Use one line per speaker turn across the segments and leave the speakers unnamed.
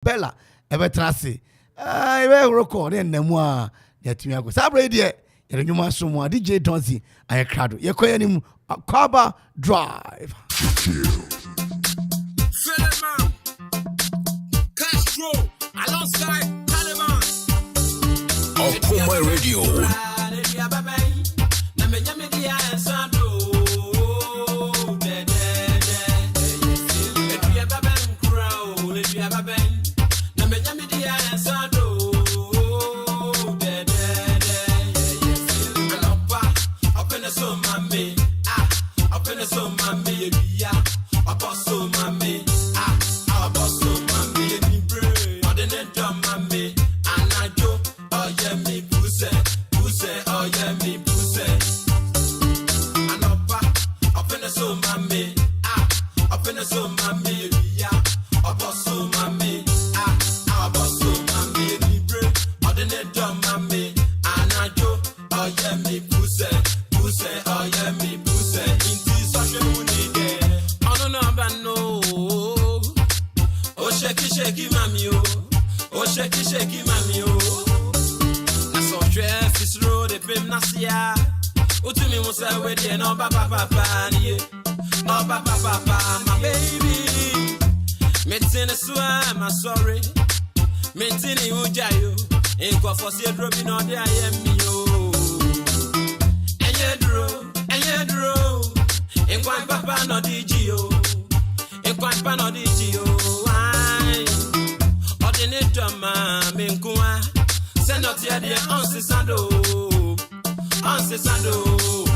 Bella ebetrase ebe record en namua yatimi ago sabre de yere nyuma so mu DJ Donzi aye crowd ye koyanim Akwaaba drive
Philemon Castro alongside Taliban
Okoman Radio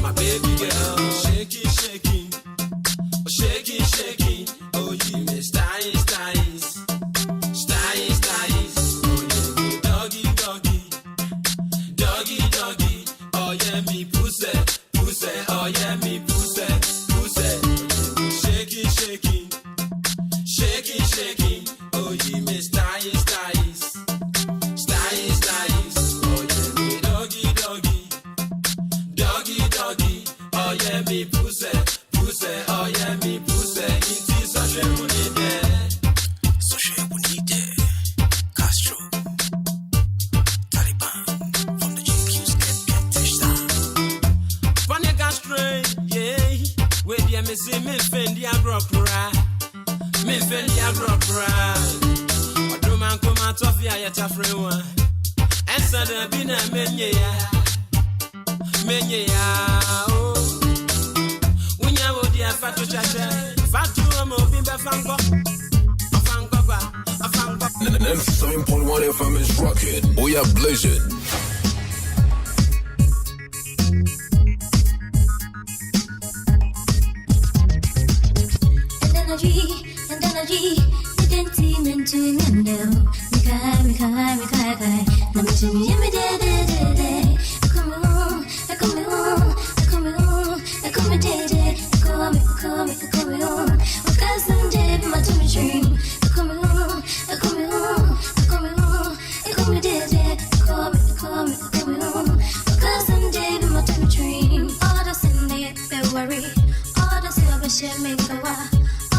my baby girl, shaky, shaky, shaky, shaky. Oh, you miss styles, styles, styles, styles. Oh, yeah, doggy, doggy, doggy, doggy. Oh, yeah, me pussy, pussy. Oh, yeah, me pussy, pussy. Oh, yeah, shaky, shaky, shaky, shaky. Oh, you miss styles, styles, styles, styles. Oh, yeah, me doggy, doggy. Doggy, doggy, oh yeah, me pussy, pussy, oh yeah, me pussy. Inti such a bonite, Castro, Taliban, from the GQ's get testa. Funny Castro, yeah, where you me see me fendi a grok right, me fendi a grok right. Odo man come out of ya yata free one, and sada bina menye ya. Menye ya oh unya wodi afatu chacha fatu mo bimbe fango fango ba fango
97.1 FM is rocking. We are blazing.
And energy, didn't seem into window. Mikai. Let me tell you, me come on, come on. Because someday my tummy dream. Come on. Because someday my tummy dream. All the Sunday they worry. All the silver shit make a while.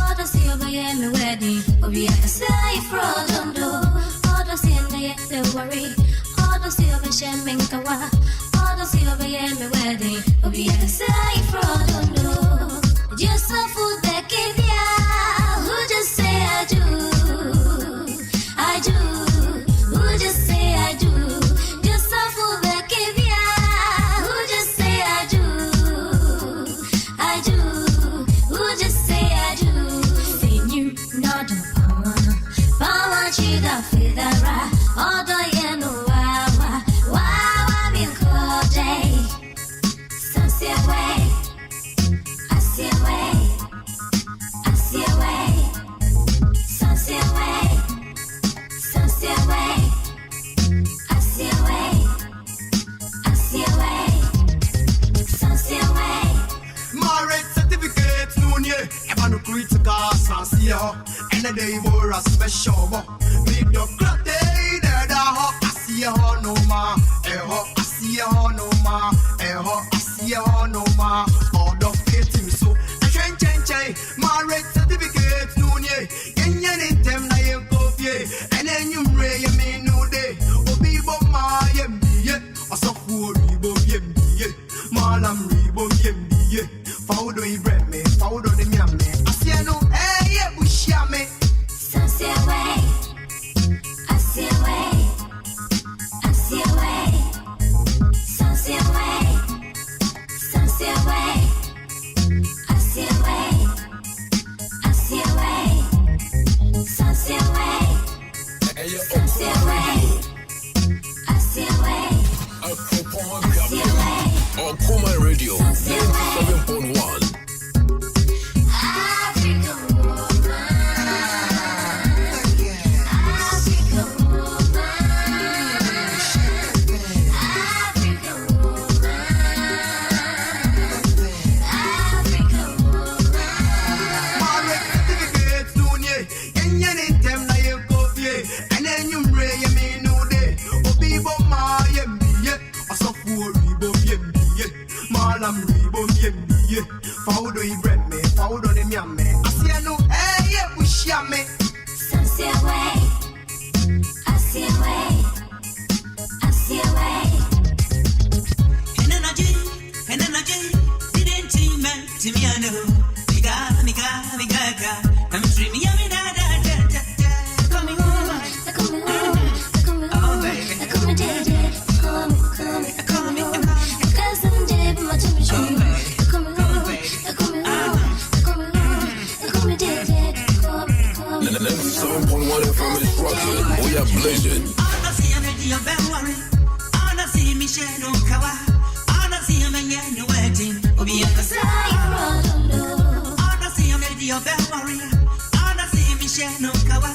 All the silver yeah me wedding. Oh yeah, say fraud on do. All the Sunday they worry. All the silver shit make a while. All the silver yeah me wedding. Oh yeah, say fraud on do. Just a fool that gave ya. Who just say I do? Who just say I do? Just a fool that gave ya. Who just say I do? Who just say I do? Say you not a power. Chida fidara. All the yeah no wow me call day. Sunset way. I see a way.
Marriage certificate, no yeah. Ever no critical, sincere. And a day more a special. Meet the clock day, I see a no ma. I see a no ma. I see a no ma. All the faith so. I change. Marriage certificate, no yeah. Yen them na yen coffee. and then you ray a me no day. Obi my MBA, a software rebo MBA, Malam rebo MBA. Faudo I bread me, Faudo the Miame. I see no, eh, Bushame.
Sunset way, I see a way, I see a way. Sunset way, sunset way, I see a way, I see a way. Sunset way, sunset way, I see a way, I see a way.
Okoman Radio 97.1.
Faudo I bread me, Faudo the Miame. I see no, eh, Bushame.
Sunset way, I see a way, I see a way.
And energy, didn't see man to me, I know. Miga, I'm dreaming, coming over, oh baby,
Come and did it, come on, cause I'm dead, my temperature. Come on, did it, come.
97.1 FM is rocking. We are blazing.
I don't see a radio bell worry. I don't see Michelle Okawa. I don't see a man in your wedding. Obi and the side. I don't see a radio bell worry. I don't see Michelle Okawa.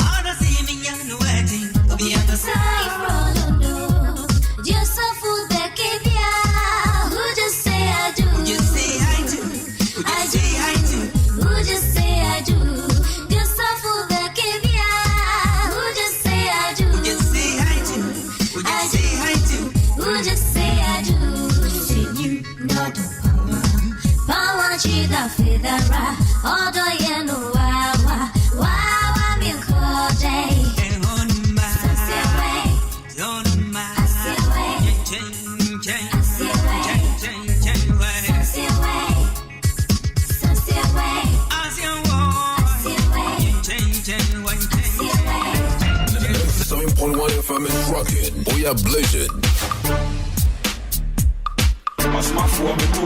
I don't see me in your wedding. Obi and the side.
Just a fool that gave ya. Who just say I do?
Who just say I do? Who just say I do?
Who just say I do? Just a fool that gave ya. Who just say I do?
Who just say I do? Who just say I do?
Who just say I do? See you, no power, chida federa. Odo ye no wa mi kote.
FM is rocking. We are blazing.
Masmafo me to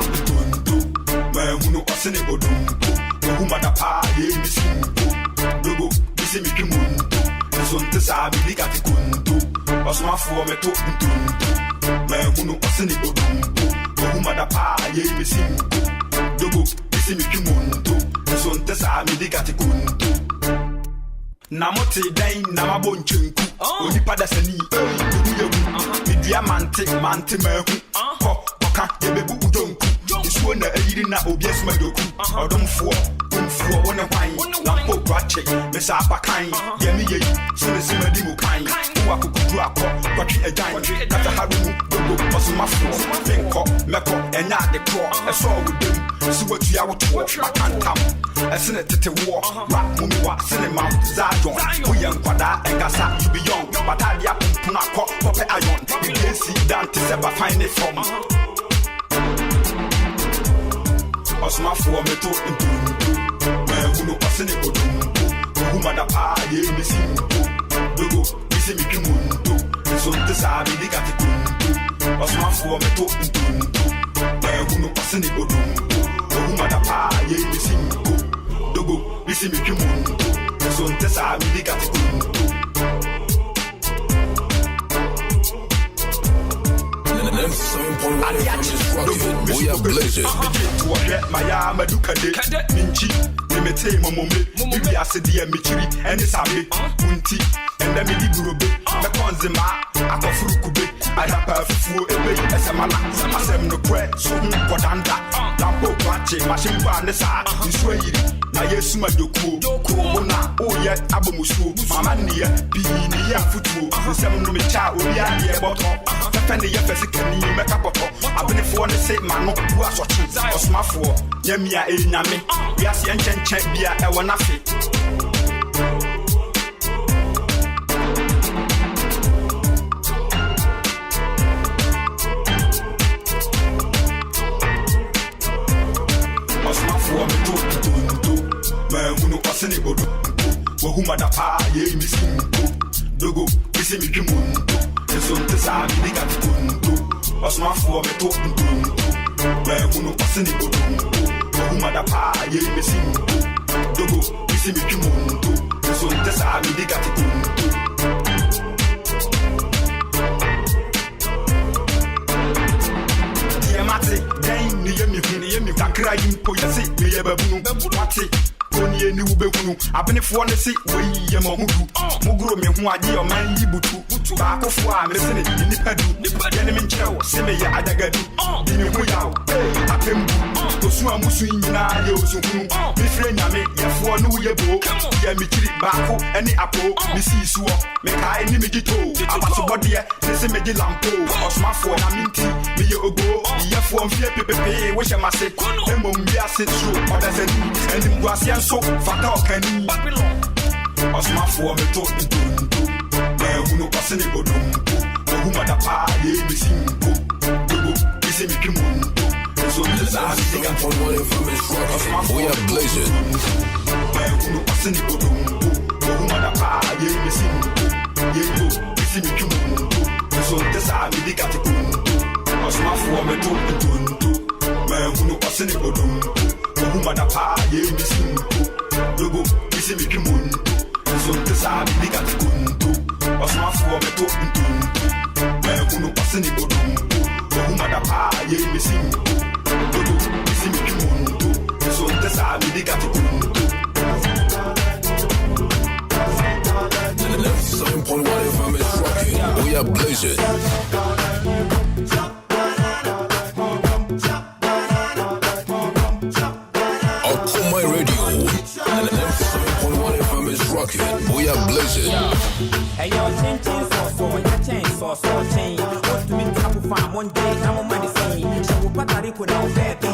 man who no asene odumpo who mada pa ye misimpo dogo bisi mi kimunto sonte sabi likati kunto Masmafo me to man who no asene odumpo who mada pa ye misimpo dogo bisi mi kimunto sonte sabi likati kunto Namote dain na mabonchunku onipa da sani medua mante mehu ka yebebu ujonku isuo na ayiri na obias madoku odomfo kumfo wona kwan na po brache mesa apakan ye mi yeyi sene di mu kan wa kukudu akọ kwatwe adan kata harumu dogo osumafo benko meko enya de kro eso wudem si watu ya woto akantam esene tete wo wa mumi wa sene ma zadon wo ye nkwada engasa you be young but adia puna akọ pope ayon you can see that is ever find it from Osmafo me to ntuntu who no asene odumpo who mada pa ye misimpo dogo bisi mi kimunto so te sabi digati kuntu Osmafo me to ntuntu who no asene odumpo who mada pa ye misimpo dogo bisi mi kimunto so te sabi digati kuntu
We are blazing.
Maya Madukade, Minchi, Nimete Momome, Bibi Asedi and Michiri, and Isabe, Munti, and the Midigurube, Makonzema, Akofurukube, I have a full away as a man, Asem no Kwe, Sum Kodanda, Lampo Pache, Machine Bandesa, Nisway, Nayesuma Doku, Ona, oh yet Abumushu, Mamania, Bini, Futu, the Seven Micha, Uya, Bottle, Fendi Yafesicani, make up. I've been for the same man, no, who are watching Osmafo, Yemia, Nami, we are seeing check beer, I want nothing. Ohuma da pa ye mi simpo. Dogo bisi mi kimunto. Eso te sabi ni gati kunto. Osma fo me to kunto. Me hunu pasini bodunto. Ohuma da pa ye mi simpo. Dogo bisi mi kimunto. Eso te sabi ni gati kunto. Then ni yemi kakra yimpo yesi me yebabunu wati oni eni ubekunu abene fo ne si we yemohudu muguro me ho age o man yibutu ba akofo a me se ne nipadu ye ne me nkyerɛw se me ye adagadu di me ho yawo apembu osu amusu nyina ye osukunu me fre nyame ye fo no ye bo ye me kiri ba ko eni apo me si suo me kai ni me gito abaso bode ne se me gi lampo osmafo na minti me ye ogo ye fo mfie pepepe we shemase emom bia se tru odasani enim guasia so fata okani osmafo me to ntuntu me hunu pasene bodumpu ohuma da pa ye me simpo dogo ise mi kimuntu so the last thing
For more information, we are blazing.
me hunu pasene bodumpu ohuma da pa ye me simpo ye go ise mi kimuntu so the last thing gati kuntu osmafo me to ntuntu me hunu pasene bodumpu ohuma da pa ye me simpo dogo ise mi kimuntu so the last thing gati kuntu osmafo me to ntuntu me hunu pasene bodumpu ohuma da pa ye me simpo dogo ise mi kimuntu so the last thing gati kuntu
97.1 FM is rocking. We are blazing. Okoman Radio. 97.1 FM is rocking. We are blazing.
Hey, yo, chain, so, chain. What do me travel farm one day? I'm on money saying, she will Patarico now, baby.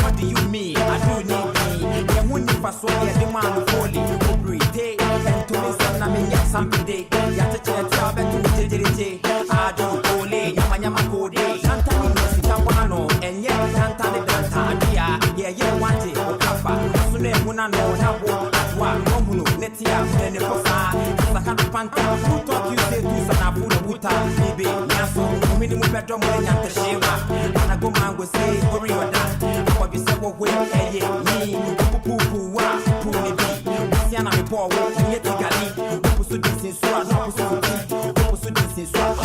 What do you mean? I do need me. The one if I saw the man of holy, every day, and to me, some I mean, yes, some day. Yata chat, and to me, I do ole, Yama Code, Santana, Sitawano, and yet, Santana, Danta, yeah, want it, or Kappa, Sune, Munano, Nabo, Atwa, Romuno, Netia, and the Posa, Sakana Panta, who talk you say to Sanabu, Buta, Bibi, Naso, minimum bedroom, and the Shema, and I go man will say, worry or that, what you said, what way, me, Poo, Puni B, Siana, Paul, Yeti Gali, Pusu Disney, Swat, Pusu Disney, Swat,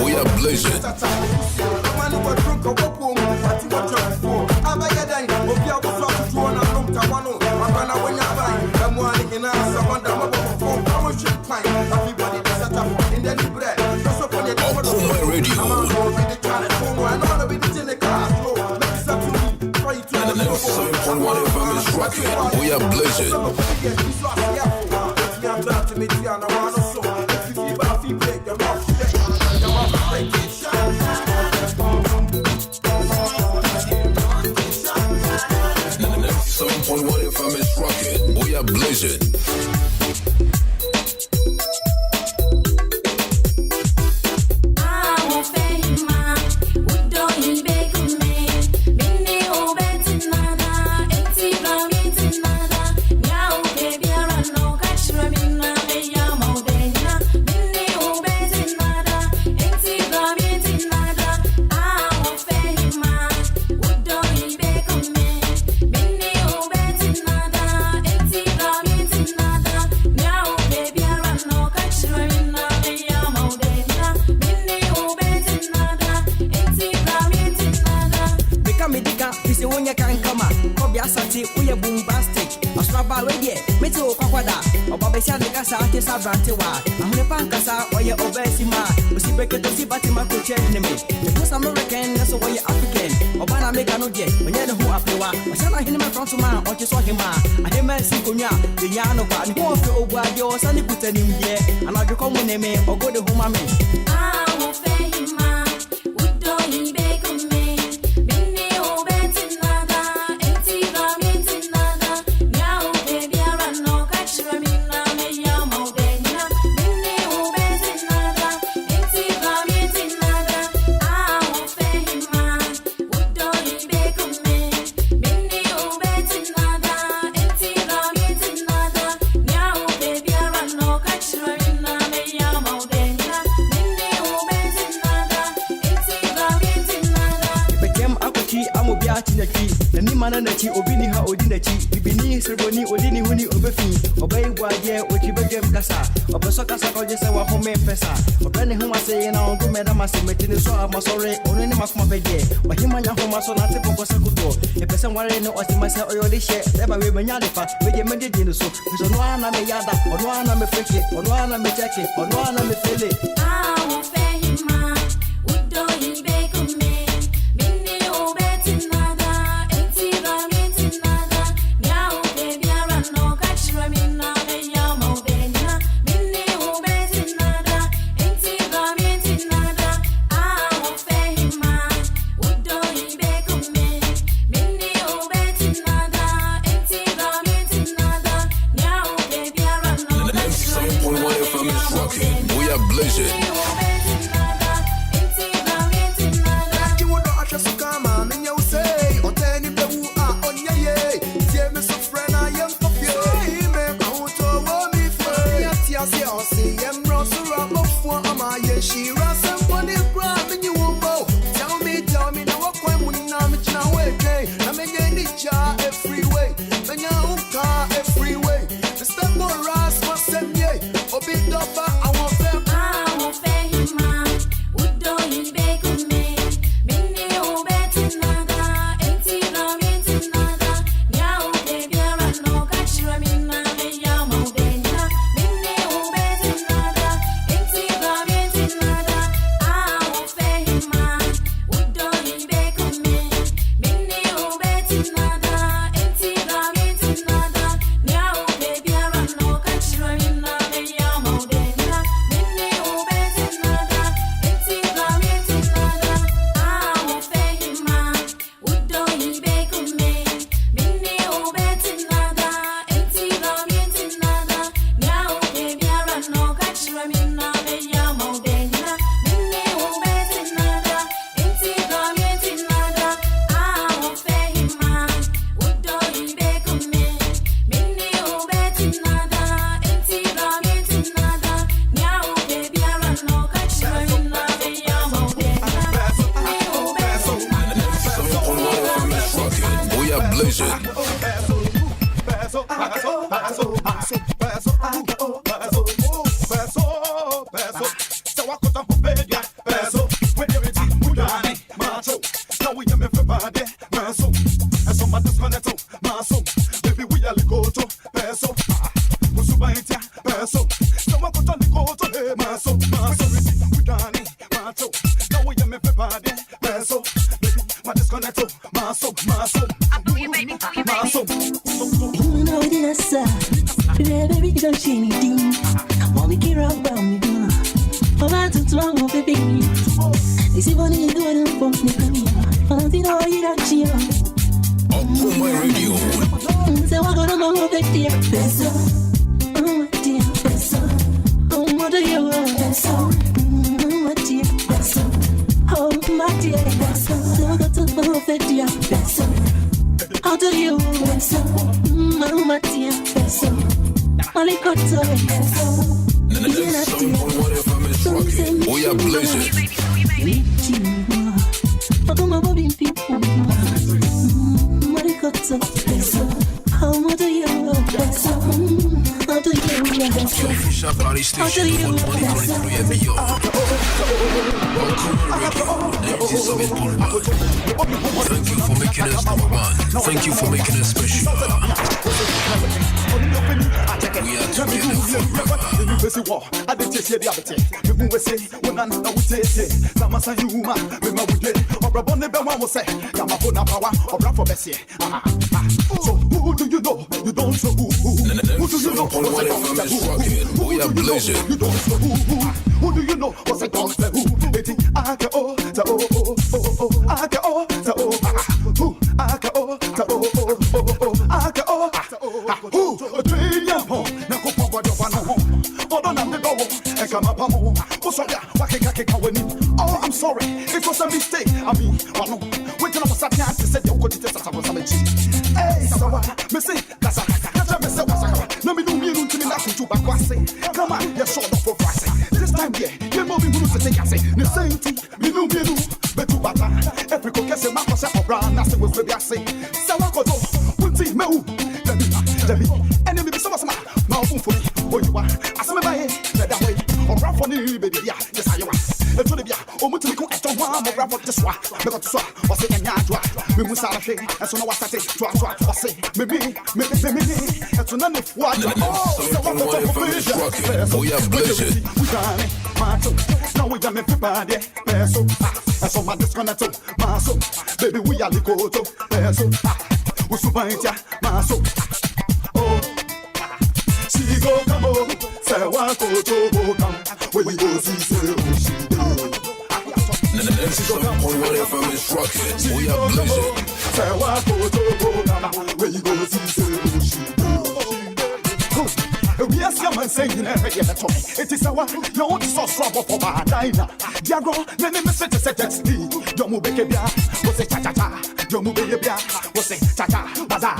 We are blazing. Okoman Radio. 97.1 FM is rocking. We are blazing. We are blazing.
No
Medika, is the one you can come up. Copy Asati, we are bombastic. A strap already, Meto Kakwada, or Babesa de Casa, Tessa Brantewa, Pankasa, or your Obesima, was he break to see Batima could change me. Because American, that's why you're African. Obana make a no get, when you're who up the one, or shall I him from Suma, or just saw him. I hear my Sikunya, the Yano, and who of the Oba, your son, put him here, and I'll come with me or go to home. I won't pay him, would do he beg on me. Mananachi, Obini, how Odinachi, Bibini, Serboni, Odini, Huni, Obefi, Obey Wadia, Ochibagam Casa, or Pesocasa, or just our home pesa, or Penny Homa saying, I'll go Madame Massimatin, so I'm sorry, or any Masmapede, or Himana Homason, I take Pocosacuto, a person worrying no as myself or the share, never with Manalifa, with your Medina, so there's no one I'm a yada, or one I'm a freaky, or one I'm a jacket, or one I'm a filly. I won't pay him, would do he beg on me.
Okoman Radio. We are blazing. Official party station for 2023 and beyond. Okoman Radio, Thank you for making us number one. Thank you for making us special. We are together forever.
So who do you know? You don't know who do you know?
We are blazing.
You don't know who do you know? What's it called? Who? A.K.A. Oh, I'm sorry, it was a mistake. I mean, when I was at the said you could test us. Hey, so Missy, that's a let me do me to me like you back. Come on, you're short of for pricing. This time, yeah, you're moving to take us. The same thing, me do, but to batter. Every cook has a map of brown, that's what we are saying. So I go to Punti, Moo, Debbie, and then maybe some of my mouth for me. Oh, you are, I saw me by it, that way, or rap for me, baby, yeah, yes, I am. And to the Bia, or Mutiko, at the one, or rap for the swat, but to swat, or say, and Yadra, we must have a shade, and so now I say, try, or say, maybe, and so none of what,
We are blazing.
we got it, my soul. Now we got everybody, so and so my disconnect, my soul. Baby, we are the Koto, so we survive, my soul. Oh, she go come on, say what Koto go come, where we go see, say she do.
The next 7.1 FM is rocking. We are blazing.
Say what Koto go come, where you go see, say she do. We are some saying every year at all. It is our young so trouble for my diner. Diago, then the message said that's me. Yomu Bekebia, was a cha cha cha. Yomu Bekebia, was a cha cha. Baza,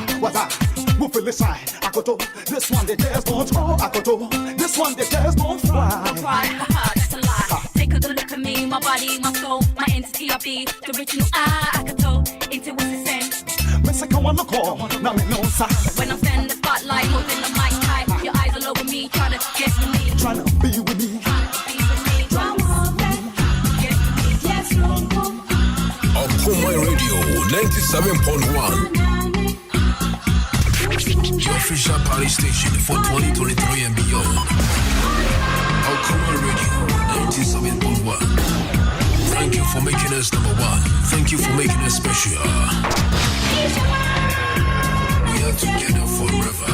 Mufili shy. Akoto, this one the tears won't fall. Akoto, this one the tears won't fly.
That's a lie. Take a good look at me, my body, my soul, my entity, I be the original Akato. Intuition sense.
Message I wanna call, now me no side.
When I'm standing the spotlight, holding the mic tight, your eyes all over me, trying to get with me.
Trying to be with me.
Okoman Radio 97.1. Your official party station for 2023 and beyond. Okoman Radio 97.1. Thank you for making us number one. Thank you for making us special. We are together forever.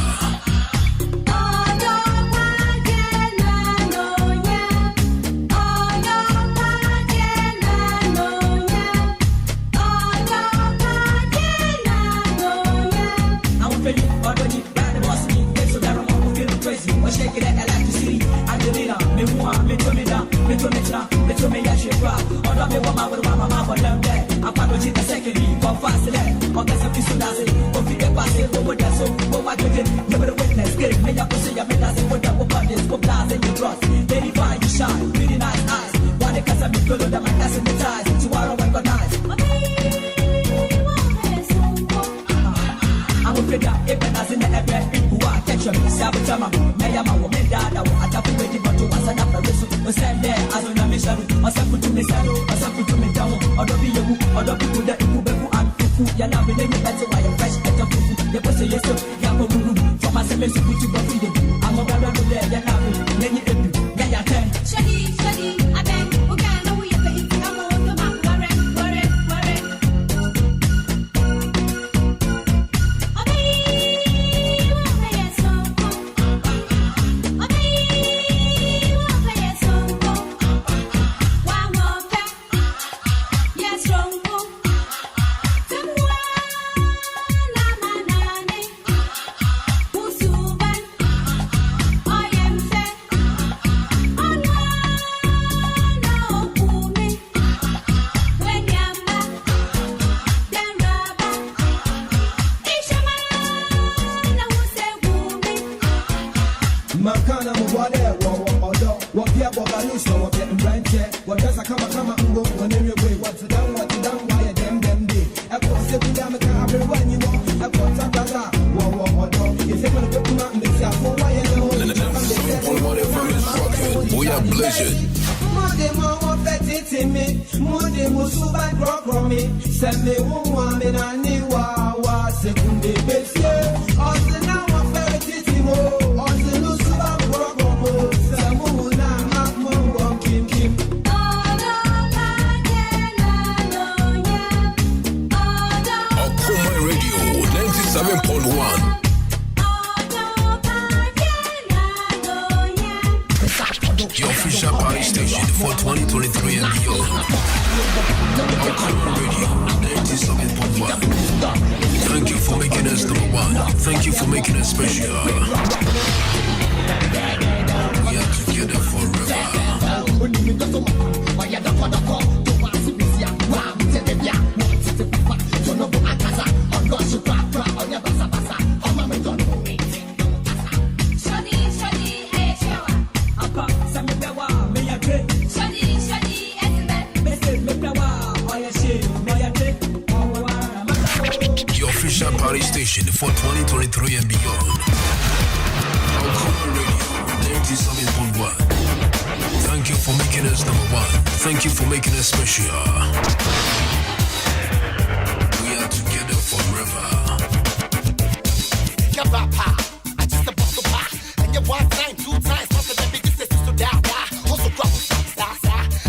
We are blazing.
More than
suba grok me. Send me woman and ni wa sekunde besie. Ose na wa fere titimo. Ose no suba grok mo. Semu na makmo kim kim.
Okoman Radio 97.1. Your official party station for 2023 and beyond. Okoman Radio 97.1. Thank you for making us number one. Thank you for making us special. We are together forever. Your official party station for 2023 and beyond. Okoman Radio 97.1. Thank you for making us number one. Thank you for making us special. We are together forever.
I just a bust a and you one time, two times, plus the biggest sisters to die. Also drop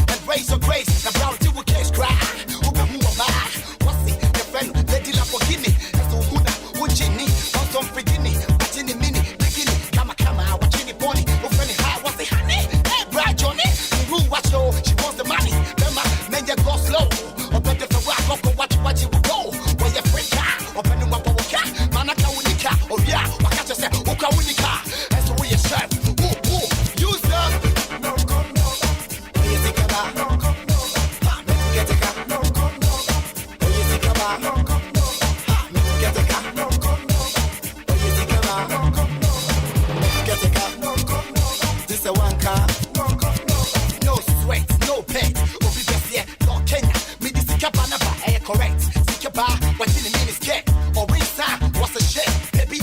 and raise your grace. The brown till we can't cry. Who can move about? What's it? Your friend, Lady Lamborghini. As to who that, who Ginny, what's on beginning, watching the mini, bikini, kama, watching the pony, who's funny high, what's it, honey? Hey, Brad Johnny, who watch yo, she wants the money. Remember, man, you go slow. Or better for rock, go watch you will go. Where you freak car, or penny one power car, manaka unika, or yeah, I catch yourself, who can win the car? That's the way you serve. You serve. No, what you think about? No, get a car. No, what you think about? No, get a car. No, what you think about? No, get a car. This a one car. No sweat, no pet. Obi Bessie, no Kenya. Me this a cabanaba, correct. Sikaba, what's in the mini skirt? Or inside, what's a shit? Baby,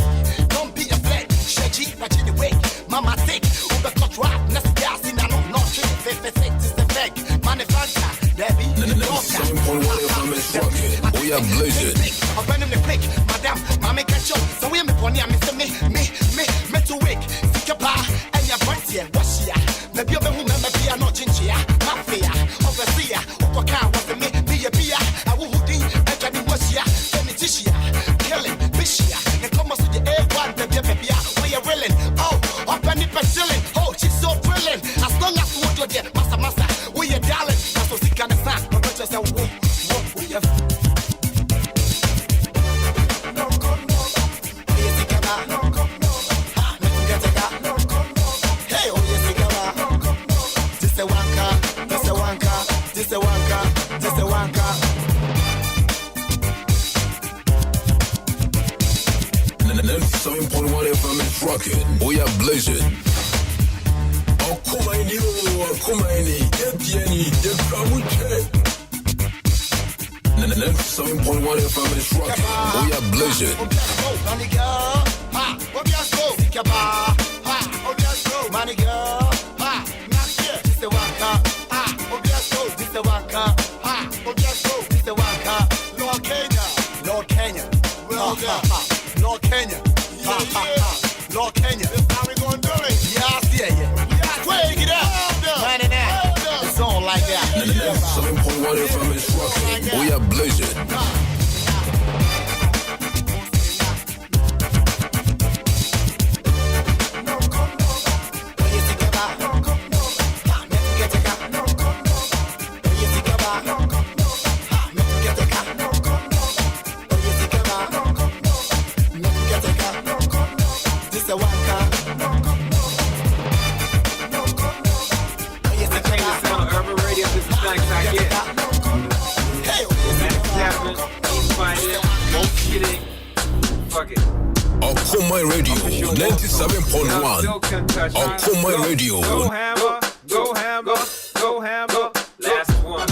don't be a flag. Sheji, watching the way. Mama take, Uber cut rap. Next gas in a no chicken. Fake, this the fake. Manifanta, Debbie,
We are blazing.
I'm running the quick, madam, mommy catch up. So we me pony, I'm me to wake. Sikaba, and your friends here, what's here? Maybe you're who remember be a no chinchia, mafia, overseer, Okoman was the me, be a beer, I will hoodie, and Johnny was here, Beneticia, killing, Bishia, and come us to the A1, baby, where you're willing. Oh, up and it chilling. Oh, she's so brilliant. As long as you want your dear, master, we are darling. That's what she can understand. But just say, we have. Hey, oh, yes, this a one car.
97.1 FM is rocking. We are blazing. Okoman, Epiani, Epramuche. 97.1 FM is rocking. We are blazing.
Lord Kenya. Lord Kenya. This how we gonna do it. Yeah, I see it. Swag it up. 99. It's on like that.
97.1 FM is rocking. We are blazing. Okoman Radio 97.1. Okoman Radio.
Go hammer, go hammer, go hammer. Last one.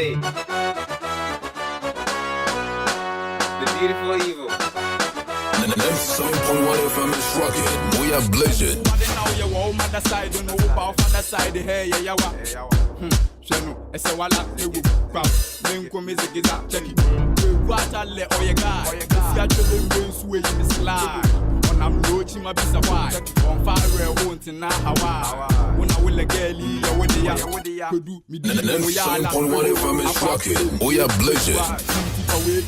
Hey. The beautiful evil.
97.1 FM is rocking. We are blazing.
Now you want mother side, you know about father side. Hey, yeah, Shenu, ese wala ewu pam. Menko music is up, check it. Water le oyega. See a children going sway in the slide. On I'm roaching my piece of wine. On fire, won't in Hawaii. When I will a girlie, you with the could do me.
97.1 FM is rocking. We are blazing.
Away,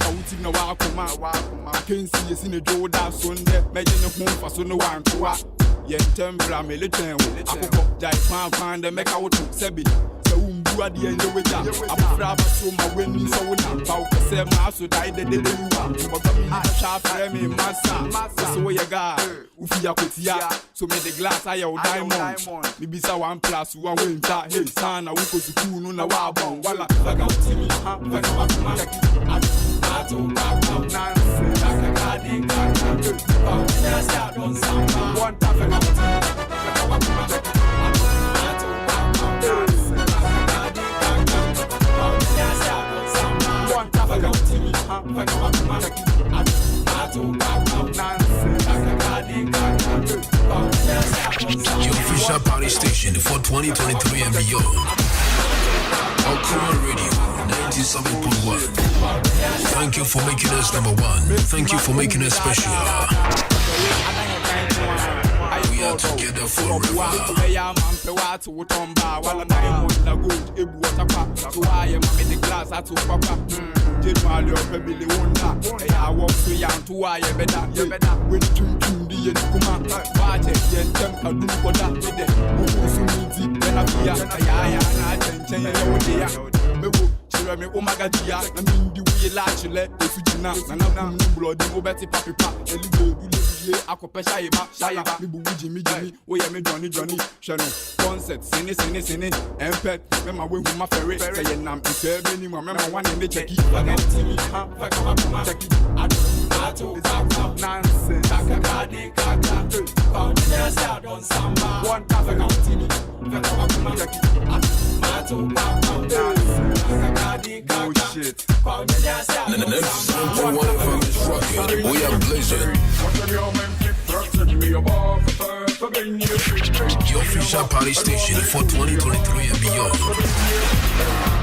I can see us in a Joda Sunday, making a home for Sunday one to walk. Yen tempera militant, I could die find the make out to Sebi. So, who are the end of it? I'm proud of my winning so now. Say, Master died the day you want. But I shall frame me, Master. So, you got Ufia Kutia. So, make the glass I owe diamond. Maybe so 1 plus 1 winter. Hey, son, I will go to school no wabon. Walla, like out to me, nonsense, like a garden, one time.
Your official party station for 2023 and beyond. Okoman Radio 97.1. Thank you for making us number one. Thank you for making us special. We are together forever.
Me omagadia na mindi we la chile efujina na na blood mo beti papipa eligo dule akopesha iba mi bu jimi we ye me Johnny sheno concept sini empet me ma we hu ma ferry say nam ise be ni mo me ma wan me check it check it ato nonsense kakadi kaka found the star don samba one cafe continue check it ato
no shit. 97.1 FM is rocking. We are blazing. Your official party station for 2023 and beyond.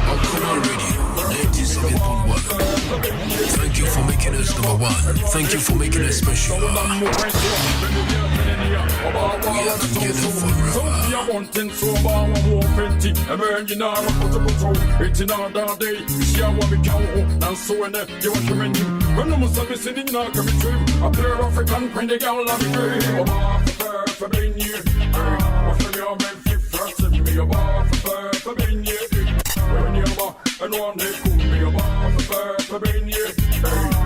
Okoman Radio 97.1. Thank you for making us number one. Thank you for making us special. We are together forever. It's another day. See how we can and so when you want to menu. When the Muslim sitting now can be true. A pair of African when they go love me. For being here. What's your man 5th me about for being here. When you're and one day cool me about for being here.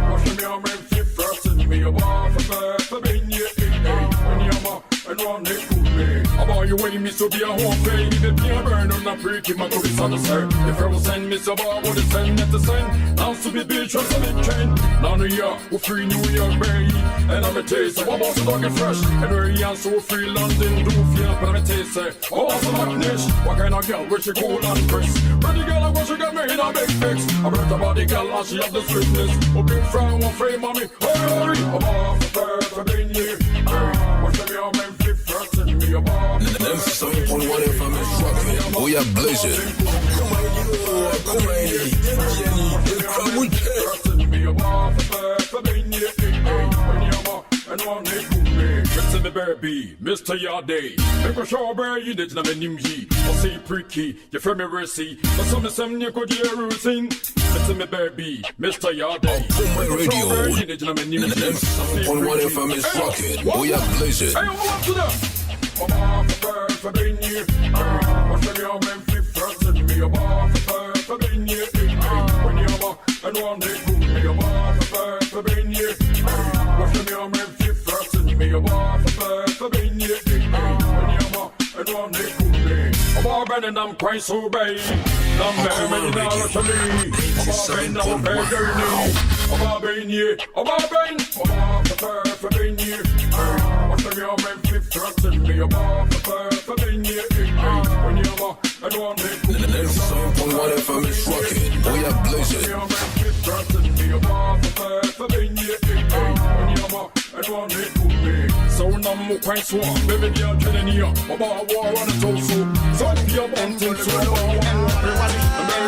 What's your man 5th me about for being here. When you're and one day cool me. About you way me so be a whole thing. If it be a burn on a freak, my go be satisfied. If I was send me so about what it's send at the same. Now to be bitch or some train. Now New York, we free New York, baby. And I'm a taste of about to get fresh. And we're young, so free London, do feel, but I'm a taste. Oh, some niche. What kind of girl, where she cool and crisp? Pretty girl, I want she got me in a big fix. I heard about the girl, and she have the sweetness. Oh, big friend, one frame, mommy. Hurry, about for being here. What's the real man? 97.1 FM is rocking. We are blazing. Baby, Mr. Yardé, make a show bear you did not name ye. I say pricky, you from me receipt, but some you could hear routine. Listen me baby, Mr. Yardé. Okoman Radio 97.1 FM is rocking. We are blazing. Hey, what to them? I'm off for being here. What's the real man 5th me about for being here. When you're up and one day cool me about for being here. What's the real man 5th me about for being here. When you're up and one day cool me about and I'm quite so bad. I'm very many to me. About being here. About being for being here. What's the real man 5th me about for being here. When you're up and one day cool me. 97.1 FM is rocking. fire blazing.
So no more quite swamp, baby, you're telling you about war on the toast. So you're born to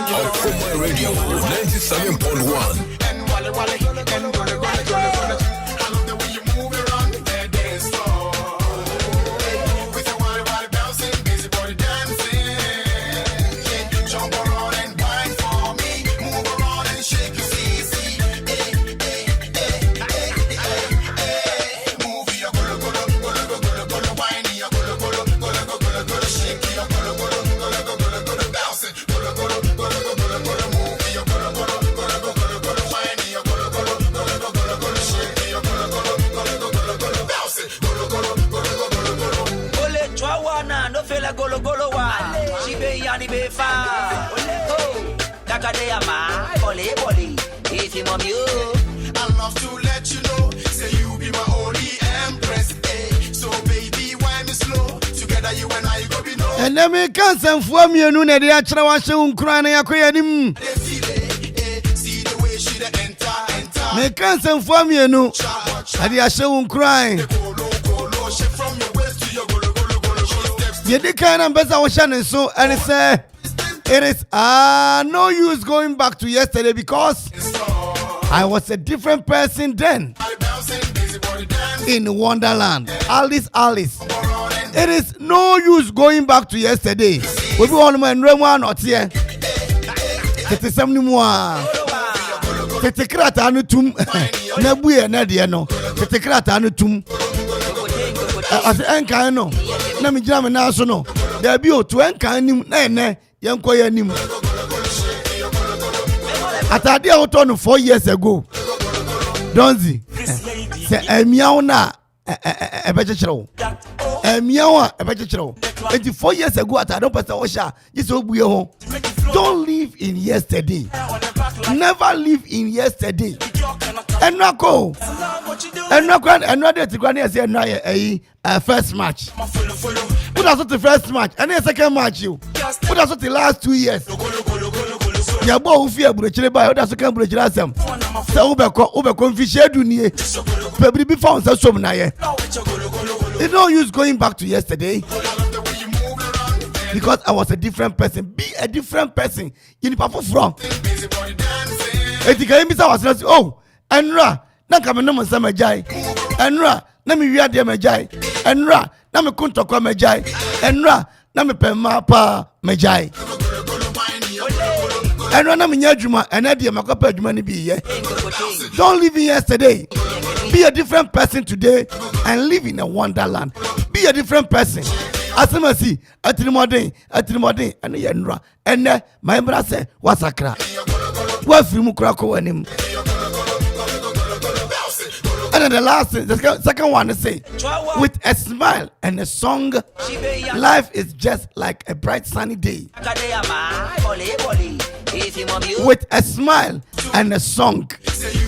Okoman Radio 97.1.
And Wally Wally, and Wally Wally, I love the way you move around the dance floor. With your Wally Wally bouncing, busy body dancing. Yeah, jump around and wine for me. Move around and shake your CC. Move your golo, wine your golo, shake your golo, bounce it, golo, move your golo, wine your golo, shake your golo, bounce it,
Ole chwawana no fela golo golo wa. Chibe yani be fa. Oh, kakade ama. Ole boli. Easy mom you.
I love to let you know, say you be my only empress. So baby, why me slow? Together you and I go be no.
And then me can't for me and no de achra wa she unkra na yakoya nim.
See the way she the enter.
Me can't for me and no. Adi ashe unkra.
Golo, she from your waist to your golo. Steps
You did kind of better ocean so and it say it is no use going back to yesterday because I was a different person then
bouncing, busy body dancing.
in Wonderland. Alice. It is no use going back to yesterday. We be on my Remo not here. It is something more. Tetekrata anu tum na buye na de no. Tetekrata anu tum. As enkan no. Na me gira me na so no. There be o to enkan nim na ene yenkoya nim. Atade a woto no 4 years ago. Donzi. Se emiawo na ebechechero. Emiawo ebechechero. 4 years ago atade person wo sha, just obuye ho. Don't live in yesterday. Never live in yesterday. Enako de tikwane say na first match. Who does the first match? And the second match you. Who does the last 2 years? Ya bo ufie burekire ba, who does the can burekire asem. Say ubeko mfishe dunie. Pebri bi found say som na ye. It no use going back to yesterday. Because I was a different person. Be a different person. You need to from. Etika imisa was not oh, Enra, na kame no monsa majai. Enra, na mi wi ade majai. Enra, na me kunto kwa majai. Enra, na me pema pa majai. Enra na me nya adwuma, ena de makopa adwuma ni bi ye. Don't live in yesterday. Be a different person today and live in a wonderland. Be a different person. Asemasi, atrimoden, ene ye nra. Ene my brother say wasakra. Wa fimu krako anim. And then the last thing, the second one is say, with a smile and a song, life is just like a bright sunny day. With a smile and a song,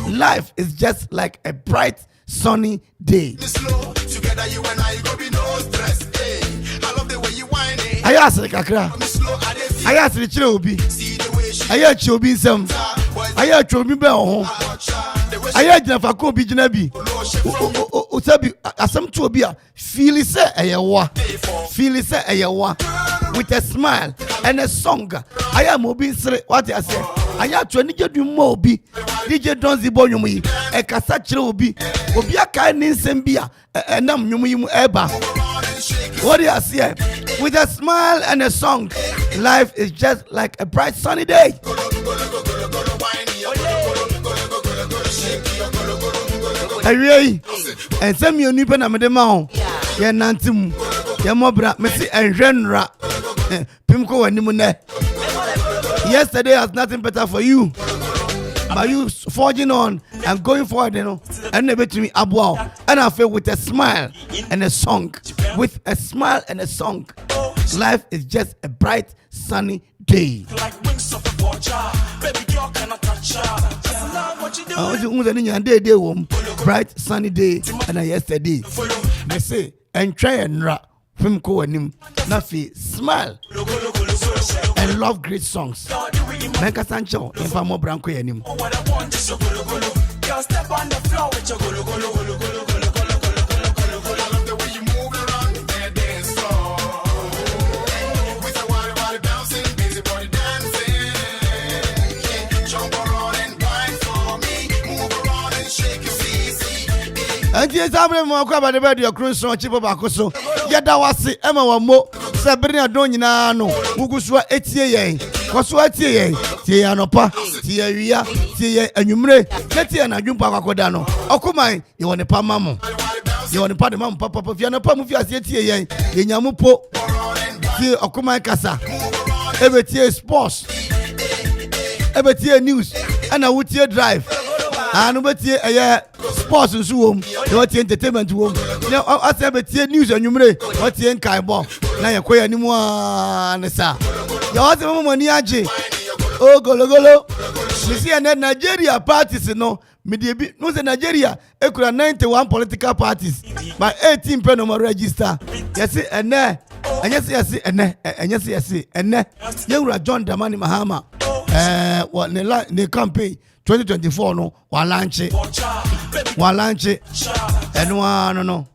life is just like a bright sunny day.
Together you and I go be no stress. I love the way you whine it.
I asked the kakra. I asked the chilobi. I heard chobi some. I heard chobi be on. I heard Jennifer Kobe Jinabi. Usabi asam chobia. Feel it say ayawa. Feel it say ayawa. With a smile and a song. I am obi sre. What I say? I am trying to do more obi. DJ Donzi Boyumi. E kasa chilobi. Obi aka ni nsembia. Enam nyumu eba. What do you say? With a smile and a song, life is just like a bright sunny day. Hey, and some you nipa na medema ye nantim ye mobra me si enhwenra pimko wanimu ne. Yesterday has nothing better for you. But you forging on and going forward, you know, and never to me abwa. And I feel with a smile and a song. With a smile and a song. Life is just a bright, sunny day. Bright, sunny day, and a yesterday. They say, and try and rap. Pimko and him. Nafi, smile. and love great songs. Menka Sancho, if I'm more branco anymore.
What I want is your golo golo. Girl, step on the floor with your golo golo golo golo golo golo golo golo golo.
I love the way you move around that dance floor. With your body bouncing, busy body dancing. Yeah, jump around and grind for me. Move around and shake your feet.
And yes, I'm going to about the bed your cruise on cheap about so. Yet that was it. Emma one more. Sabrina don't you know? Uguswa 8 years. Koswa tie tie anopa tie wia tie anwumre tie na dwumpa kwakodano Okoman ye woni pa mamo ye woni pa de mamo papa fia no pa mu fia tie yen ye nyamupo tie Okoman kasa ebe tie sports ebe tie news ana wo tie drive anu be tie sports nso wom ye tie entertainment wom na ase ebe tie news anwumre wo tie nkai bo na ye koya ni mu anesa ya wase mama ni aje o gologolo we see na Nigeria parties no me dey bi no say Nigeria ekura 91 political parties by 18 pe no more register yes ene yes ene yewura John Dramani Mahama what ne campaign 2024 no wa launch eno no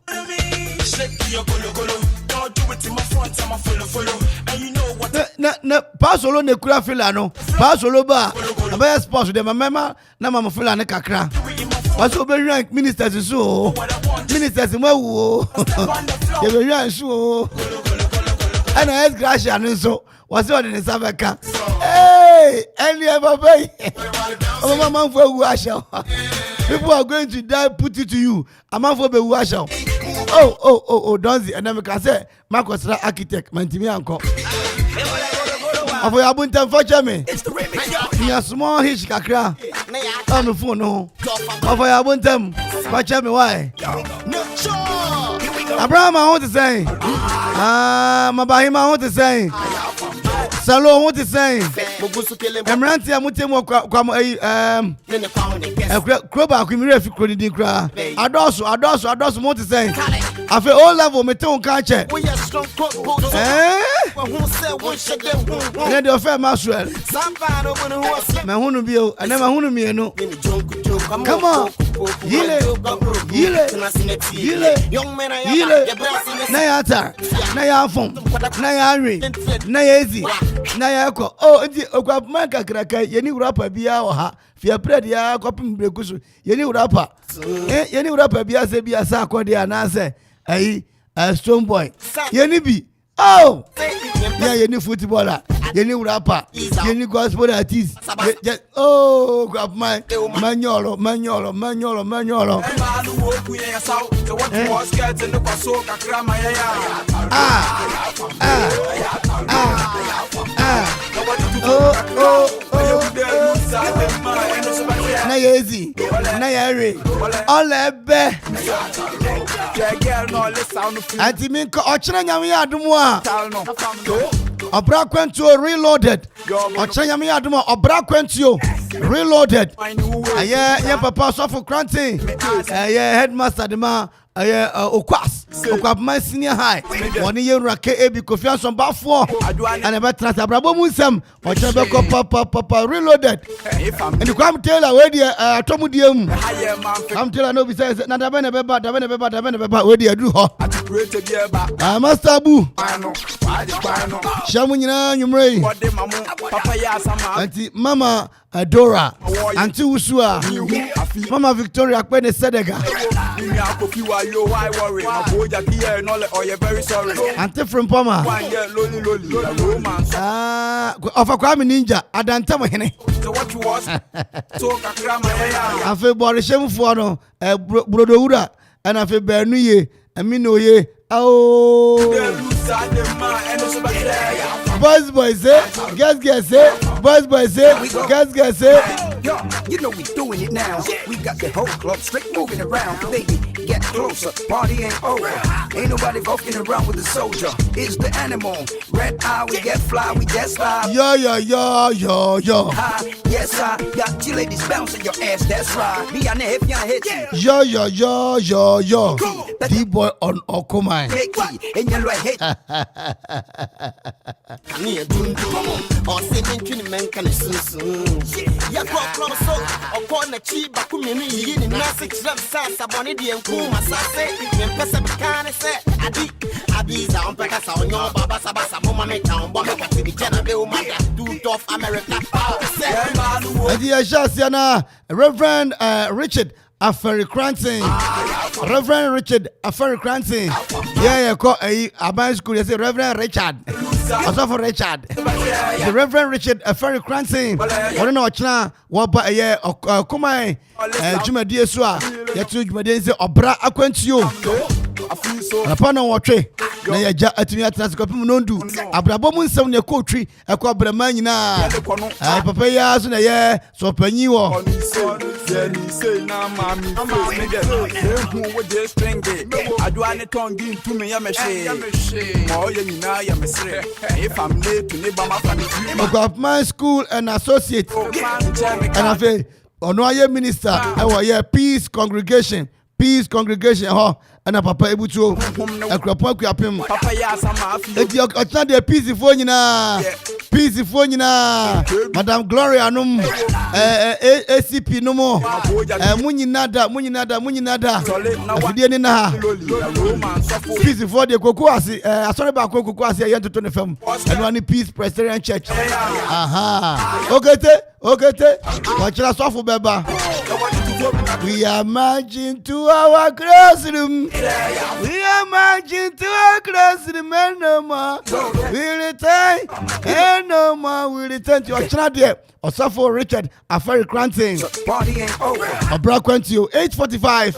na pasolo ne kura fila no pasolo ba na ba sports de mama na mama fila ne kakra waso be rank ministers so ministers mo wo ye be rank so ana es gracia no so waso de ne sabeka any ever pay mama for wu asha people are going to die put it to you amam for be wu asha Donzi and then can say Marcus architect mantimi anko Afo ya bunta for me. Ya small hitch kakra. On the phone no. Afo ya bunta for me why? Abraham I want to say. Mabahima want to say. Salo want to say. Emranti amutemo Kroba kwimire fi kroni din kra. Adoso want to say. Afi all level me ton kan che. The affair Maxwell. Me hunu bio, and ma hunu mi no. Come on. Yile. Na ya ata. Na ya fon. Na ya ri. Na ya ezi. Na ya ko. Ndi Akwaaba kakra yeni rapper bia wo ha. Fia bread ya kopim brekusu. Yeni rapper. Yeni rapper bia se bia sa akode anase. Strong boy. Yeni bi. Oh. Yeah, yeni footballer. Yeni rapper. Yeni gospel artist. Oh, grab my Manyolo. Na yezi. Na yare. All ebe. Anti minko ochre nyame adumu a obra kwentio reloaded ochre nyame adumu obra kwentio reloaded aye papa so for granting headmaster de ma Okwaaba senior high woni yewura A.K.A Kofi Anson bafo and be trust abrabo mu nsem ochre be ko papa reloaded and kwam tailor we dey atomudie mu am tailor no be say na da be ne beba we dey adu ho master bu shamu nyina nwumrei anti mama Adora anti Usua mama Victoria Akpene Sedega anti from Poma of Kwame Ninja Adanta Ohene afi Borishem Fuano Brodo Ura and afi Bernuye Aminoye boys say, guess say,
Yo, you know we doing it now. We got the whole club straight moving around. Baby, get closer, party ain't over. Ain't nobody fucking around with the soldier. It's the animal. Red eye, we get fly, we get slide.
Yo.
Yes, I got you ladies bouncing your ass, that's right. Be on the hip, y'all hit
Yo. D-boy on Okoman.
And you're right hit.
Near Doom, or singing to the man can soon. Yakwa so upon the cheap Bakumini in Nasa Sasa Bonidi and Kuma Sase, and Pesabicana said, Adiza on Pecas on your Baba Sabasa Mama Town, Bomaka to the General Mother, do North America.
Reverend Richard Aferi Cranton. Reverend Richard Aferi Cranton. Yeah, call a Aban school. You say Reverend Richard. Also for Richard. The Reverend Richard Aferi Cranton. I don't know what now. What by a year Okoman. Juma Diesua. Yatu Juma Diense Obra Aquentio. Upon what way? Na ya ja atumi atranskop mu nondu abrabo mu nsem ne coachri ekwa brama nyina papa ya so na ye so panyi wo
say na mami face me hu wo je string adua ne tongi ntumi ya mehye mo ye nyina ya mesre if I'm late to neighbor my family
my school and associate and afi ono aye minister e wo ye peace congregation ho ana papa ebutu akrapo akuapem
papa ya sama afi
edi otna de peaceful nyina Madam Gloria anum ACP no mo munyinada afidie ni na peaceful de koku ase asore ba koku ase ye ntoto ne fam eno ani Peace Presbyterian Church okete wachira sofo beba. We are marching to our classroom. And no more. We return. And no more. We return to your channel. Osafo Richard Aferi Cranton.
Party ain't over.
A bra quent you 8:45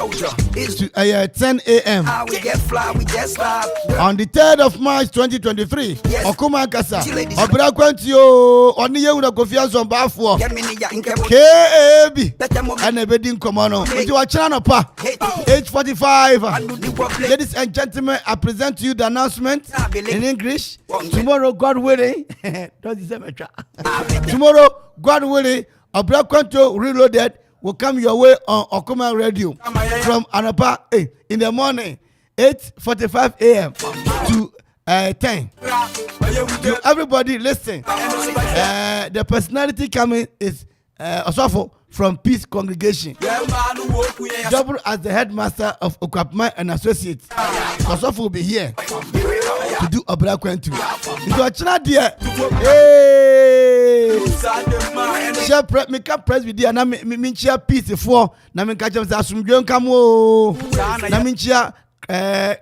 to 10 a.m.
We get fly, we get slide.
On the 3rd of March 2023. Okoman Kasa. A bra quent you on the year with a confiance on Bafo. K.A.B. And a wedding commando. You are channel pa 8:45. Ladies and gentlemen, I present to you the announcement in English. Tomorrow, God willing. Tomorrow, God willing, a black control reloaded will come your way on Okoman Radio from Anapa in the morning, 8:45 a.m. to 10. To everybody listen. The personality coming is Osafo from Peace Congregation, double as the headmaster of Okoman and Associates. Osafo will be here to do a black quentu. Into a channel there. Hey, share me can press with you. Na me share peace for. Na me catch us asumdwe nkamo. Na me share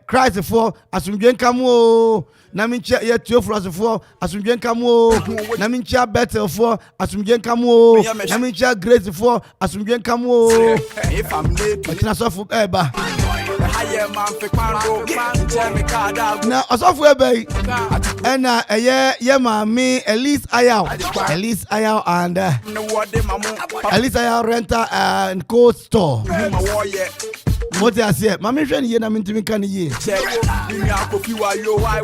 Christ for asumdwe nkamo. Na me share ye Theophilus for asumdwe nkamo. Na me share Bethel for asumdwe nkamo. Na me share Grace for asumdwe nkamo.
If I'm late,
Ochina so for eba. Now, also for a and yeah, mommy, Elise Ayao, and Elise Ayao Renter and Cold Store. What I say, Mammy, you know, to me, can you?
Why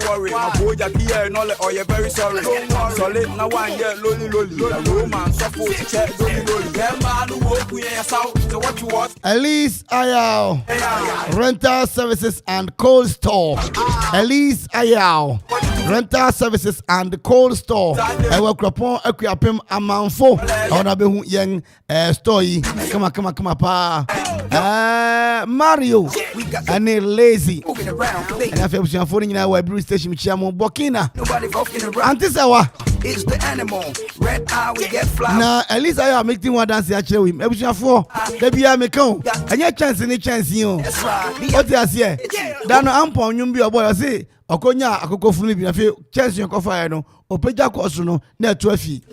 worry? My boy, here, no, or you're very sorry. Solid, now one year, lolly, woman, support, check, so what you want?
Elise Ayao, Rental Services and Cold Store. Elise Ayao, Rental Services and Cold Store. I will crapon equiapim amanfo. I wanna be young story. Come on, pa. Mario and lazy. And I feel I'm phoning in our Bruce Station Chamo Bokina. Antisawa.
It's the animal. Red eye, we get fly.
Now, at least I am making one dance actually. Maybe for maybe I make home. And your chance in the chance, you.
That's right.
What I say? Dan ampon you be a boy. I say, Okonya, Akoko Funi, I feel chance you coffee. No, Opeja Kosuno, near 12 feet.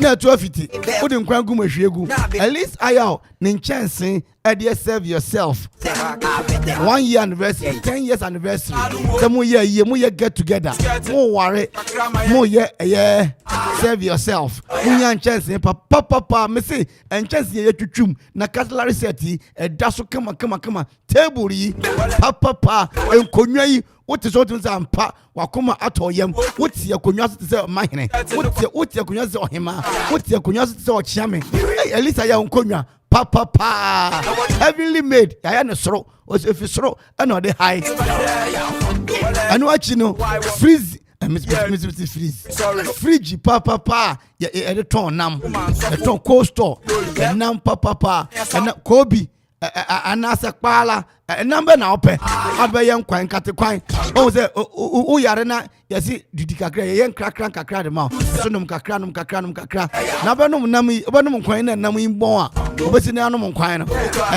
Near 12 feet. Couldn't quite go with you. At least I out. Nin chance, idea serve yourself. 1 year anniversary, 10 years anniversary. The more year get together. More worry. More yeah. serve yourself. Munyan chance papa me say and chance ye twum na cutlery set yi daso kama table yi papa enkonwa yi wote so tun sa ampa wakoma ato yam wote akonwa so say mahene wote akonwa so ohema wote akonwa so say ochiame at least ya onkonwa papa heavenly made ya na soro o if soro and no dey high anu achi no freeze freeze fridge papa ya ton nam ton cold store nam papa na kobi anasa kpala number na ope abeyen kwan kate kwan o say o yare na yesi didi kakra yen krakran kakra de ma so num kakra na benum nam benum kwan na nam imbon a obesi na anum kwan no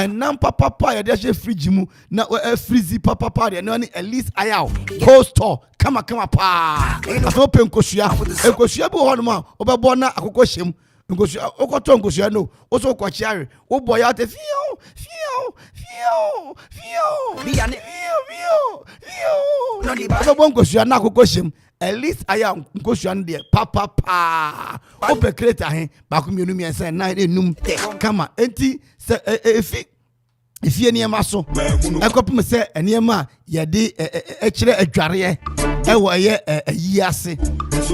nam papa ya de fridge mu na freeze papa de no at least ayaw cold store kama pa aso pe nkosua bi ho no ma obebo na akoko hyem nkosua okoto nkosua no oso kwachiare wo boy out fio no di ba bo nkosua na akoko hyem at least aya nkosua no de papa ope create ahe ba ko mienu miensa na enum kama enti se efie niema so ekopum se niema ye de ekire adware ewo ye ayiase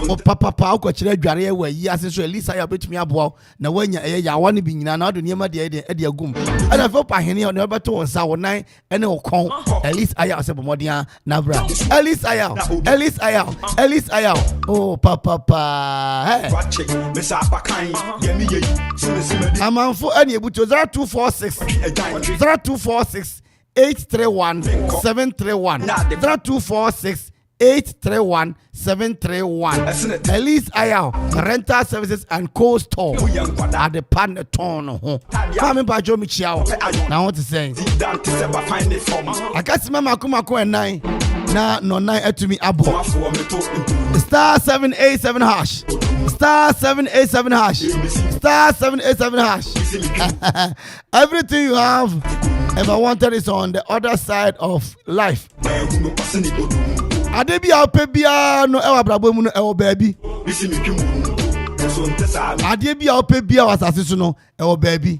o papa o kwakire adware ewo ayiase so elisa ya betumi aboa na wanya yawa ne bi nyina na ado niema de agum ana fo pa hene na beto wonsa wonan ene okon elisa aya se bomodia na bra elisa aya oh papa hey amanfo ani ebuto 0246 831 731 0246 831 731 Elise Ayao rental services and cold store at the Paneton home. Come by Joe Michel. Now what to say? I guess Mama Kumako and 9 na no 9 to me abo star 787 hash star 787 hash star 787 hash. Everything you have ever wanted is on the other side of life. Adebia opebia no ewa brabo mu no ewo baby. Adebia opebia wasase so no ewo baby.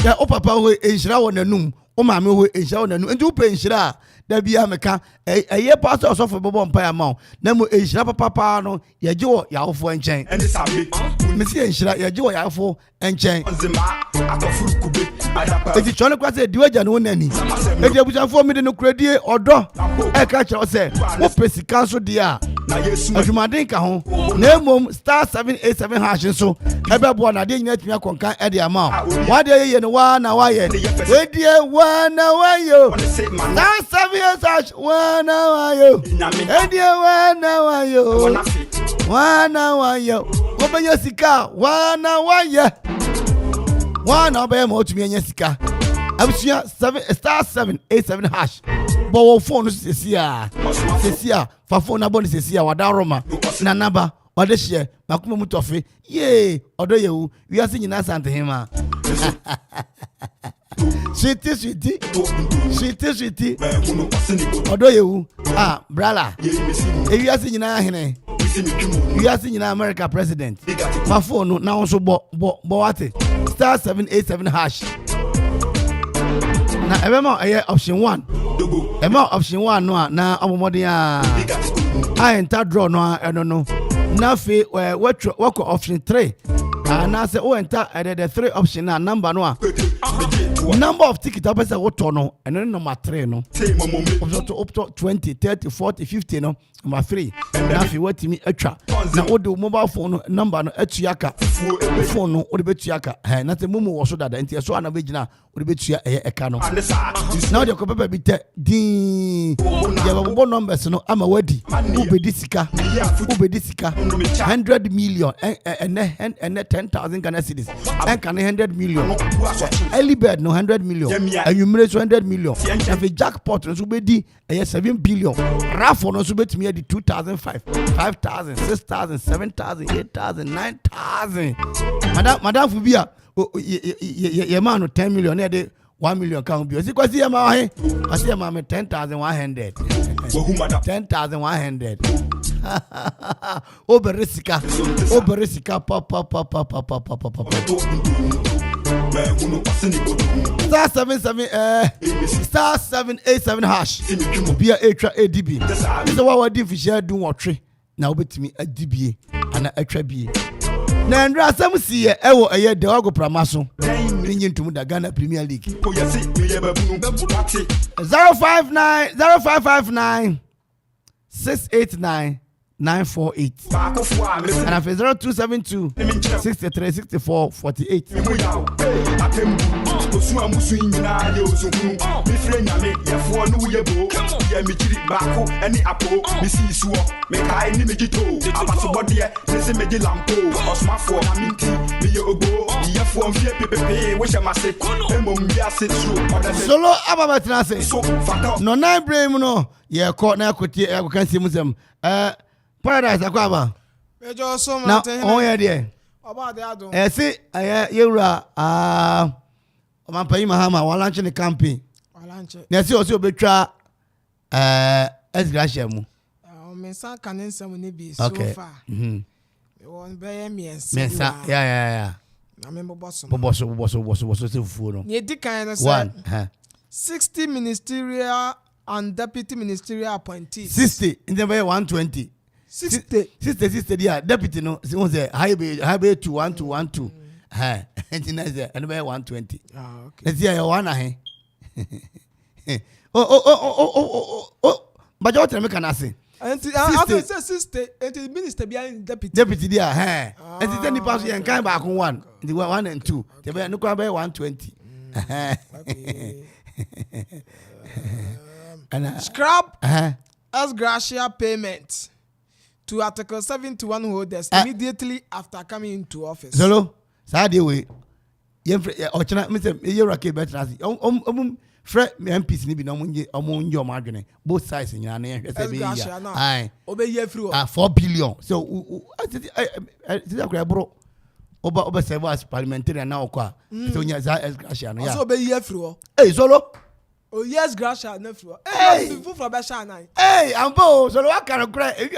Ya o papa we enhira wonanum, o maame we enhira wonanum. Enti wo pe enhira da bia meka eye pastor osofo bobo mpa ya ma na mo enhira papa no ye je wo yaafo enchen. Mesi enhira ye je wo yaafo enchen. Eti chone kwa se diweja no nani eti abusanfo mi de no kredie odo e ka kire se wo pesika so dia ajumaden ka ho na emom star 787 hash so ebe bo na de nyina tumi akonkan e de ama wa de ye no wa na wa ye we die wa na wa yo star 787 hash wa na wa yo e die wa na wa yo wo be yo sika wa na wa ye one obey mo to me anya sika abusia 7 star 787 hash bo phone sesia fa phone na bon sesia wada roma na naba wada share makuma mutofe ye odo yewu wi ase nyina sante hema sweetie odo yewu brala e wi ase nyina hene wi ase nyina America president fa phone na won so bo wate star 787 hash na ebema option 1 option 1 no na omomode enter draw no eno na fe work option 3 na say o enter the 3 option na number no number of ticket abesa woto no eno number 3 no up to 20 30 40 50 no number 3 na fe watimi atwa na o de mobile phone number no atuaka phone no o de betuaka na te mumu wo so dada enti so ana begina o de betua eka no na o de ko pepe bi te din ya bo numbers no ama wadi ubedi sika 100 million and 10,000 Ghana cedis and can 100 million early bird no 100 million and you make 100 million if a jackpot no so bedi 7 billion raffle no so betimi di 2,005 5,000 6,000 7,000 8,000 9,000 madam fubia ye man no 10 million e de 1 million can be. See kwasi ya ma he kwasi ya ma 10,100 10,100. Oberisika pop. Star 787 hash. Be a ADB. This is what we do. Share do what tree. Now bet me a DBA and a tree. Na ndra asem si e wo eye de wago pramaso ninyi ntumu da Ghana Premier League 0559 689 948 and after 0272 63 64 48. Solo ababatrase no na brem no ye ko na akotie e kan si musem Paradise Akwaaba.
Mejo so
na on ye de.
Oba de adon.
Si yewura Omanpayi Mahama walanche ne campaign.
Walanche.
Na si obetwa esgrasha mu.
O me san kanen sam ne bi so far. Me won be ye
mensa. Yeah.
Na me boboso.
Boboso se fufu no.
Ye di kan no say 60 ministerial and deputy ministerial appointees.
60 in the way 120. 60 there deputy no say high be 212. And and by 120.
Okay.
Let's see your one Oh. But what me can say?
And after 60 and minister behind
deputy there and it's any pass and kind back one. The 1 and 2. They be no by 120. And
scrap as gratia payment to Article 71 holders immediately after coming into office.
Solo, sad way. Ochana, Mr. Yorake Betrasi. Fred MPs ni bi no omun your margin. Both sides in your name. Aye.
Obey ye through
4 billion. So I bro. Oba serve as parliamentarian now kwa. So nya za gratia no ya.
So obey ye through.
Hey, Solo.
Oh yes, gratia no through. Hey, people from Besha.
Hey, ambo, Solo what kind of cry?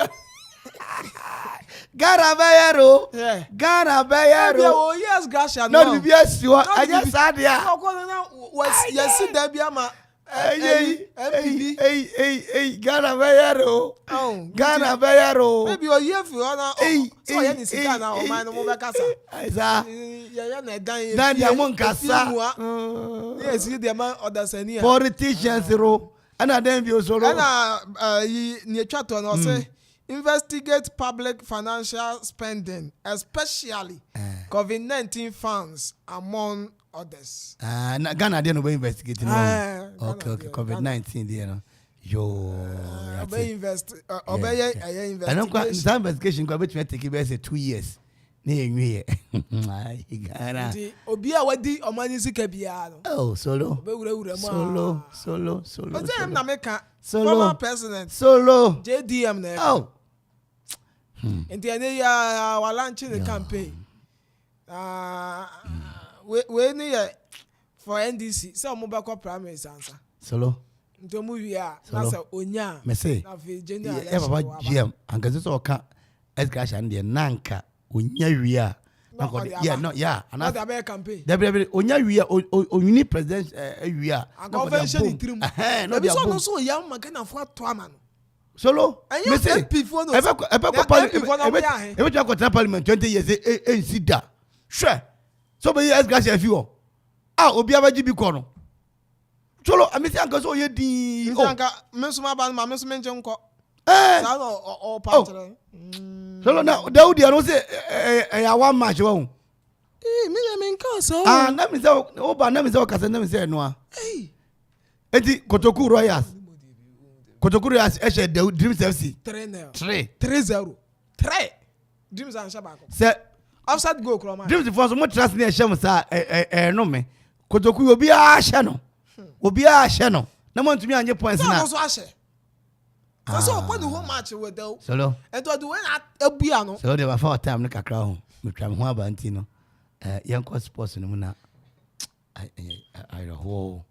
Ghana Bayero.
Oh yes, Gasha.
No, yes, you are. I just said yeah.
Yes, there be ama.
Hey, Ghana Bayero. Ghana Bayero.
Maybe a year for now. So I need to go now. My no more casa.
Isa.
Yeah,
Dan Yamon Casa.
Yes, you the man others any.
Politicians ro. Ana dem bi osoro.
Ana near chat on say investigate public financial spending, especially COVID-19 funds, among others.
Ghana didn't investigate. Okay. COVID-19 there. Yo.
Obey investigation.
I know some investigation go between take about 2 years. Ghana.
Obia wadi omani sika bia no.
Oh, Solo. Solo.
But them na make
former
president.
Solo.
JDM na.
Oh.
Enti ene ya walanchi the campaign. We ni for NDC. So mo ba kwa primaries answer.
Solo.
Nto mu wi a na say onya.
Me say.
Na fe general.
Yeah, baba GM. Angazo so ka esgasha ndi nanka onya wi a. Yeah.
Another bear campaign.
Debre onya wi a onyuni president wi a.
Convention itrim.
No be
so yam magana fo ato ama no.
Solo, me say, parliament 20 years in Sida. Sure. So be yes, grass if you obi abaji bi kono. Solo, I say anka so ye di.
Anka mesuma ban ma mesu menche nko. Sa no patre.
Solo na Daudi no say ya one match wo.
Me nka so.
Na me say oba na me say okasa na me say no a. Enti Kotoku Royals. Kotokuru as Dreams FC 3-0
Dreams and Shabako
say
offside goal kroma
Dreams for so much trust near Shem sa no me Kotoku obi a hye no na mo ntumi anye points na
so hye so upon the home match with the
Solo
and to do when abua no
so dey for time no kakra ho me twa me ho abanti no yanko sports no na I ho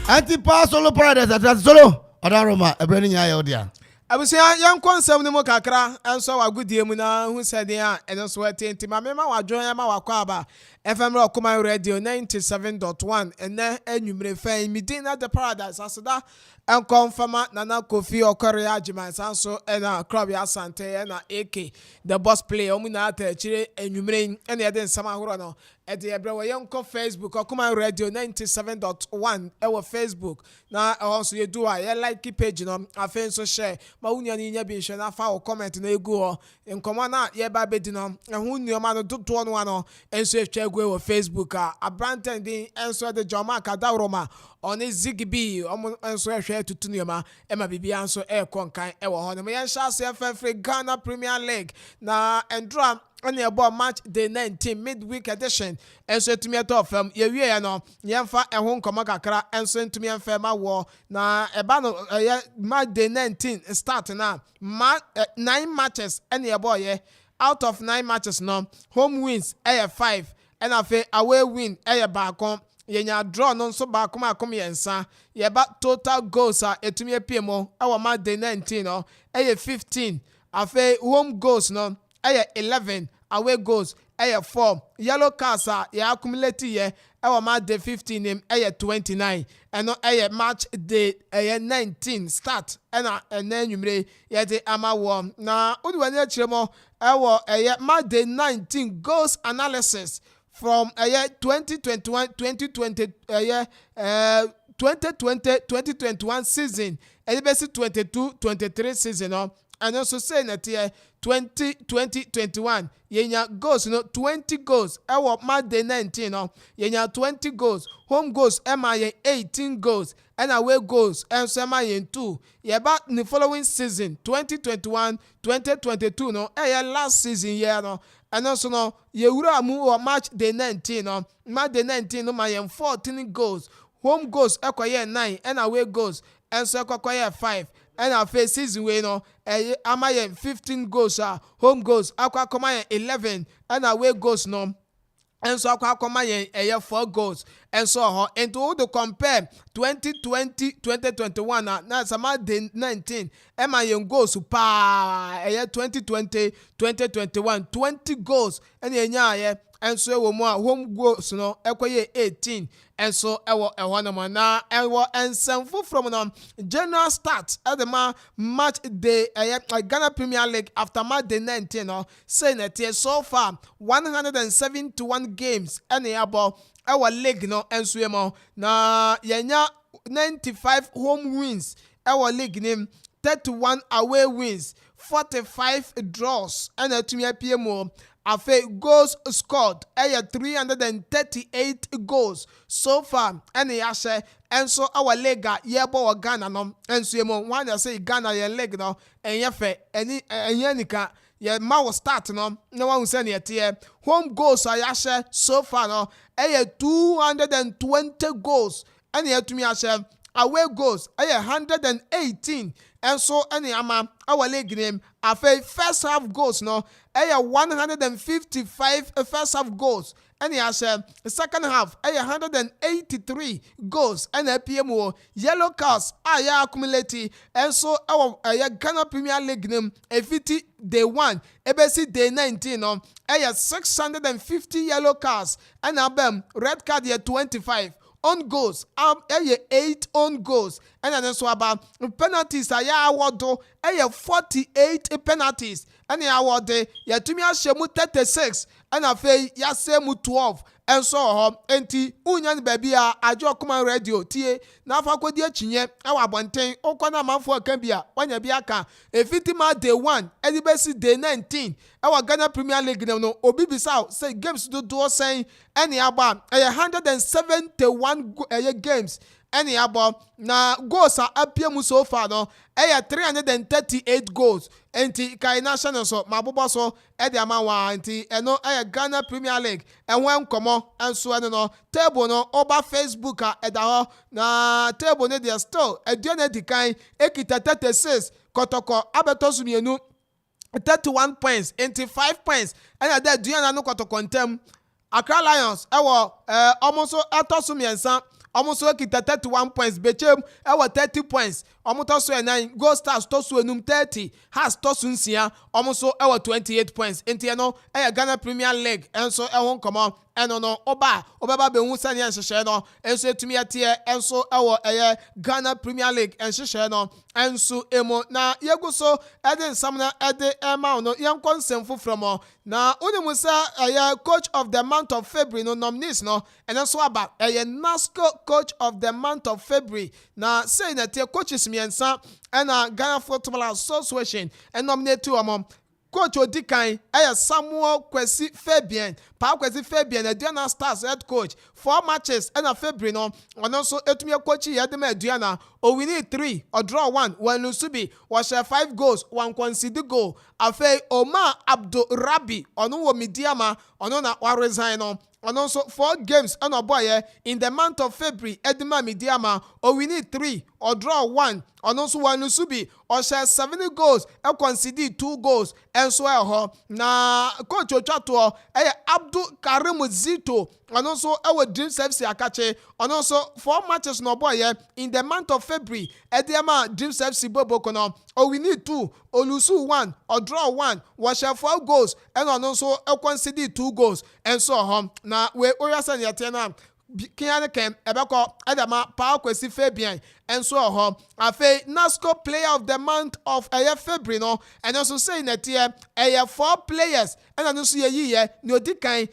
Antipa solo paradise at solo. Odaroma, a branding eye audio.
I was saying young consum no kakra and so a good dear muna who said yeah and also waiting to my mema wa join ma Akwaaba FM Okoman Radio 97.1 and then enumerate fame meeting at the paradise as that and confirm Nana Kofi or Korea Jiman Sanso and Krabby Asante and A.K.A. the boss player Omunate Chile enumerating any other Samahurano at the Ebrewa Yonko Facebook Okoman Radio 97.1 our Facebook now also you do a like page no a so share ma unya ni nya bi hwe na fa comment na egu ho nkoma na ye ba bedi no ehun nioma no dodo no ano enso ehwa egu wo Facebook a branten din enso de joma ka dawroma oni zigbi omo enso ehwa tutu nioma e ma bibia enso e konkan e wo ho no me yen sha se free Ghana Premier League na endra on your ball match day 19 midweek edition and so to me at all from ye no yemfa ehun koma kakra and so to me enfema wo na eba no match day 19 start now 9 matches and your boy yeah out of 9 matches no home wins 5 and afa away win baako yenya draw no so baako makom yensa ye ba total goals etumi epiem our match day 19 no 15 afa home goals no 11 away goals 4 yellow cards ya accumulate ye ma day 15 name 29 and no match day 19 start and numere ye de ama wo na odwane achiremo match day 19 goals analysis from 2021 2020 2020-2021 season and best 22-23 season and also say that 2020-21 yenya goals 20 goals match day 19 yenya 20 goals home goals 18 goals and away goals and so 2 yeba the following season 2021-2022 last season year and also no yewura mu match day 19 match day 19 14 goals home goals 9 and away goals and so 5 and our face season we amaye 15 goals home goals akwa 11 and away goals no and so akwa 4 goals and so and to compare 2020-2021 na sama day 19 amaye goals pa 2020-2021 20 goals and yenya and so we more home goals no 18 and so ewo na ewo ensemfo from no general start at the match day Ghana Premier League after match day 19 say that so far 171 games and about our league no enso na yenya 95 home wins our league name 31 away wins 45 draws and atumi apm afe goals scored 338 goals so far and yashe and so our league yebo Ghana no enso one say Ghana ye league no enyefe eni enyenika ye ma start no one say ne home goals yashe so far no 220 goals and yetumi yashe away goals 118 and so any ama our league name afa first half goals no 155 first half goals and second half 183 goals and PMO yellow cards accumulate and so our Ghana Premier League name 50 day 1 ebesi day 19 no 650 yellow cards and abem red card 25 on goals 8 on goals and then so about penalties award 48 penalties and award tumi ashemu 36 and afei yasemu 12 and so enti unyan baby ajo Okoman Radio tie na afa kwodi achinye awabonten okona manfo kan bia wanya bia ka efitima day 1 edibesi day 19 our Ghana Premier League no obi bisa say games do saying any aba 171 games any aba na goals are appear so far no 338 goals enti kai national so mabobo so e dey ama wa enti eno Ghana Premier League enwen komo enso no table no over Facebook edaho na table ne dey still eduane dikan ekita 36 kotoko abetosumienu 31 points, 5 points, and that Diana no koto contem. Accra Lions, almost atosumiensa ɔmo so kita 31 points bechem ɛwɔ 30 points ɔmo tɔ so 9 Gold Stars tɔ so enum 30 Hearts tɔ so 9 ɔmo so ɛwɔ 28 points nti no ɛyɛ Ghana Premier League ɛnso ɛho nkɔmɔ ɛno no ɔbɛba bɛhu sɛnea nhyehyɛ no ɛnso etumi ateɛ ɛnso ɛwɔ ɛyɛ Ghana Premier League nhyehyɛ no ɛnso emu na yegu so ɛde nsam na ɛde ɛma no yɛnkɔ nsɛm foforɔ mo na unimu sɛ ɛyɛ coach of the month of February no nominees no ɛno so aba ɛyɛ NASCO coach of the month of February na say na tie coaches miɛnsa ɛna Ghana Football Association nominate wɔn coach Odikan Samuel Kwesi Fabian Kwesi Fabian Aduana Stars head coach 4 matches and a February no and also etumi coach Yadema Aduana we need 3 or draw 1 when Lusubi was 5 goals 1 conceded goal Afe Omar Abdul Rabi onu wo Midiama onu na wa resign no and also 4 games and a boy in the month of February Edema Midiama we need 3 or draw 1 and also one Lusubi or 70 goals and conceded 2 goals and so na coach Ochato Abdul Karim Zito and also our Dream FC Akache and also 4 matches no boy in the month of February Edema Dream FC Bobokono we need 2 Olusu 1 or draw 1 was 4 goals and also conceded 2 goals and so na we oyasan yatena Kiane Kem Ebeko Adama Kwesi Fabian and so Afe NASCO player of the month of February no and also saying that here 4 players and also ye no dikan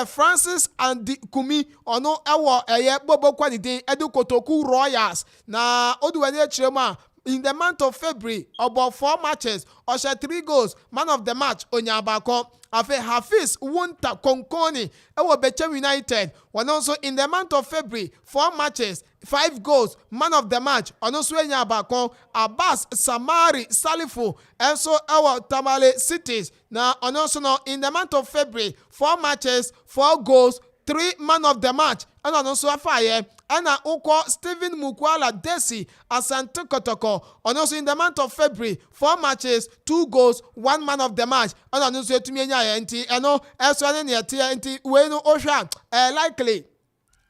Francis and Kumi ono ewo Bobo Kwanidin Edu Kotoku Royals na oduwane chirema in the month of February about 4 matches or 3 goals man of the match Onyabako Afe Hafiz Wunta Konkoni Ewo Bechem United when also in the month of February 4 matches 5 goals man of the match Onosu Onyabako Abbas Samari Salifu and so our Tamale Cities now also no in the month of February 4 matches 4 goals 3 man of the match and also a fire and Uko Stephen Mukwala Desi Asante Kotoko also in the month of February 4 matches 2 goals 1 man of the match and also to me and no as one near TNT when Osha likely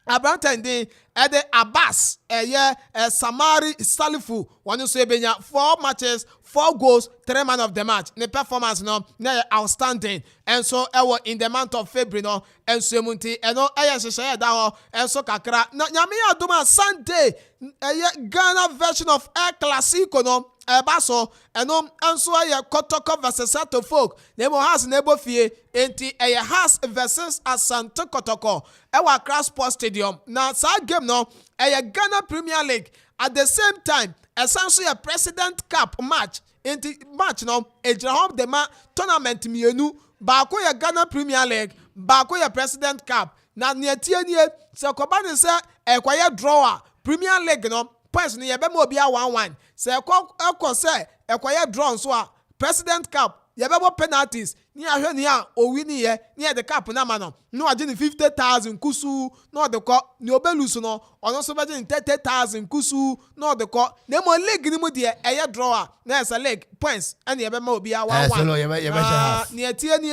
Abantandi Ede Abbas Samari Salifu one say benya 4 matches 4 goals 3 man of the match the performance no na outstanding and so in the month of February no and so munti no share da and so kakra na nyame adoma Sunday Ghana version of El Clasico no Baso and so Kotoko versus Sato Folk Nemo has Nebo Fie enti has versus Asante Kotoko Accra Sports Stadium na sa game no Ghana Premier League at the same time essentially a President Cup match no Ejrahom Dema tournament mienu baako ya Ghana Premier League baako ya President Cup na netie se kobane se ekwaye drawer Premier League no points ni yebe mo bia 1-1 se ekọ se ekwaye draw so a President Cup yebe bo penalties ni ahwe ni a owini ye ni the cup na ma no agye ni 50,000 kusu no de ko ni obelusu no ono so bagye ni 30,000 kusu no de ko na mo league ni mu de eye drawer na esa league points and yebe ma obi a 1-1 ni etie ni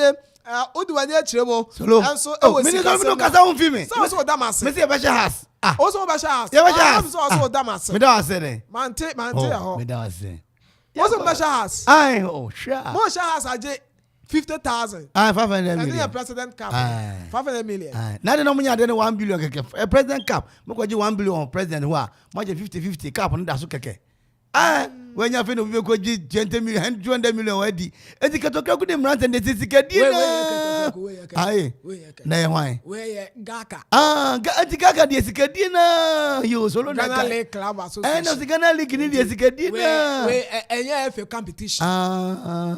oduwani achiremo and so
me no kasa won fi me
so damas
me say be has
also be has so damas
me da say ne
mante ho
me da say
also be has
ai sure
mo has aje 50,000
500 million
and the President Cup 500 million
na de no munya de 1 billion keke President Cup mo ko ji 1 billion president who a mo je 50-50 cup no da so keke when you feel we go 20 million 200 million wadi etiketo ku de mrant and etikedi na ai na ye hwan
we gaka
etikaka de etikedi na yo solo na
Ghana League Club Association
no Ghana League ni de etikedi na
we enye FA competition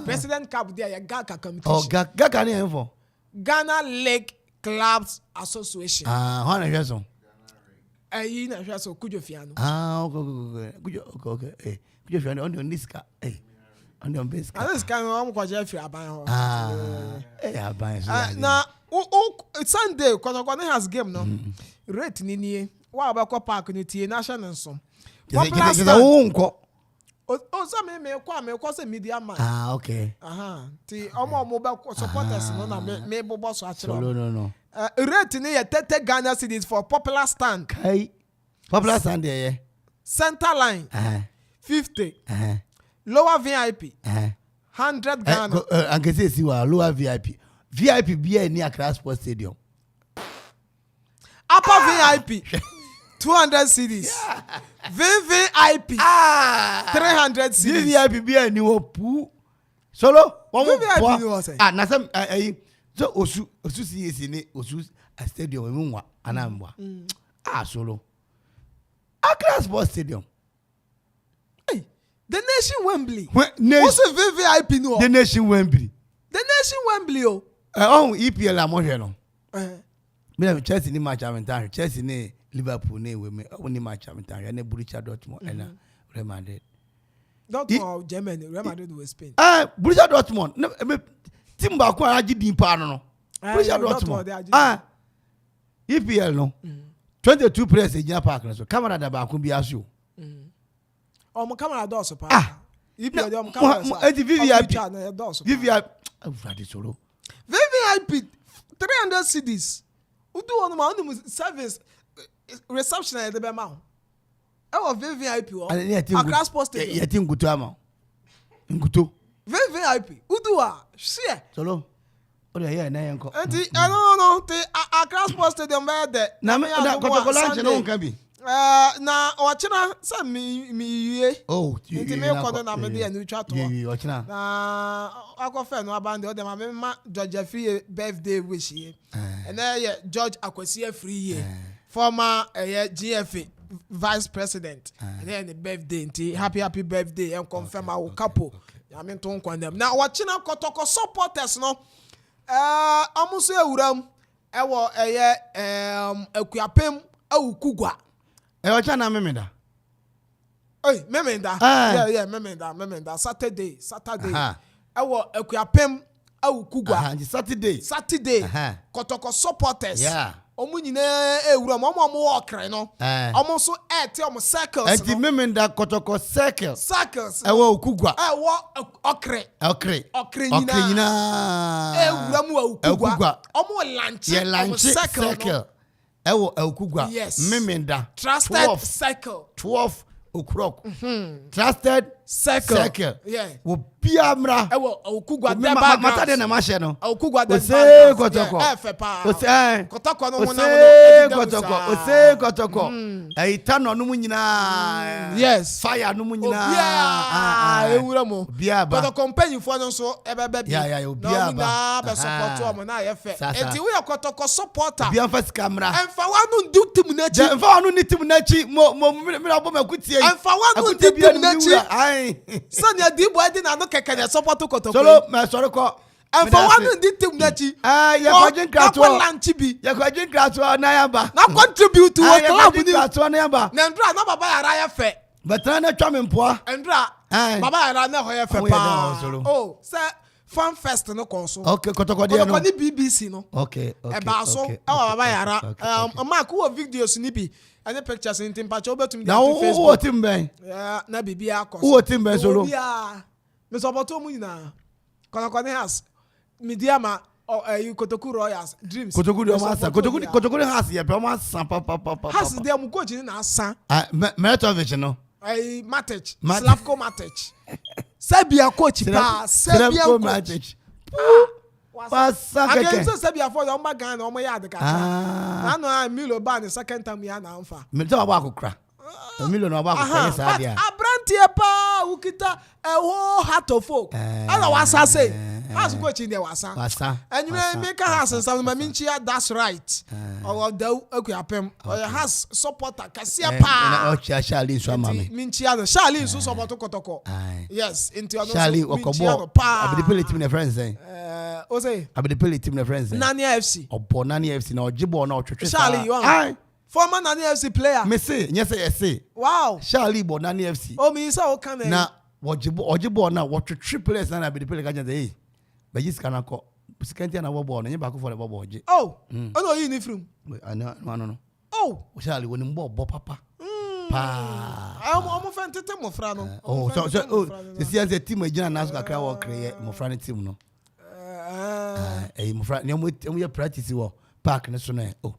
President Cup there gaka competition
gaka ni enfo
Ghana League Clubs Association
hwan na hweso
ayi na hweso kujo fiano
okay kujo fiano on niska on the base
this kind of kwaje fi aban ho
aban so
na Sunday Kotoko has game no rate ni nie wa ba ko park ni tie national nso popular o so me kwa se media man
okay
ti omo ba supporters no na me bobo so a kire
no
rate ni 30 Ghana cedis for popular stand
kai Popular Sunday, yeah.
Center line 50. Lower VIP 100 Ghana.
And can say lower VIP. VIP be near Accra Sports Stadium.
Upper VIP 200 CDs. VVIP 300 CDs.
VVIP be a new poo. Solo.
VVIP no say.
Nasam so osu CAC ni osu a stadium mu anamwa. Solo. Accra Sports Stadium.
Hey, the Nation Wembley.
What's
a VVIP no?
The Nation Wembley.
The Nation Wembley oh.
EPL amohwe no. Me Chelsea ni match amentari. Chelsea ni Liverpool ni we me only match amentari. Na Borussia Dortmund na Real Madrid.
Dortmund Germany, Real Madrid with Spain.
Borussia Dortmund. Team ba ko aji din pa no. Borussia Dortmund. EPL no. 22 players in your park so camera da ba ko bi aso.
My camera does pa. EPL dem camera. VVIP 300 CDs. Udu on ma service reception at the Bema. VVIP Accra Sports Stadium.
Yeti ngutu ama. Ngutu.
VVIP. Udu share.
Solo. Ode here na yenko.
Enti no the Accra Sports Stadium there.
Na me da kotoko lunch no nka bi.
Na ochina sa mi yie.
Oh,
enti me kodo na me dey anu twa to.
Ochina.
Na akofe no abande o dem ma George free birthday wish here. And George Akwasi free year. Former GFA vice president. And then the birthday enti happy birthday and confirm our couple. I mean to condemn. Now ochina kotoko supporters no amuso ewuram ewo akuapem awukugwa.
Ocha na memenda.
Hey, memenda. Yeah, memenda. Saturday. Ewo akuapem awukugwa. Saturday. Kotoko supporters.
Yeah.
Omu nyina ewuram omo okre no. Omo so ete omo circles.
Eti memenda kotoko circles. Ewo okugwa.
Ewo okre
nyina.
Ewuram awukugwa. Omo lanchi
circle. Ewo okugwa.
Yes.
Memenda.
Trusted circle.
12 o'clock. Trusted circle.
Yeah.
Wo biamra.
Ewo okugwa de background.
Mata de na mashe no.
Okugwa de
background.
Kotoko. Kotoko no
Kotoko. Eita no mu nyina.
Yes.
Fire no mu nyina.
Ewuramo.
Biaba.
Kotoko company fo no so ebebe bi.
Yeah, biaba.
Na be support o mo na ye fe. Enti we Kotoko supporter.
Biamfa camera.
Emfa wanu ndi tim na chi.
Emfa wanu ni tim na chi. Mo abo makutie.
Emfa wanu ndi tim na chi. Sanya dibo adi na no keke na support Kotoko.
Solo me soro ko.
Emfa wanu ndi tim na chi.
Ya kwajin krato.
Na lanchi bi.
Ya kwajin krato na yamba.
Na contribute to what club ni.
Krato na yamba.
Na ndra na baba yara ya fe.
Betra na twa me mpoa.
Ndra. Baba yara na ho ya fe pa. Oh, say fan fest no konso.
Okay, Kotoko de no.
Kotoko ni BBC no.
Okay.
Eba so baba yara. Mark who videos ni bi. Any pictures in Timpacho obetum
na Facebook. Who team ben?
Na bibia akọ.
Who team ben solo?
Bibia. Me support mu nyina. Kotoko ni has media ma Kotoku Royals dreams.
Kotoku de masa. Kotoku has ye pe ma san pa.
Has de mu coach ni na san.
Meretovic no.
Matic. Slavko Matic. Serbia coach pa. Serbia coach.
Pasa keke.
Again so Serbia for your Ghana omo yard ka. Na no Milo ban the second time ya na amfa.
Me tell about akokra. Milo no about akokra sa dia.
Abrantie pa ukita whole heart of folk. Ala wasa say. Has coach in there wasa. And you make a house some minchia that's right. Or the akuapem or has supporter kasia pa.
Na ocha Charlie so mama.
Minchia Charlie so support Kotoko. Yes, into
Charlie Okobo. Abi the team na friends eh.
O say
abi the team na friends eh.
Nani FC.
Obo Nani FC na ojibo na otwetwe.
Charlie you want. Former Nani FC player.
Me say, yes.
Wow.
Charlie Bo Nani FC.
Oh me say o kan
na ojibo na otwetwe players na abi the player ka say. Bajis kana ko sikanti na bobo na nyeba ko for the bobo oje.
Oh. No you ni from.
No.
Oh.
Charlie woni mbo papa. Pa.
Omo fan tete mo fra no.
Oh, so the CNC team agina na so kakra wo create mo fra ne team no. Mo fra ne mo practice wo park ne so no. Oh,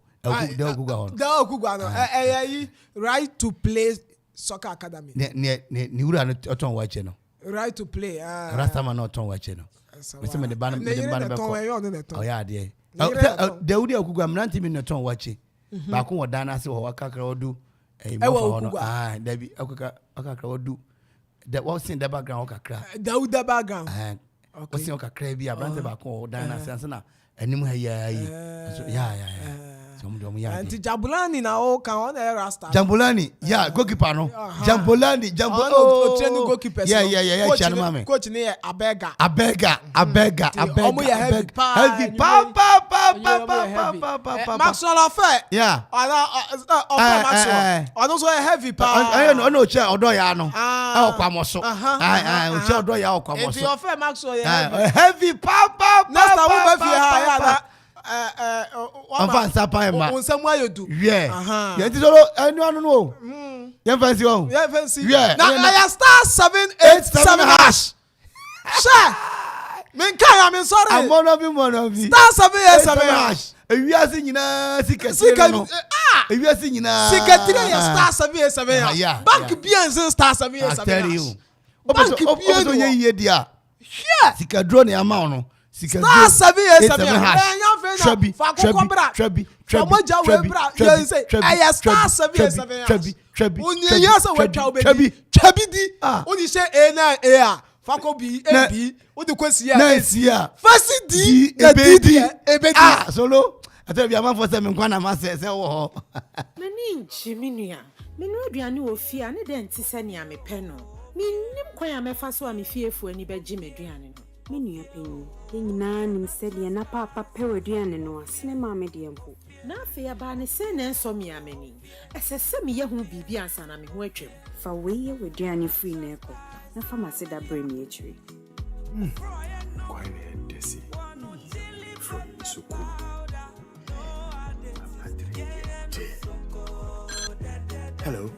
Right to play soccer academy.
Ni ura no oton wache no.
Right to play.
Rastama no oton wache no. Me me the ban be ko. Oh yeah there. Daudi Okugwa mranti mi no ton wache. Ba ko wodana se ho wakakra odu. Dabi okakra odu. The what's in the background okakra.
Daudi the background.
What's in okakra bi abrante ba ko wodana se na anim ha ya yi.
Anti Jambulani na o kan on the rasta.
Jambulani, yeah, goalkeeper no. Jambulani.
Training goalkeeper.
Yeah. Chanmame.
Coach ni Abega.
Omo
ya heavy
pa.
Maxwell affair.
Yeah.
Maxwell. Ono so heavy pa.
Ono che odo ya no. Okwamoso. O che odo ya okwamoso.
If you affair Maxwell
heavy pa.
Next time we be here
Enfin ça pas ma.
On s'amoue yodu.
Yeah. You ti solo anyone no. You fancy one. Yeah.
Now I star 787 hash. Sure. Men kan am sorry.
I'm one of you.
Star 787 hash.
We are singing sikatire no. We are singing
sikatire ya star 787 hash. Bank bien star 787 hash. I tell you.
Bank bien so ye dia.
Yeah.
Sikadro ne ama no.
Star 787 hash.
Trebi.
Di. Oni say A9 Fako B AB. Odi kwesi ya. First D ebedi.
Solo. I tell you am for say me nkwana ma say wo.
Mani nchi minua. Menu aduane wo fia ne de nti se ne amepe no. Minnim kwan ya mefa so amefiefu ani beji meduane no.
Minua penyi. Nyina nim sɛdeɛ na papa pɛwaduane no asene maame deɛ mpo
na afei aba ne sɛ na nso me amani ɛsɛ sɛ me yɛ ho biribi ansa na me ho atwam
fa wei yɛ waduane free na ɛkɔ na fa ma se da brɛ me akyiri
kwai ne desi from suku hello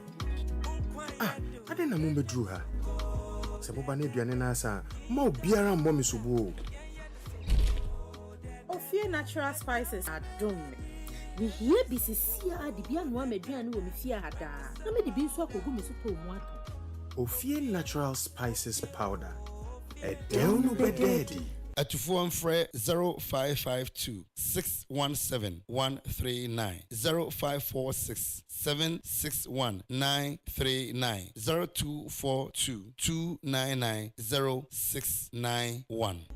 I didn't know me drew her Saboba ne duane na asa ma obiara mbɔ me sobo
Ofie natural spices adom me here bisisia de bia no amaduane wo me fie hada na me de bi nso akogu me so to mu ato
Ofie natural spices powder down no bededi
Atufo mfre 0552 617 139 0546 761 939 0242 299 0691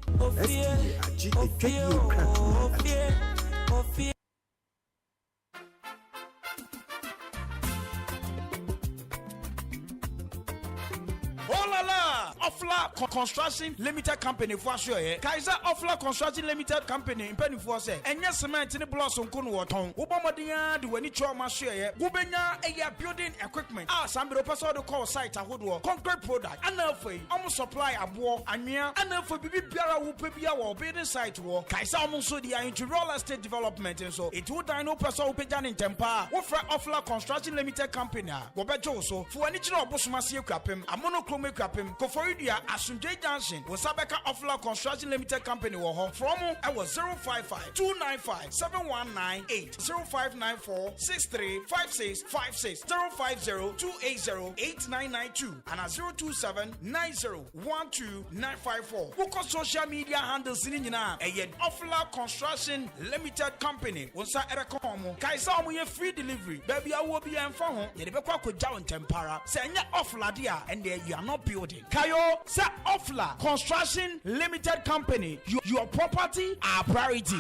Offla Construction Limited Company for sure. Kaiser Offla Construction Limited Company in Penny for say. And yes, cement in the blossom kun waton. Ubomadia do any trauma share. Gubena a building equipment. Some person to call site a hoodwo. Concrete product. And for almost supply a war and near. And for Bibi Biara Wupebia or building site war. Kaiser almost so they are into real estate development and so it would no person who pejan in Tempa. Offer Offla Construction Limited Company. Gobejo so for any job Bosmasi crapim. A monochrome crapim. Kofoidia Asunjay Junction was Sabeka Offla Construction Limited Company from I was 055 295 7198 0594 635656 050 280 8992 and 027 90 954. Book on social media handles in Yina a Offla Construction Limited Company was Erekomo Kaisa we free delivery baby I will be and phone Yebekwa Jawan Tempara saying Offla dia and there you are not building Kayo Sa Offla Construction Limited Company. Your property, our priority.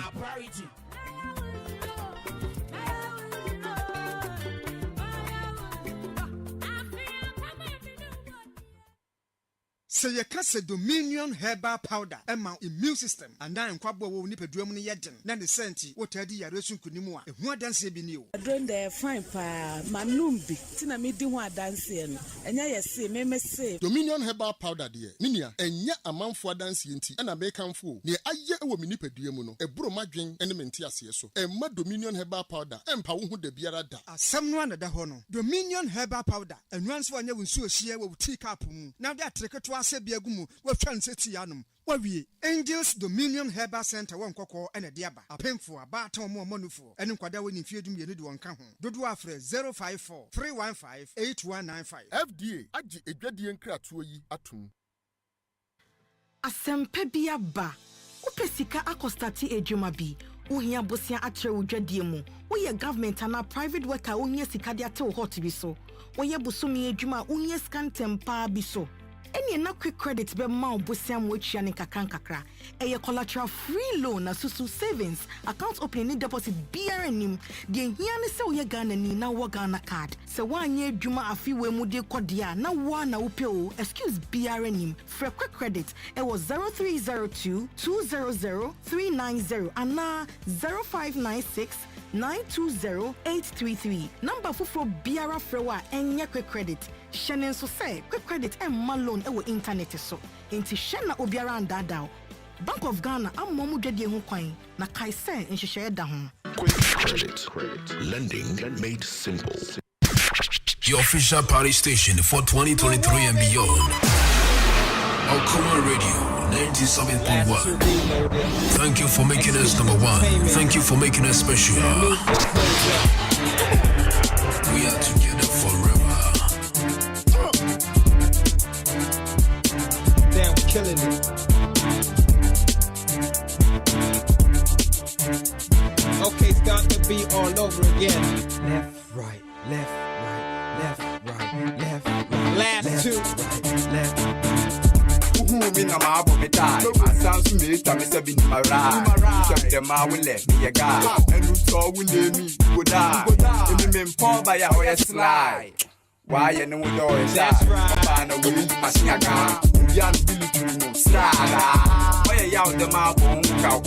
Say you can say Dominion Herbal Powder, Emma immune system, and now in Kwabo will nip a drum in Yadden, then the senti, what Eddie Yaresun Kunimua, and what dance be new.
I don't dare fine pa, Manumbi, Tina made one dancing, and I say, Meme say
Dominion Herbal Powder, dear, Minia, and yet a month for dancing, and a bacon fool. Near a year woman nip a duemuno, a broma drink, and a mentias so, and my Dominion Herbal Powder, and Pau de Biarada. Someone at the honor. Dominion Herbal Powder, and once one you will so share will take up. Now that trick to
anaasɛ biagu mu watwa nsɛ ti anom wawie Angels Dominion Herbal Center wɔ nkɔkɔɔ ɛna de aba apemfo abaatan mu ɔmɔnufoɔ ɛne nkwadaa wɔ ne mfie dumienu de wɔn ka ho dodoɔ afrɛ 054 315 8195
FDA agye edwadie nkratoɔ yi atum
Asempa bi aba wopɛ sika akɔstati adwuma bi wohia bosia akyerɛ wo dwadie mu woyɛ government ana private worker wohia sika de ate wo hot bi so woyɛ bosomi adwuma wohia scantem paa bi so Any na quick credit be ma obosia mo atua ne kakra eye collateral free loan na susu savings account opening ni deposit biara nim de hia ne se wo ye Ghana ni na wo Ghana card se wanye adwuma afiwe mu de kodia na wo na wo pe o excuse biara nim for quick credit e was 0302 200 390 ana 0596 920-833. Number for biara frewa enya quick credit. Shenen so say quick credit and loan ewo internet so. Inti shena obiara andada. Bank of Ghana amomu dwedie ho kwan na kaise nhyehyɛ da ho.
Quick credit. Lending made simple. Your official party station for 2023 and beyond. Okoman Radio 97.1. Thank you for making us number one. Thank you for making us special. We are together forever.
Damn, we're killing it. Okay, start the beat all over again. Left, right, left, right, left, right, left, right. Last left, two. Right, left.
Me na my body die. My sounds to me, time is a bit my ride. Shut them out, will let me a guy. And you saw we name me, go die. And me men fall by a way slide. Why you know what you're that's right. Find a way, my snagger. We are really doing no slide. Why you out the mouth won't go?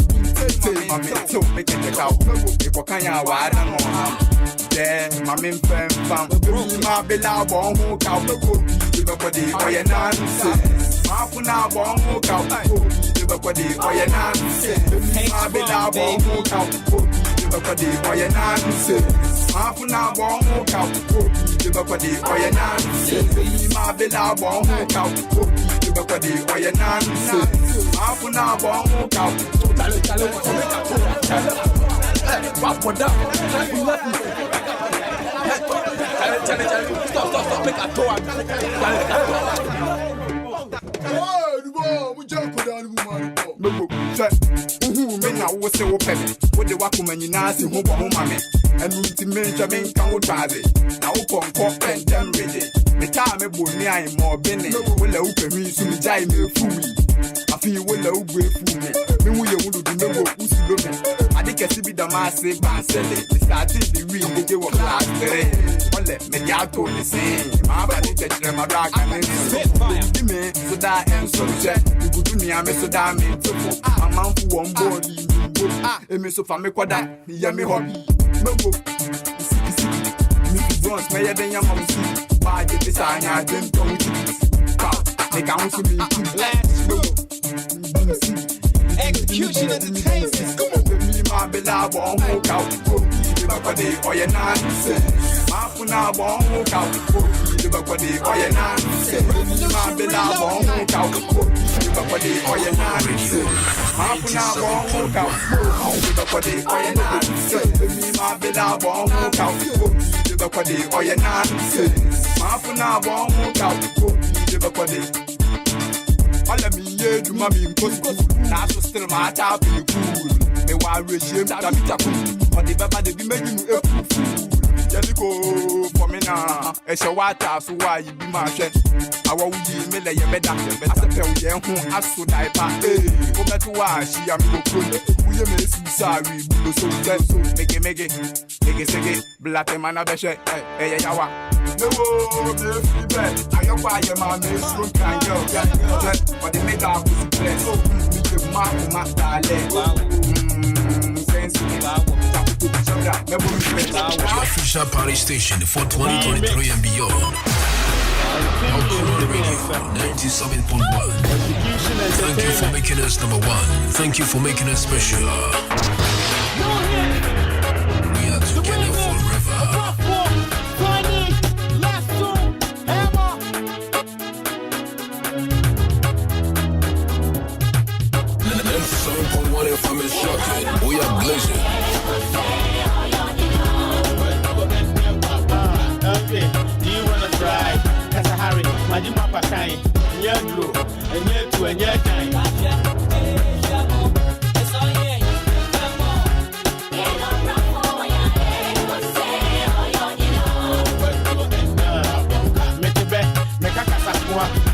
Say my men to make it out. If I can't, why I don't know. Yeah, my men fam. My below won't go. Everybody, why you nonsense? Mafuna bongo kau, everybody boy nonsense. Mabela bongo kau, everybody boy nonsense. Mafuna bongo kau, everybody boy nonsense. Mabela bongo kau, everybody boy nonsense. Mafuna bongo kau, stop, make a tour. Me na wo se wo peme wo de wa kuma nyina se ho bo ho mame enu nti me ntwa me nka wo twaze na wo konko pentem reje me ta me bo ni ai mo bene wo la wo pemi su mi jai me fuwi afi wo la wo bu efu me wo ye wo do me go usulo me ade kesi bi da ma se ba sele started the real de wo class 3 ole me ya to ni se ma ba ni techre ma da ka me me so da en so je gudu ni ame so da me to amanfu won body emi so fa me kwada ni ya me hobby mego mi bronze me ya den ya mam si ba je te sa nya den to wuti pa me ka hu so mi execution entertainment come on me ma bela bon ho ka ba kwa de oye nonsense ma funa bon ho ka ba kwa de oye nonsense ma bela bon ho ka ba kwa de oye nonsense ma funa bon ho ka ba kwa de oye nonsense ma bela bon ho ka ba kwa de oye nonsense ma funa bon ho ka ba kwa de all of me, yeah, do my mean, cause now so still my top in the cool. Me wa regime, that be tapu. But the baba, they be making you a fool. Jellico for me now. It's a water, so why you be my friend? I won't give me like a better. I tell you, who has to die, but hey, go back to why she am go cool. We may see sorry, so make it, say, black man, I bet you, hey, yawa. No, no, free bed. I am why your man is so kind, girl. But they make our pussy play. So, me the mark, my darling.
Your official party station for 2023 and beyond. Okoman Radio 97.1. Thank you for making us number one. Thank you for making us special. We are together forever.
to a year time.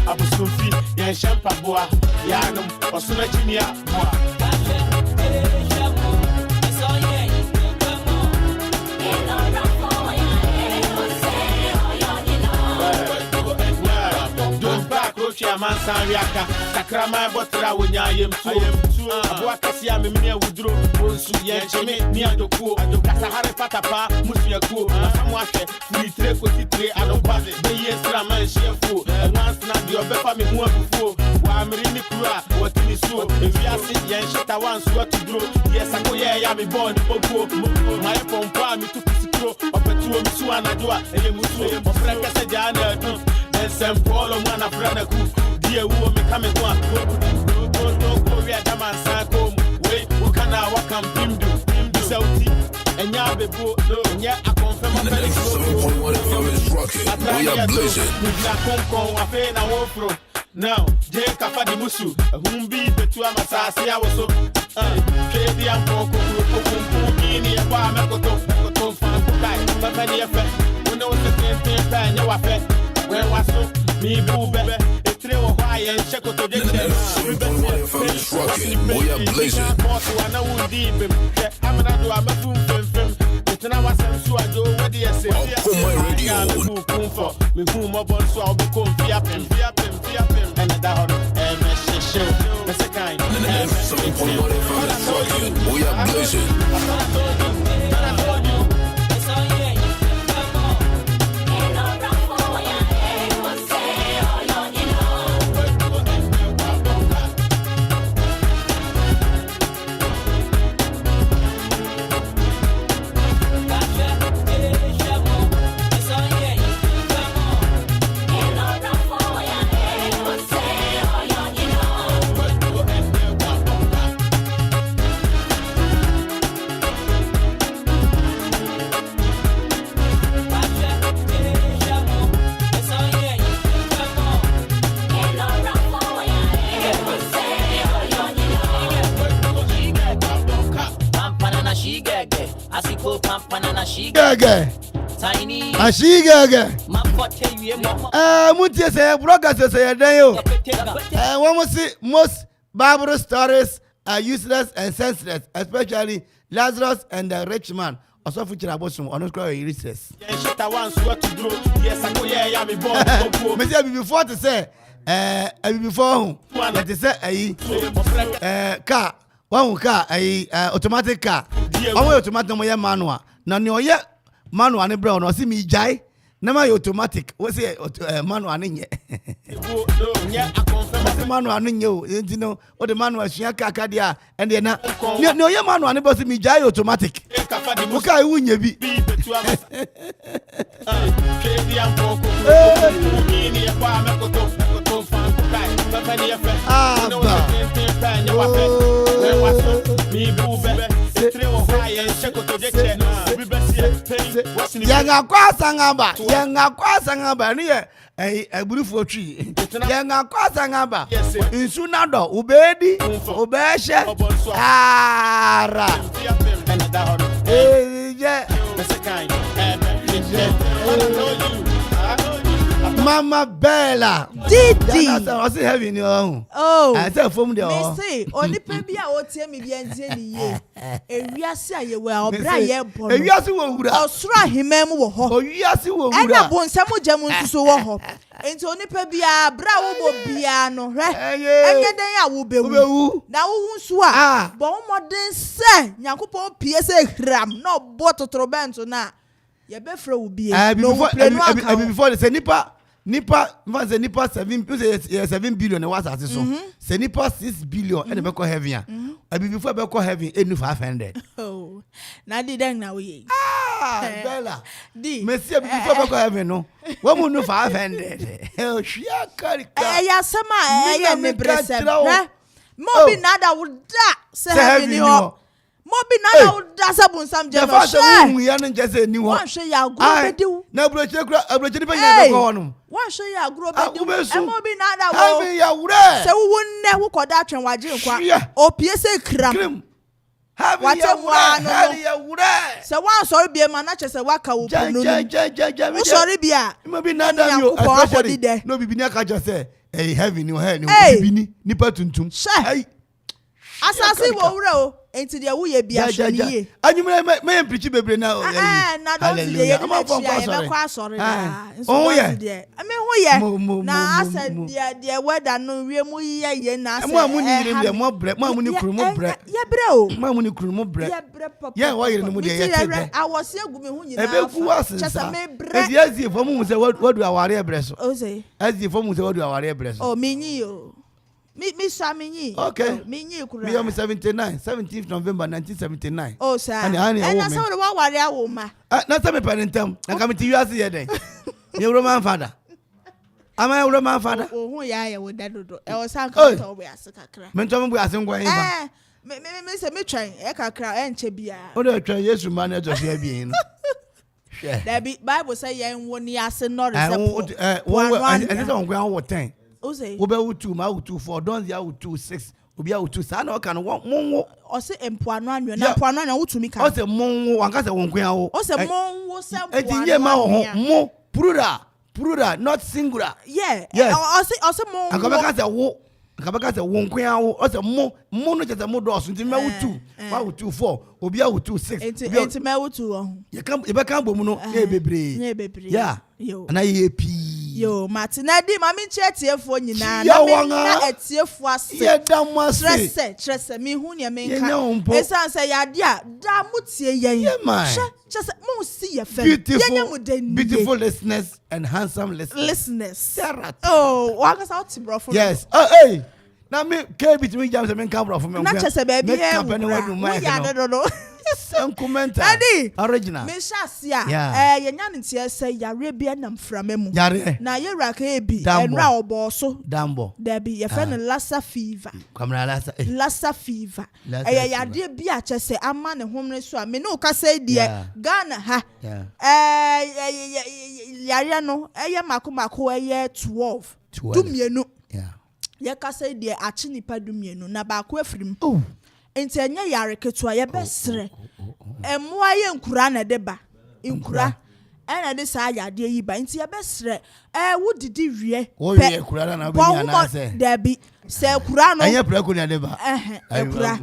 Abusufi, yan shampa boa, yanum, osuna chinia boa. Man Sariaka, Sakrama Botra, when I am too. Abuakasia, Mimia Woodrow, Bonsu, Yancheme, Niadoko, and the Kasahara Patapa, Musiaku, Samuake, free trade, Cotitre, and Obade, the years Raman Shefu, and once not your Befami more before, while Marini Kura, what is so, if you are sick, Yanshita once what to grow, yes, I go, yeah, I be born, Popo, my pompa, me to Pisco, up at 2 Suanadua, and you Musu, or Franca Sajana, and Sam Paul, and one of Ranaku. Dear woman, come and walk. Go, we are the man, Sanko. Wait, who can I walk and Pim do? Sauti, and Yabe, no, yet I confirm my belly.
7.1 FM is rocking. We are blazing.
With La Conco, a pain I walk through. Now, Jay Kafadi Musu, whom be the 2 Amasasi, I was so. Katie and Poco, Pukini, and Pamakoto, Fankukai, Papani effect. Who knows the same thing, no effect. Where was so? Me boo, baby. It's 3 or why and check out the day.
7.1 FM is rocking. We are blazing.
I'm going to do a film. It's now a sense to do what they say.
Okoman Radio.
Me whom up on so I'll become Fiapim, and that show. The second.
7.1 FM is rocking. We are blazing.
Tiny. Mutia say, broadcast say, one must see most barbarous stories are useless and senseless, especially Lazarus and the rich man. Also, future abosom on the useless. Monsieur, before to say, before whom? That is a car, one car, automatic car. One automatic manual. None your yet. Manual and brown or see me jai. Never automatic. What's it? Manual in ye. Manual in you know what the manual Shakadia and then no, your manual and bossy me jai automatic. Okay, wouldn't you be? Yanga kwa sangaba ni a beautiful tree. Yanga kwa sangaba insunado ubedi ubeshe ara Mama Bella
Didi
I was having your own.
Oh
I said from the
me say only baby a o tie me bi ante ni ye ewiase aye we obra ye bo no
ewiase wo wura
osura himem wo ho
ewiase wo wura
ena bo nsam gem nsuso wo ho enti oni pa bia bra wo bo bia no hwe enye den ya wo bewu na wo nsu a bo moden se yakopon pie se hram no bo totrobento na ye be fra wo bia no
before they say Nipa 7 billion was at so. Say Nipa 6 billion and be heaven. Before be heaven enu 500.
Oh. Na di den na we.
Bella. Di. Messi before be heaven no. What mu no 500. Oh, shia karika.
Ya sama ya ne bresem. Mo bi nada wo da say heaven no. Mo Mobi na dasa bunsam je no
share. We are not just a new one.
One share ya agro bediw.
Na broche be ya be ko no.
One share ya agro bediw.
E
mobi na da wo.
Have ya wure.
Se wo nne wo koda atwen waje nkwa. Opie se kram.
Have ya wure.
Se wan sorry bia ma na chese waka wo punu. Wo sorry bia.
Mobi na da yo. No bibi ni aka just say heavy ni he ni bibi ni pa tuntum.
Hey. Asasi wo wure o. Enti de wo ye bia hwaniye.
Anyumre me preach bebre na
na don de ye be kwa sorry na. Oh yeah. Me ho ye. Na asa de weather no wie mu ye na asa.
Mo amuni yire de mo bre, mo amuni kuru mo bre.
Ye bre o.
Mo amuni kuru mo bre.
Ye bre papa.
Ye wo yire no mu de ye te bre.
Awose egu me ho nyina.
Ebe ku asensa. Edi azie fo mu se wadu aware ebre so.
O say.
Azie fo mu se wadu aware ebre so.
Oh minyi o. Me Saminyi.
Okay.
Minyi kura.
Me am 79, 17th November 1979.
Oh sir.
And I
say we wan ware awo ma.
Na say me parentam. Na come to you as here then. Me Roman father. Am I Roman father?
Oh hu ya ye wo dadodo. E o san ka to we ase kakra.
Me ntom bu ase ngwan yin
me say me twan e kakra e nche bia.
O de twan Yesu man e to fia bi no.
There be Bible say yen wo ni ase no resemble.
And say ngwan wo 10.
Ose.
Obe utu ma utu 4 don't ya utu 6 obi utu sa na o kan monwo
o se empoano anyo na empoano anyo utumi kan
o se monwo wanka se wonkwan wo
o se monwo se empoano
etinye ma ho mo plural not singular
yeah o se monwo
akabeka se wonkwan wo o se mo no je se mo do so nti ma utu wa utu 4 obi utu 6
enti ma utu wo
ye kan bom no e bebre yeah ana ye pi
yo Martina di mami chetiefo nyina na me na etiefo ase
ye damase
trese mi hu ne me nka esan se yade a da mutie yen chese mu si ye fem yenya mu den
beautiful listeners and handsome listeners
oh waka sa oti bro for
yes hey na me ke bitimi jam se me nka bro for me
na chese ba bi e no
some commenter original
me shasia yenya ntie se yare bia na mframa mu na yera ka ebi enra oboso
dambo
da bi ye fe no lassa fever
kamera
lassa fever yade bia chese ama ne homre so a me no ka say de Ghana ha yare no makomako 12 dumienu ye ka say de achi nipa dumienu na ba ko afirim enti enye yare ketua ye besre emwa ye nkura na de ba nkura ena de sa yade yi ba enti ye besre wudidi wie
pe nkura na obi na se
debi se nkura no
enye preko na de ba
nkura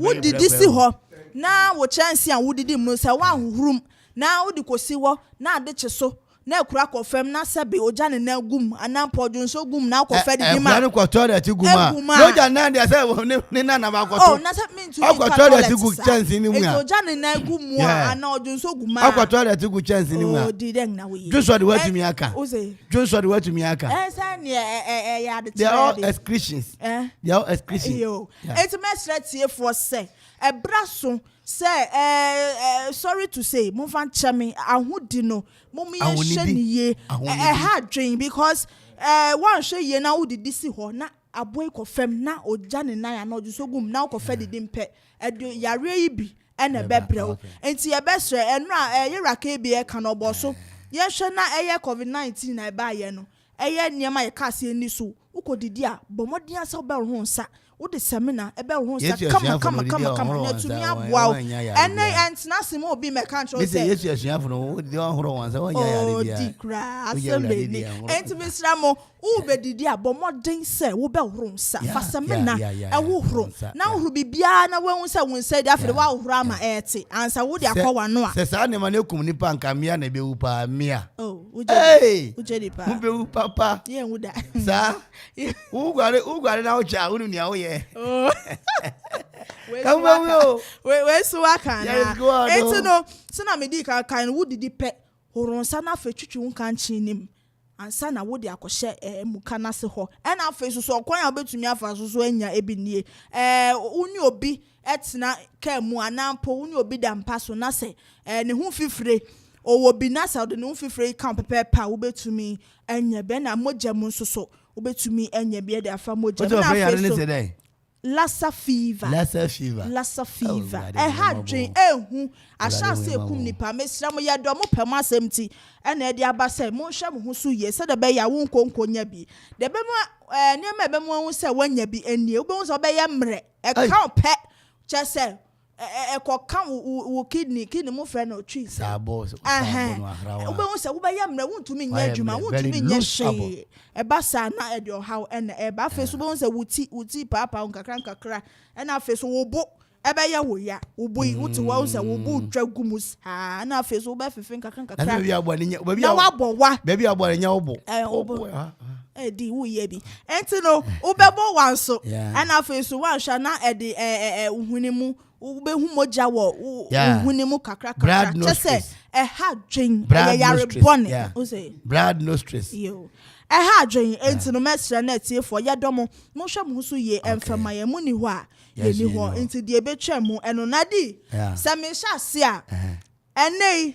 wudidi si ho na wo chance an wudidi mu se wa hurum na wudi kosi wo na ade cheso na ekura ko fem na sebe oja ne na gum ana podun so gum na ko fe di ma
na ko toilet guma oja na de say ne na ba ko to
oh na say mean to
ko toilet gu chance ni mu a
oja ne na gum ana odun so guma
ko toilet gu chance ni mu a
oh di den na we
just what what me aka just what me aka
say ne ya de
they are all excretions they are all excretions
yo it me straight for say e braso say sorry to say mo fan chame ahudi no mo mi ye hard dream because one hwe ye na wudi disi ho na aboy ko fem na oja ne nan na oju so gum na ko fe didi mpe yare yi bi ene bebreo enti ye besre enra yera ka bi e kan obo so ye hwe na covid-19 na ba ye no niema ye ka se ni so ukodidi a bomodi asa oba ho nsa wode semina ebe ho nsa kama na tumi aboa ene entina sim obi me kan tro say
yesu asuafo no wode ohoro wansa wonya yare bia
di kra asembeni entimi sramo ubedidi abomodin se wo be horo nsa fa semina wo horo na horo bibia na wo nsa wo nsa dia fere wa horo ama ete ansa wode akwa no a
se sa ne ma ne kum ni pa nka mia na be wu pa mia
oh uje di pa
mu be wu papa
ye wuda
sa ugware na ucha unu ni awo ye
we suwaka na enti no se na medi kan wo didi pe horonsa na fa twitwu nka nchi nim ansa na wo de akɔhye muka na se ho ɛna afa so ɔkwan a obetumi afa so anya ebinie uni obi etena ka mu anampo uni obi da mpa so na se ne hu fifire owo bi na sa de ne hu fifire kan pepepa wo betumi anya be na mogya mu nso so wo betumi anya bi de afa mogya na afa so Lassa fever. Ha dream ehu asha se kum nipa mesra mo ya do mo pem asemti ena e de abase mo hwe mo ho so ye se de be ya wo nkonkonya bi de be mo niam be mo hu se wanya bi enie wo be hu se be ye mre e ka pe che se kan wo kidney mo friend no tree
sabo no
ahrawa wo be hu se wo be ye mre wontumi nya adwuma wontumi nya hwe e ba sa na e de how ena e ba fe so be hu se wuti papa nkakra ena fe so wo bo ebe ya wo ya wo bo yi wuti wo se wo bo dwa gumus ha na fe so wo be fefe nkakra
na be abo ne nya
na wa bo wa
be abo ne nya wo bo
di wo ye bi enti no wo be bo wan so ena fe so wan hwa na e de uhuni mu wo be hu moja wo uhuni mu kakra chese ha dwen ya rebone o say
blood no stress
yo ha dwen enti no mesra na tie fo ye domo mo hwa mo so ye emfama ye mu ni ho a ye ni ho enti de betwa mu eno na di se me hya se a enei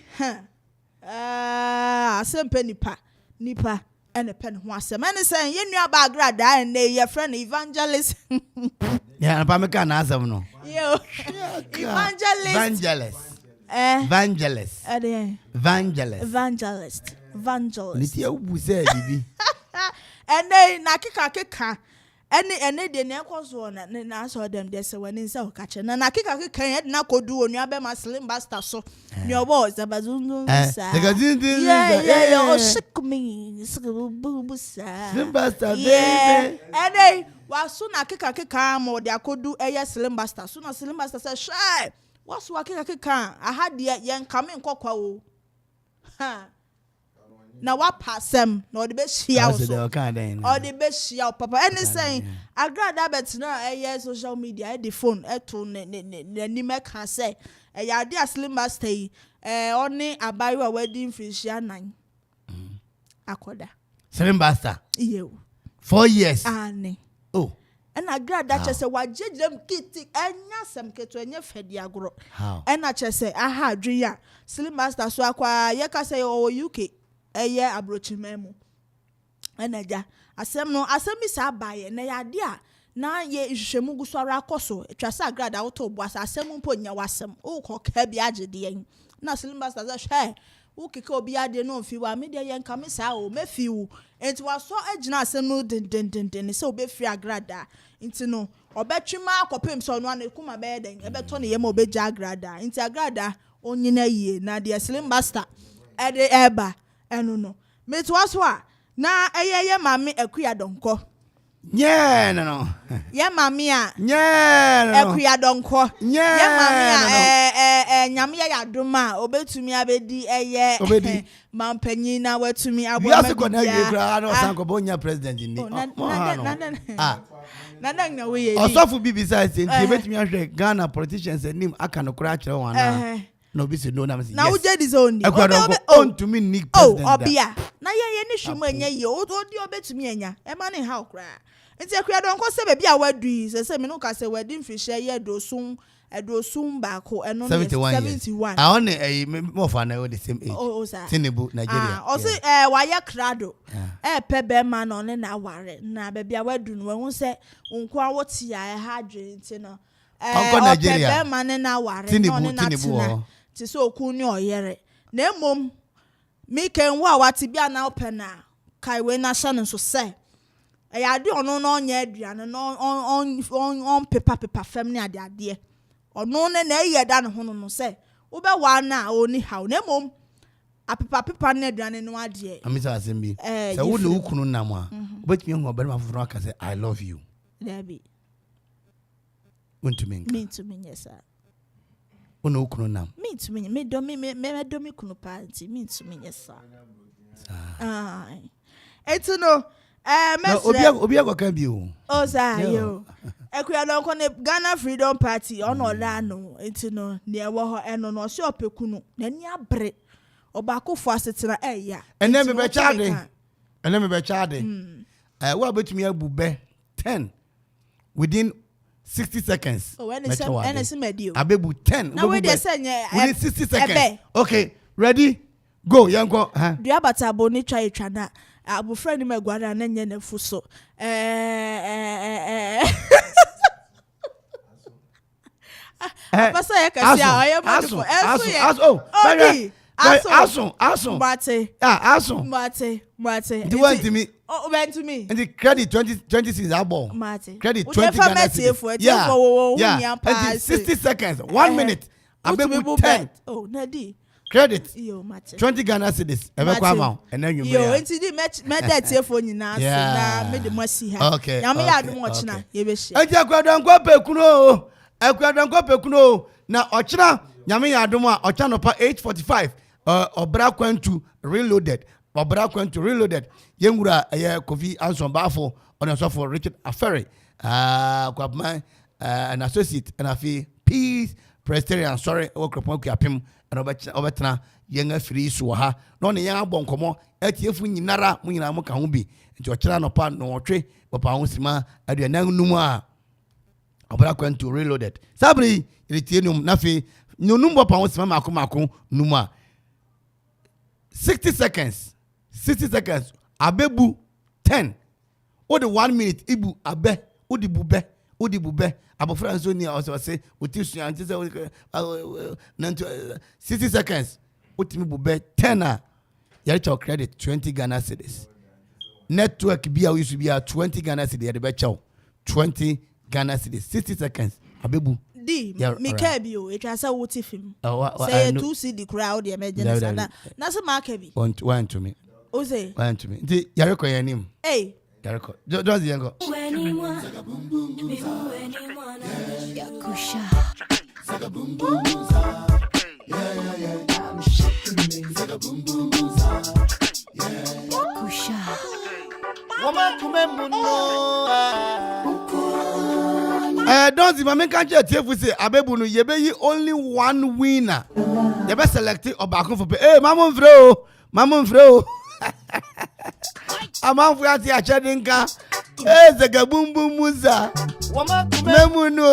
asempe nipa ene pen ho asem ene say ye nua ba agrada enei ye friend evangelist
ya na pa me ka na asem no
yo evangelist
niti ubu se bibi
ene na keka ene de ne kozo na so dem de se wani se o ka che na keka ye na kodu onu abe ma slim basta so ni obo se bazungu sa yeah o shikmi bubu sa
slim basta baby
ene wasu na keka ma de akodu eye slim basta so na slim basta se shy wasu wa keka aha de ye nkame nkokwa o ha na wa pasem na odi be hia so odi be hia papa any saying agrada betina eye social media e the phone e to ni me kan say e ya de aslim master yi oni abayo a wedding fishia 9 akoda
slim master
iyo
4 years
ani
oh
and agrada che say wajejem kiti enya sem keto enye fedi agro and na che say aha adwi ya slim master so akwa ye ka say o UK eye abrochimemu enaja asem sa baye na yade a na ye hwehwemu gusora akoso twasa agrada auto boasa asem mpo nya wasem o koka bi agede yen na slimba sta hwe wo keke obi ade no mfi wa me de yen kame sa o mefi wo enti waso agina asem no den se obefi agrada enti no obetwima akopem so no na kuma be den ebeto ne yema obeja agrada enti agrada onyina yie na de slimba sta ede eba eno no metwaso a na eyeye mame akuya donko
no
ye mame a
no
akuya donko ye mame a nyame ya doma obetumi abedi eye mampanyi na watumi abo
ma ko na ye kra na osanko bonya president ni
na we ye
osofu bibisa say obetumi ahwe Ghana politicians nim aka no kra akere wana no be say no na say
now je this only
on to me nick president
obia na ye ni hwemu anya ye odi obetumi anya e ma ne how kra nti akua don ko se be bia wadu se me no ka se wedding fish ye edosum ba ko eno 71
I on mo fa na the same age Tinubu Nigeria
o se wa ye krado pe be ma no ne na ware na be bia wadu no hu se nko awoti ya ha dwe nti no
Nigeria
be ma ne na ware no ne na tina ti so oku ni oyere na emom mi ken wa wati bia na open na kai we na sha no so se ya de ono no nya aduane no on pepa fam ne ade ono ne na ye da ne ho no se wo be wa na oni haw na emom apepa ne aduane no ade
amisa asembi se wo le ukunu nam a obetumi hu obere ma foforo aka say I love you
Debbie
want to me
yes sir
ono ukunu nam
me do me kunu party me to me yes sir etu no
obi agoka bi
o za yo ekuya don ko ne Ghana Freedom Party ono la no etu no ne ewo ho eno no so opekunu na ni abre obakofo asetena eya
ene me be chade wo betumi abu be 10 within 60 seconds.
Oh, anything medio.
Abebu 10.
Now we dey say
within 60 seconds. Okay, ready? Go, yanko.
Do you bata boni try na abu friend me gwara na nye na fuso. Apa say ya kasi a oye mo Asun. Mate.
You went to me.
Oh, went to me.
And the credit 20 cents abo.
Mate.
Credit 20 Ghana cedis. Yeah. And 60 seconds. 1 minute. Abebu 10.
Oh, Nadi.
Credit.
Yo, mate.
20 Ghana cedis. Ebe kwa amount. And then you
yo, enti di me that telefone nyina so na me de mo si ha.
Okay.
Ya me ya do mo china ye be hye.
Enti akwadanko pekuno. Akwadanko pekuno na ochina nyame ya adom a ocha no pa 8:45 obra kwantu reloaded. Obra kwantu reloaded. Yengura Kofi Anson Bafo on also for Richard Aferi. Kwabman an associate and afi peace Presbyterian sorry okropon kuapem and obetna yenga free so ha no ne yan abon komo atiefu nyinara mu nyina mo ka ho bi nti ochira no pa no otwe papa ho sima aduanan numu a obra kwantu reloaded sabri retienum nafi nunum papa ho sima mako numu a 60 seconds abebu 10 o the 1 minute ibu abe o di bube abofra nso ni o say otisu anti say 60 seconds otimi bube 10 a yare chow credit 20 Ghana cedis network bia we used be 20 Ghana cedis yare be chow 20 Ghana cedis 60 seconds abebu
di me ka bi o etwa say woti film say 2 CD crowd the emergency na so ma ka bi
one to me
o say
one to me di yare ko yanim
eh
Darko. Don't see yango.
Yakusha. I'm shaking Yakusha.
Woman
don't see my can't say Abebu no yebe only one winner. Yebe select Obakun for Mamon Fro. Amam fuati achadinka Zegabumbuza Memuno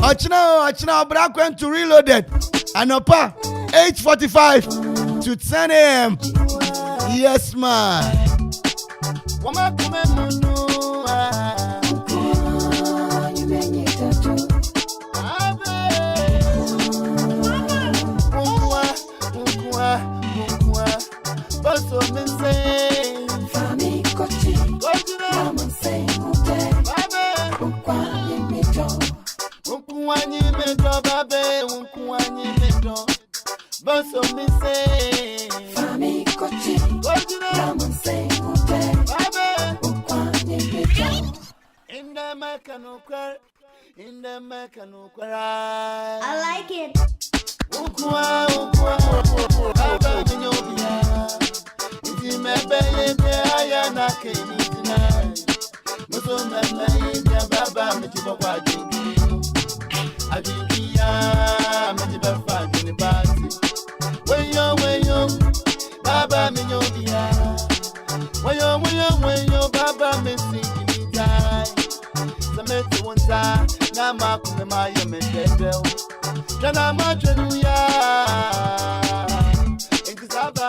Ochina Obra Kwantu reloaded Anopa 8:45 to 10 a.m. Yes man
So me say, Fami Kochi, Mama say, Unkwani medo, babe, unkwani medo. But so me say, Fami Kochi, Mama say, babe, unkwani medo. In the mechanical, I
like it.
Unkwa, Mebe aya na keni tonight. Muso mebe baba metiba kwa jingi. Ajiya metiba fa ni basi. Weyo baba minyodia. Weyo baba mesiki ni dai. Sameti wonza na makume maye mededel. Jana majenu ya. Intizaba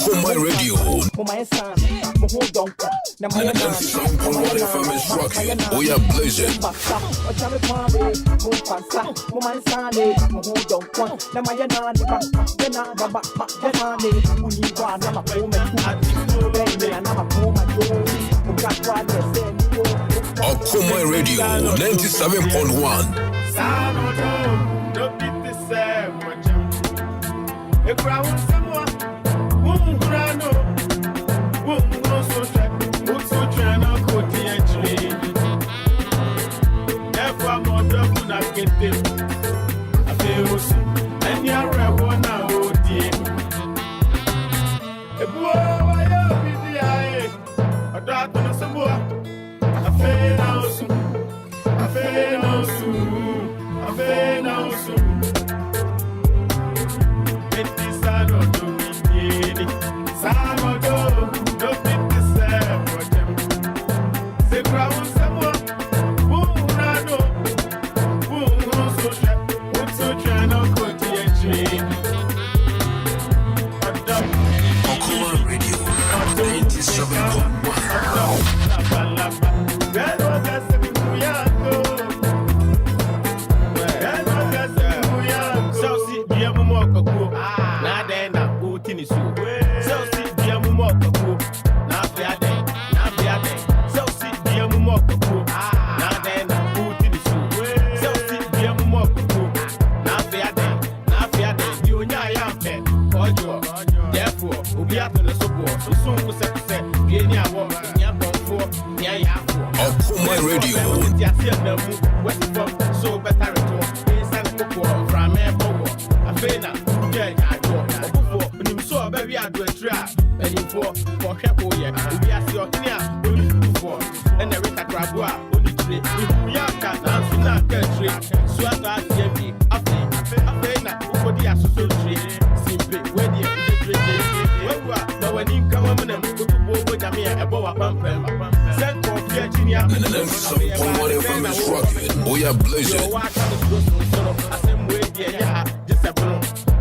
Okoman Radio. And MC7.1 FM is rocking. We are blazing. Okoman Radio 97.1.
Therefore,
Okoman Radio.
So better
We are blazing.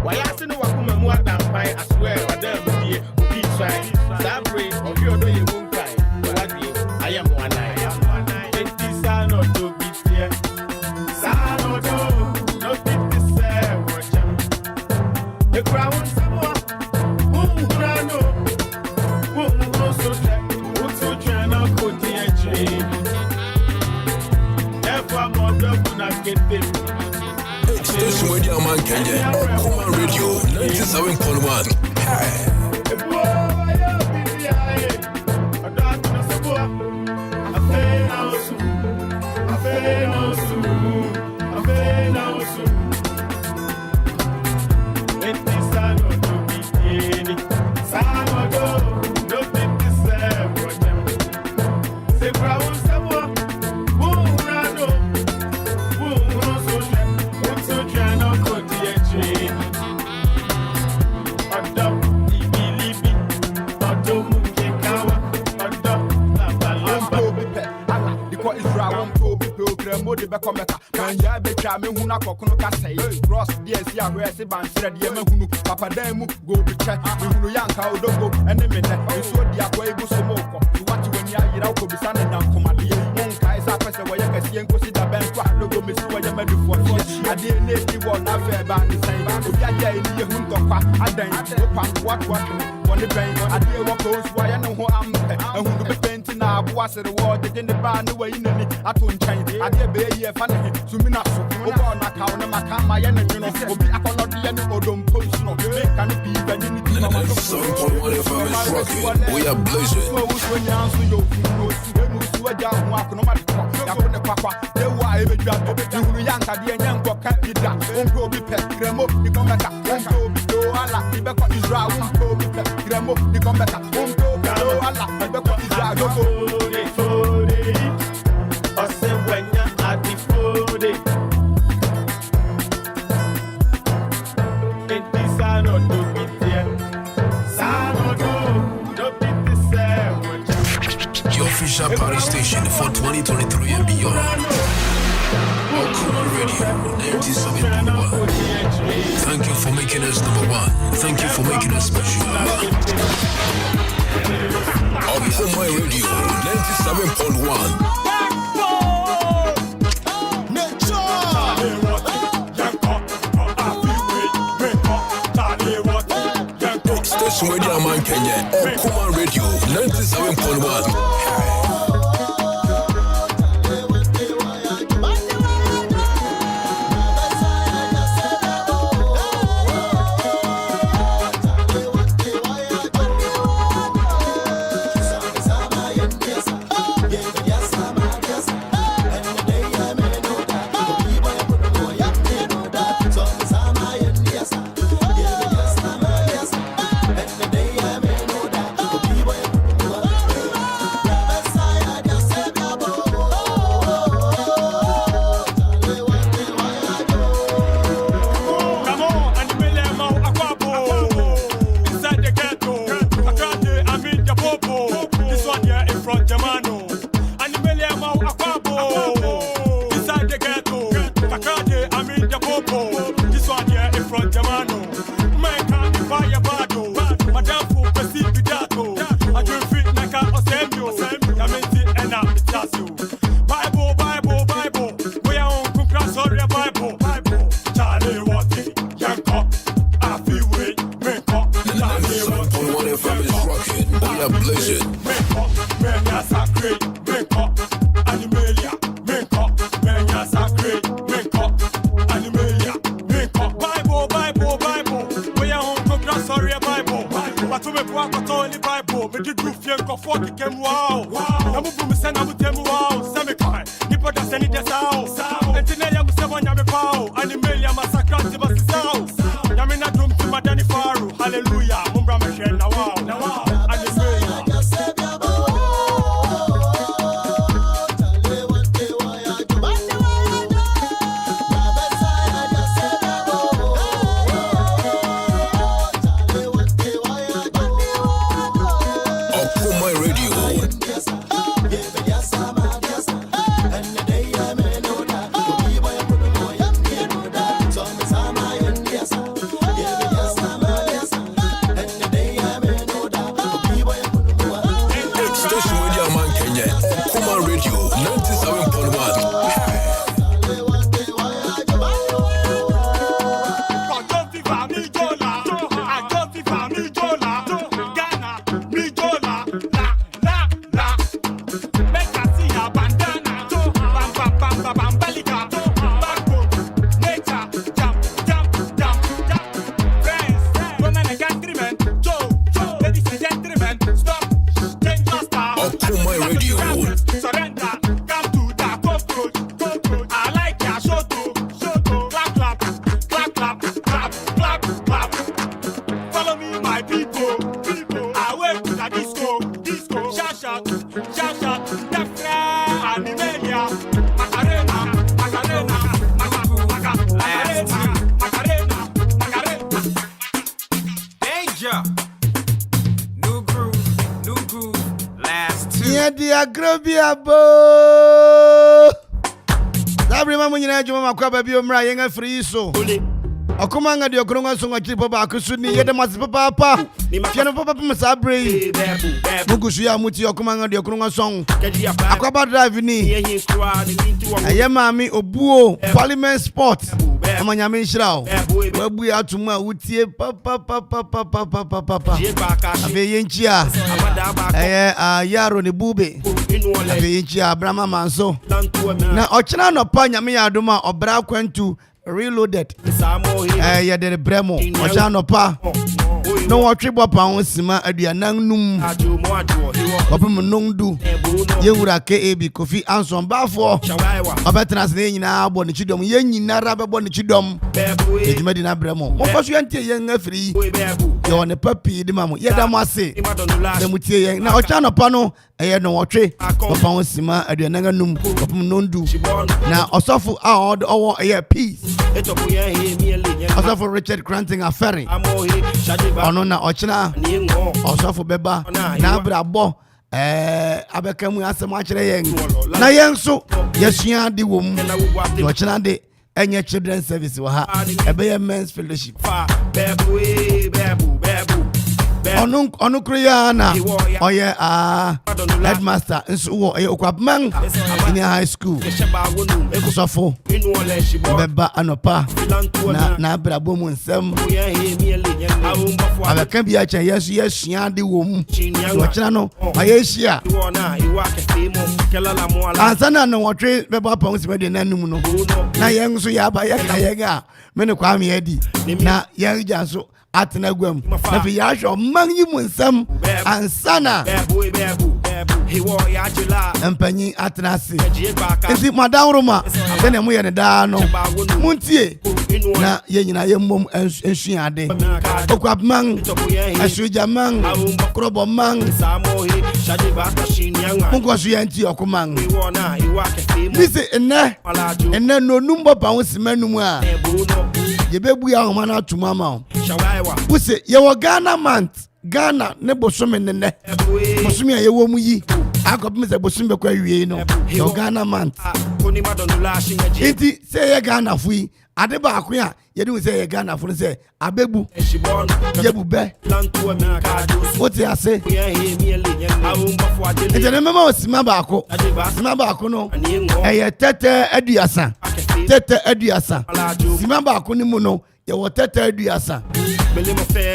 Why I say no woman more than fine, I swear, but there will be trying. Celebrate or you do you won't cry. I am one eye. It is not to be here. Sano do, no fit to say, watch him. The crowd, someone who no, who so check, who so trying to put the tree. Therefore, more than I get them.
Station Radio Man Kenya, Okoman Radio, 97.1. Hey.
Cross DS ya where se ban shred ye mahunu papa dan mu go be check mahunu yanka odogo ene me ne so dia kwa ibu somoko what when ya yira ko bisa na nyankomade mon kai sa pese wo ye kase enko si da ben kwa logo me si wo ye madu for ade ne ti wo na fe ba ni sai obi aja ni ye hun tokwa adan wo pa what woni ben ade wo ko so ya ne ho am ehunu be penti na abo asere wo de ne ba ne wa yinani ato nchan ade be ye fa ne sumina so wo ba na ka ona maka ma ye ne no obi akono de ne odom post no me kan bi ba ni ti ma ma so
we are blazing. Official party station for 2023 and beyond. Okoman Radio 97.1. Thank you for making us number one. Thank you for making us special. Okoman Radio 97.1. Station Radio Man Kenya, Okoman Radio 97.1. rocking. We are blazing.
Hallelujah, Mumbra Michelle, now wow. Akwaaba bi omra yenga free so Okoman nga de okronga so ngachiri papa akusu ni yede masi papa fiano papa masa brei mugusu ya muti Okoman nga de okronga song Akwaaba drive ni ayema mi obuo parliament sport amanyame nshirao wabu ya atuma utie papa abe yenchia yaro ni bube abe yenchia abrama manso na ochina no pa nyame ya adoma obra kwantu reloaded ya de bremo ochina no pa no watwibo pa wonsima aduanan num opem nondu yewura A.K.A Kofi Anson bafo obetrans na nyina abo ne chidom ye nyina rabebo ne chidom ejimadi na bremo mo koso yantie yen afiri ye one papi de mamo ye da mo ase de mutie yen na ochina no pa no eye no wotwe papa wonsima aduanan num opem nondu na osofo a owo eye peace osofo Richard Cranting aferi ono na ochina osofo beba na brabo abekamu asem akire yen na yen so yesua de wom ochina de enye children service wa ha ebe men's fellowship onu kriya na oye headmaster nso wo Okoman in high school ekusofo beba anopa na brabo mu nsem abeka bia cha yesu yesua de wom ochina no ayeshia ansana no wotwe beba pa nsem de nanum no na yen so ya ba ya kayega me ne kwa me adi na yen ja so atena gwam na fi ya hwo manyi mu nsam ansana empanyi atenase enti madawroma bene mu ye ne da no muntie na ye nyina ye mmom ensuade Okoman asuja man krobo man mungosu yanti Okoman nise enne no numbo pa wonsimanum a ye bebu ya homa na atumama wuse ye wo Ghana ne bosome nene bosome ye wo mu yi akopim se bosome kwa wie no ye Ghana month iti se ye Ghana fu ade ba akon a ye de se ye Ghana fu se abebu ye bube oti ase ite ne mama osima ba ako no eye tete aduasa sima ba ako ni mu no ye wo tete aduasa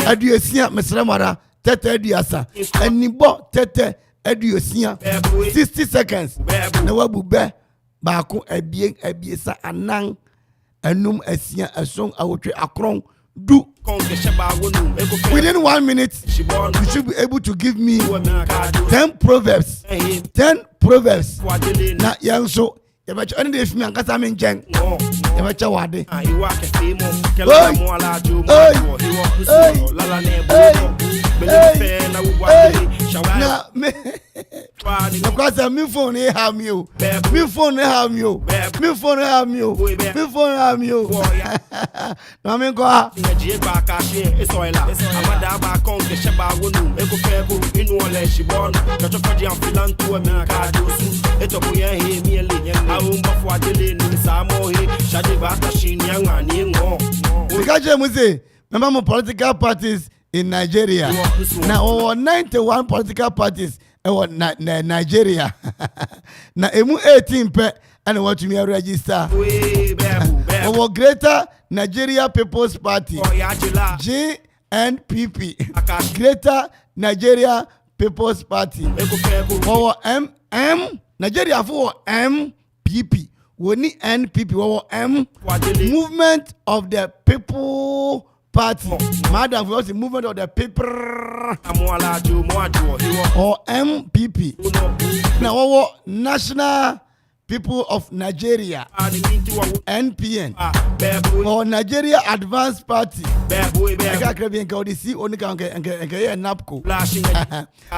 aduasia mesremara
tete aduasa enibo tete aduosia 60 seconds na wabube baako ebiesa anan enum asia eson awotwe akron do within 1 minute you should be able to give me 10 proverbs na yanso yabacho any day fimi ankasa me nchen yabacho wade na me because me phone have me na me go remember my political parties in Nigeria. Now 91 political parties in Nigeria. Now emu 18 pe and what you register. Our Greater Nigeria People's Party GNPP. Greater Nigeria People's Party. Our Nigeria for MPP. We need NPP. Our Movement of the People Party. Madam, we also Movement of the People or MPP. Now our National People of Nigeria NPN or Nigeria Advanced Party.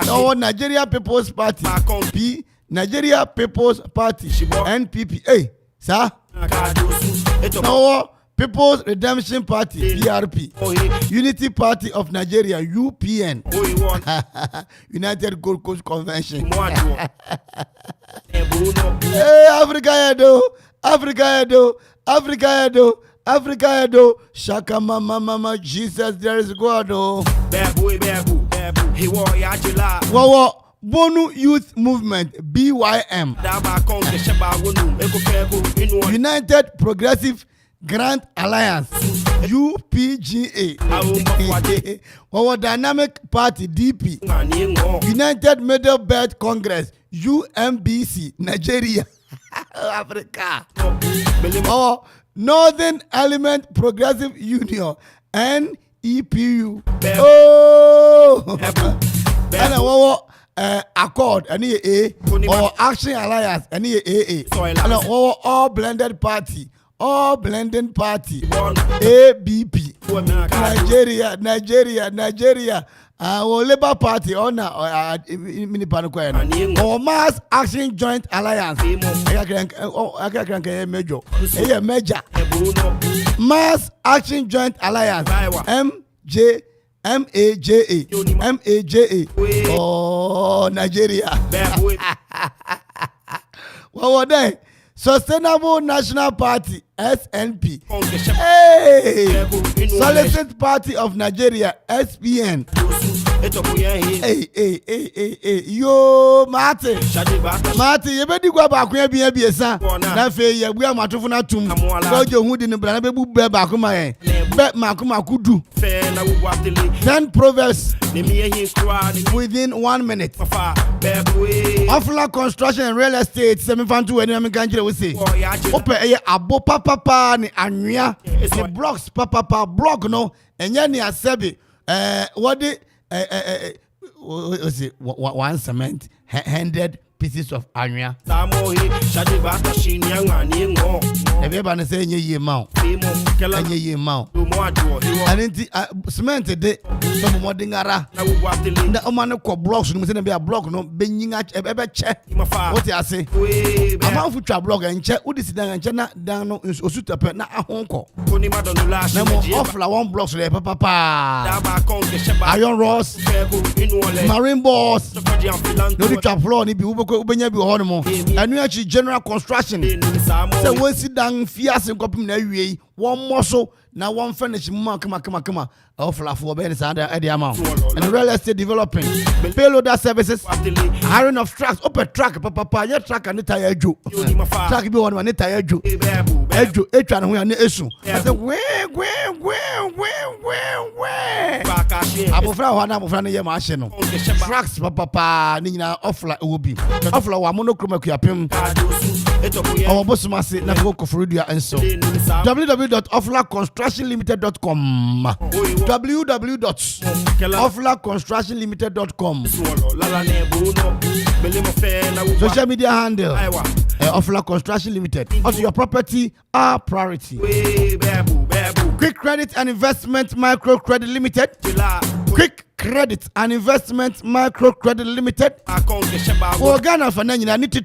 Our Nigeria People's Party P. Nigeria People's Party NPP. Hey, sir. Now People's Redemption Party PRP. Unity Party of Nigeria UPN. United Gold Coast Convention. Hey, Africa Edo. Shaka mama Jesus, there is God. Oh. Bonu Youth Movement BYM. United Progressive Grant Alliance UPGA. Our Dynamic Party DP. United Middle Belt Congress UMBC Nigeria. Africa. Our Northern Element Progressive Union NEPU. Oh. And our Accord A or Action Alliance AA. And our All Blended Party. All Blending Party ABP. Nigeria. Our Labour Party or Mass Action Joint Alliance. Major. Mass Action Joint Alliance MAJA. Oh, Nigeria. What were they? Sustainable National Party SNP. Hey, Solicit Party of Nigeria SPN. Hey, yo, Martin, you better go back where be a son. Nafe, we are Matufuna Tum. Go your hood in the Branabu Bakuma. Bet Makuma could do 10 proverbs within 1 minute. Offline construction and real estate, 7.2 and American will say. Open a bo papa ni anwia. The blocks papa block no. And yani asebi. What the was it? One cement, 100 pieces of anwia. Everybody say ye mount. Ye mount. And in cement today, some more dingara. The Oman blocks, you must be a block, no bending at a check. What I say? I'm out for block and check. What is down and China down no suit up na a home call. No more awful one blocks there, papa. Iron Ross, Marine Boss, no trap floor, ni be Ubenya be Hormo. And we actually general construction. So when sit down, fierce and copy na one muscle now one finish come offer for business at the amount and real estate developing payloader services hiring of trucks open truck papa your truck and tire ju truck be one tire ju eju etwa no an esu I say we abofra ho na abofra no ye ma hye no trucks papa ni nyina offer obi offer wa monochrome akuapem our boss must say na go for radio and so www.oflaconstructionlimited.com www.oflaconstructionlimited.com social media handle Ofla Construction Limited. Also your property are priority. Quick Credit and Investment Micro Credit Limited. Quick Credit and Investment Micro Credit Limited. Ghana for nanya need to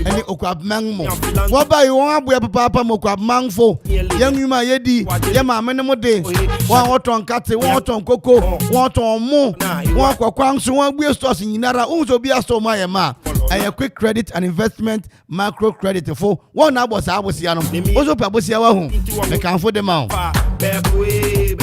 any okwab mangmo. What buy you want boy papa mokwab mangfo. Young yuma yedi yama menemo de. One what on kate, one what on cocoa, one on mo, one kwakwang so one be stores in Yinara unzo be a store my ma. And a quick credit and investment macro credit for one hour Abosiano. Also Pabosia home. They can afford them out.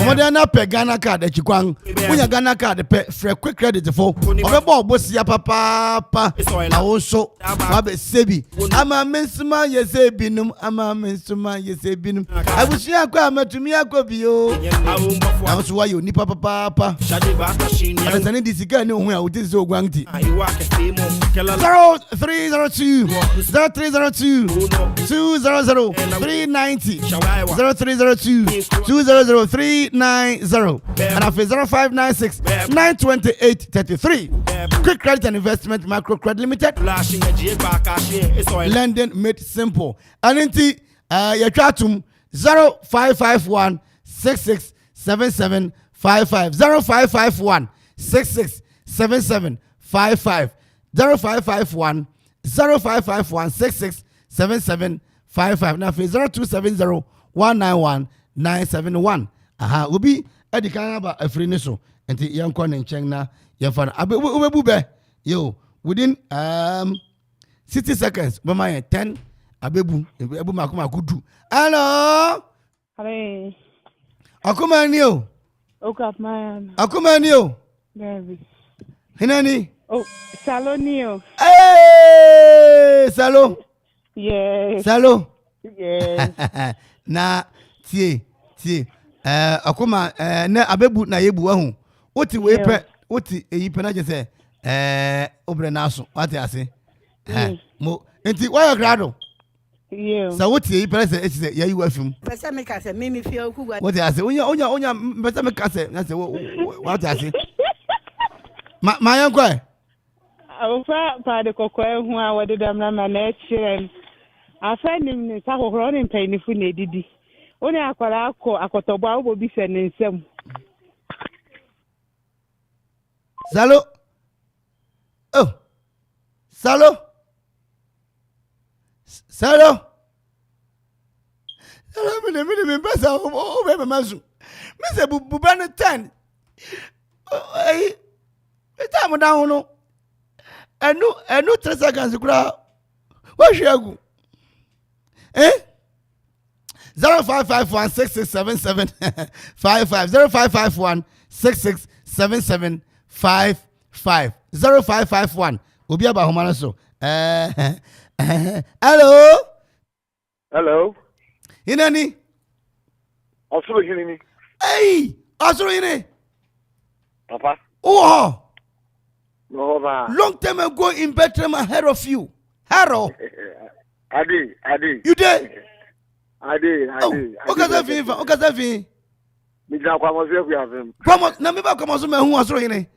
Modern pe Ghana card that you can when you Ghana card the for quick credit for Bosia papa also Babe Sebi. Ama mensuma yese binum ama mensuma yese binum. I wish you akwa to me akobio. I was why you ni papa. I send this guy no where with this so gwanti. 0302 0302 200 390 0302 200 390 and after 0596 928 33. Quick Credit and Investment Micro Credit Limited. Lending made simple. And into your chatum 0551 6677 55 0551 6677 0551 0551 6677 now 0270 191 971 aha obi edikan aba afrini so enti yankọ ne nchen na yefan abebu be yo within 60 seconds be my 10 abebu makoma kudu hello
Hey.
Okoman yo
Okoman.
Okoman yo
Baby. Hinani? Oh, Salonio.
Hey, Salo.
Yes.
Salo.
Yes.
Na tie. Akoma na abebu na yebu ahu. Oti we pe, oti eyi pe na je se obre na so. Wati ase. Mo enti why grado?
Yeah.
Sa woti eyi pe se eti se yayi wafim.
Pesa me ka se mimi fi oku gwa.
Wati ase. Onya pesa me ka se na se wati ase. Ma yankwa.
Awofa pa de kokwa hu a wode dam na ma na chiren. Afa nim ni sa kokoro ni mpanifu na edidi. Oni akwara akotobo awo bi se ne nsam.
Salo. Oh. Salo. Salo. Salo me pesa o be mazu. Me se buba no 10. Eh. Time down no. Enu 3 seconds kura. Wa hwegu. 0551 6677 55 0551 6677 55 0551 obi aba homa so hello inani
Osoro hinini
osoro hini
papa
oh
no ba
long time ago in Bethlehem ahead of you Haro
Adi
you there
Adi
okazafi
mi ja kwa mo se ku afem
promo na me ba kwa so mehu osoro hini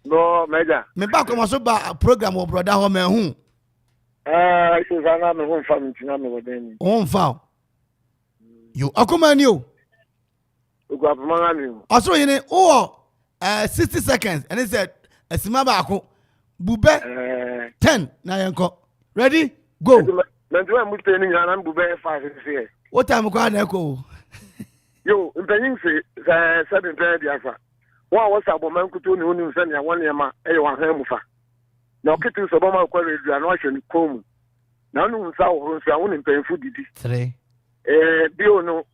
no meja
me ba kwa so ba program o brother ho mehu
so sana me ho fa ntina me woden
on fa you Okoman yo
ogu apama ni
osoro hini 60 seconds and he said esima ba ako bube 10 na yanko ready go
Nantiwa mute ni ngana mbube 5 say.
What time ko na ko?
Yo, mpanyin se 7 dia fa. Wa wo sabo man kutu ni hunu se na won yema e wa han mufa. Na okitu so bo ma kwa radio na wa hwe ni kom. Na nu nsa wo nsa wo ni mpanyin fu didi.
3.
Bio no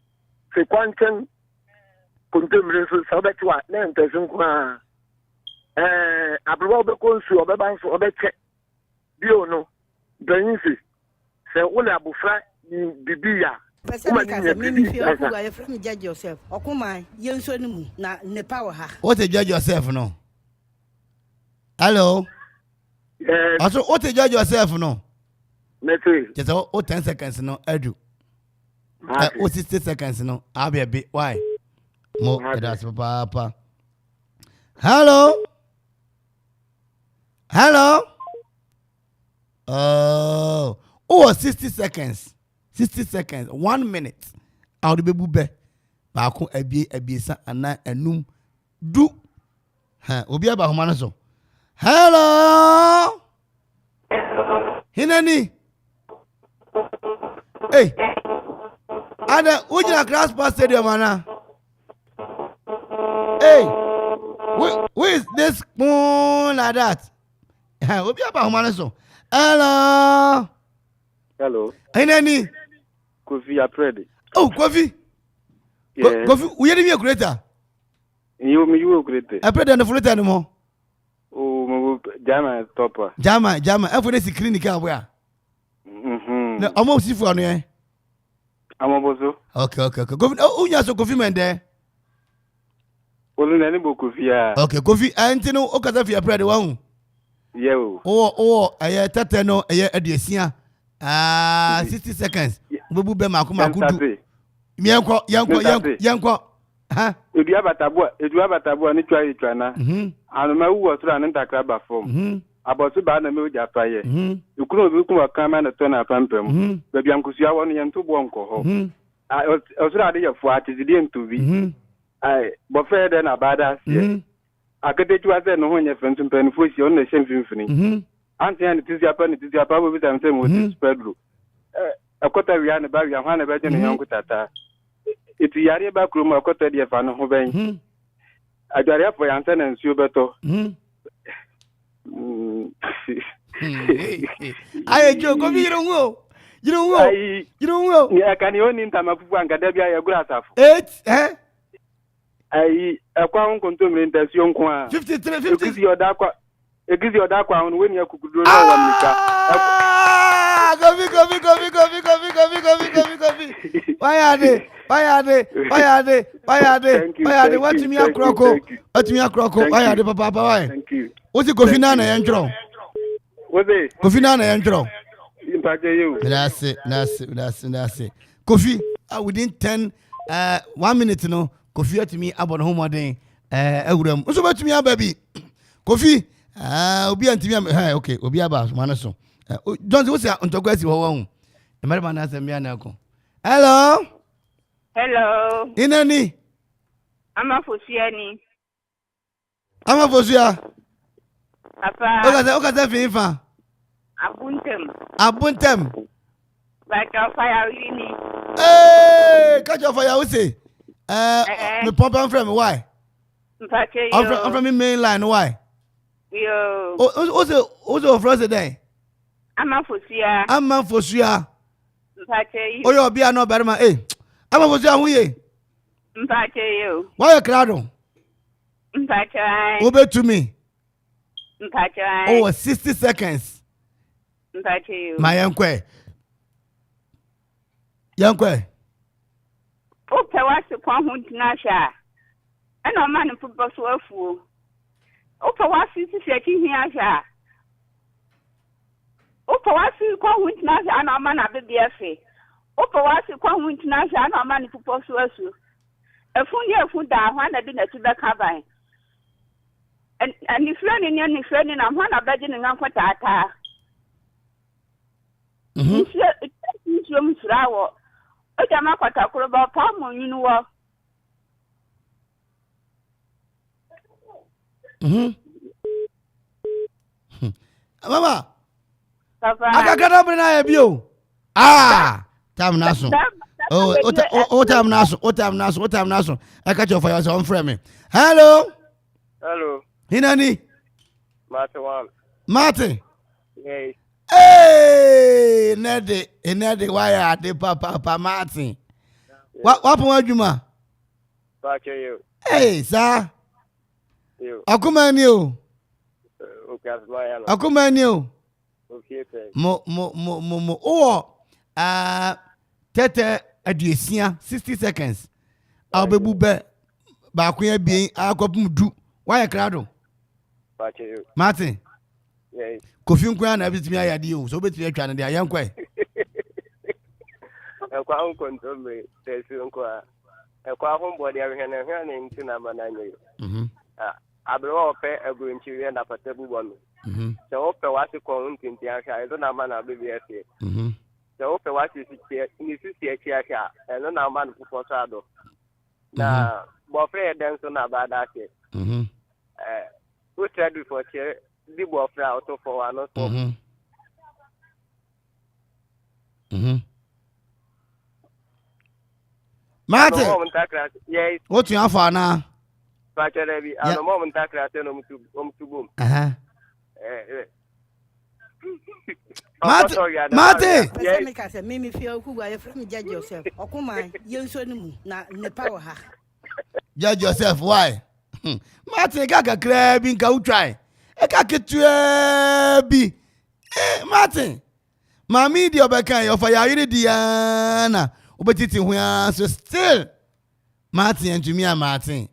se kwanten kontemre so sa obetwa na ntese kwa abroba obekonsu obeba nso obeche bio no danyisi se wona abufra bibia
Person can me feel who I from judge yourself. Okoman, yenso ni mu na ne power ha.
What a judge yourself no. Hello. Also, what a judge yourself no. Just 10 seconds no edu. 60 seconds no. I'll be a bit why. Mo that's papa. Hello. Hello. Oh, 60 seconds. 60 seconds, 1 minute. I'll be bube. Bako ebiesa ana enum du. Ha, obi aba homana so. Hello. Hinani. Hey. Ada ujina grass pass stadium ana. Hey. Who is this spoon like that? Ha, obi aba homana so. Hello.
Hello.
Hinani.
Kofi Aprede.
Oh, Kofi.
Yes.
Kofi, we are the creator.
You creator.
Aprede and the full time more.
Oh, Jama topper.
Jama. After this clinic, where? No, almost if one eh.
I'm also.
Okay. Kofi, oh, you so Kofi man there.
Olu nani bo Kofi ya.
Okay, Kofi, Antino, okaza fi Aprede one.
Yeah.
Oh, aye tate no, aye adiesia. 60 seconds. Bubu be makuma kudu. Yanko. Ha?
Edu abatabua ni twa na. Anu ma wu otura ni ntakra ba form. Abosu ba na me oja paye. Ikunu obi kuma kama na to na pampam. Ba bia nkusia wo no yento bo nko ho. Osura ade ye fu atizidi entubi. Ai, bo fe de na bada sie. Akadetu ase no ho nye fentum panifo si on na hemfimfini. Anti and tizia we time say mo spreadru. Akota wi an ba wi an na be je no yanku tata. Itu yare ba krum akota de fa no ho ben. Adware afọ ya nsa na nsuo beto.
Aye jo go bi ronwo. You don't know.
Ni akani oni ntama fufu angada bia ya gura asafo.
8
Ai akwa won kontomre ntasio nko a.
53
Egizi odakwa hon weni akugudro na wa mika.
Kofi. Bayade. Watimi akroko. Bayade papa why?
Thank you.
Oti Kofi na yentro.
Woze.
Kofi na yentro.
Impact you.
That's it. Kofi, within 1 minute no, Kofi atimi abon home den ewuram. So batimi ababi. Kofi, obi antimi okay, obi aba mana so. Don't you say ontogwasi wo won. E mare mana asem bia na ko. Hello. Inani?
Amafosuani.
Amafosuya.
Apa.
Okaza fifa. Abuntem.
Like a fire really.
Hey, catch your fire, we say. Me pump and frame, why? I'm from the main line, why?
Yo.
Also, for us today.
Amafosuya.
Oh, you'll be a no better man. Hey, Amafosuya, who ye? Why a crowd? Obey to me. Oh, 60 seconds. My Yankwe.
Ope wasi kwa huntinasha. Eno mani fubosu wafu. Ope wasi sisi hiasha. Ope wasi kwa huntinasha ana mana bibi efe. Ope wasi kwa huntinasha ana mani fubosu wafu. Efunda hwana bi na tibe kabai. Ni flani na hwana baji ni ngankwa tata. Nsuo msurawo. Ojama kwatakuro ba pamu yinuwo.
Mama.
Papa.
Akakata brina ebio. Time naso. Oh, time naso. I catch your fire so on frame. Hello. Hinani? Martin.
Yes.
Hey, Nede, why are they Papa Martin? What adwuma?
Back you.
Hey, sir.
You.
Okoman you.
Okay, as loyal.
Okoman you.
Okay,
Mo. Oh, tete aduesia 60 seconds. I'll be bube. Ba kuya being akopum du. Why crowd?
Back you.
Martin.
Yeah.
Kofi nkwa na bitimi ayade o. So betimi atwa ne de ayenkwa.
Ekwa on control me. Tesi nkwa. Ekwa hon body ahwe nti na mananyo. Abro ope egu nchiwe na patebu bonu. So ope wasi ko ntinti ahwa ezo na mana bebi ese. So ope wasi sikie ni sisi ahwa ezo na mana pupo so ado. Na bo fe den so na bada ke. We tried before che di bo fra auto for one so.
Martin.
Yes.
What you have for now?
Pacherebi, and the moment I crack on to boom.
Martin.
Yes. Mimi feel who are from judge yourself. Okoman, you so na ne power ha.
Judge yourself, why? Martin, kaka crabin ka try. E ka ketuabi. Martin. Mami di obekan yo for ya yiri diana. Obetiti huya so still Martin and to me Martin.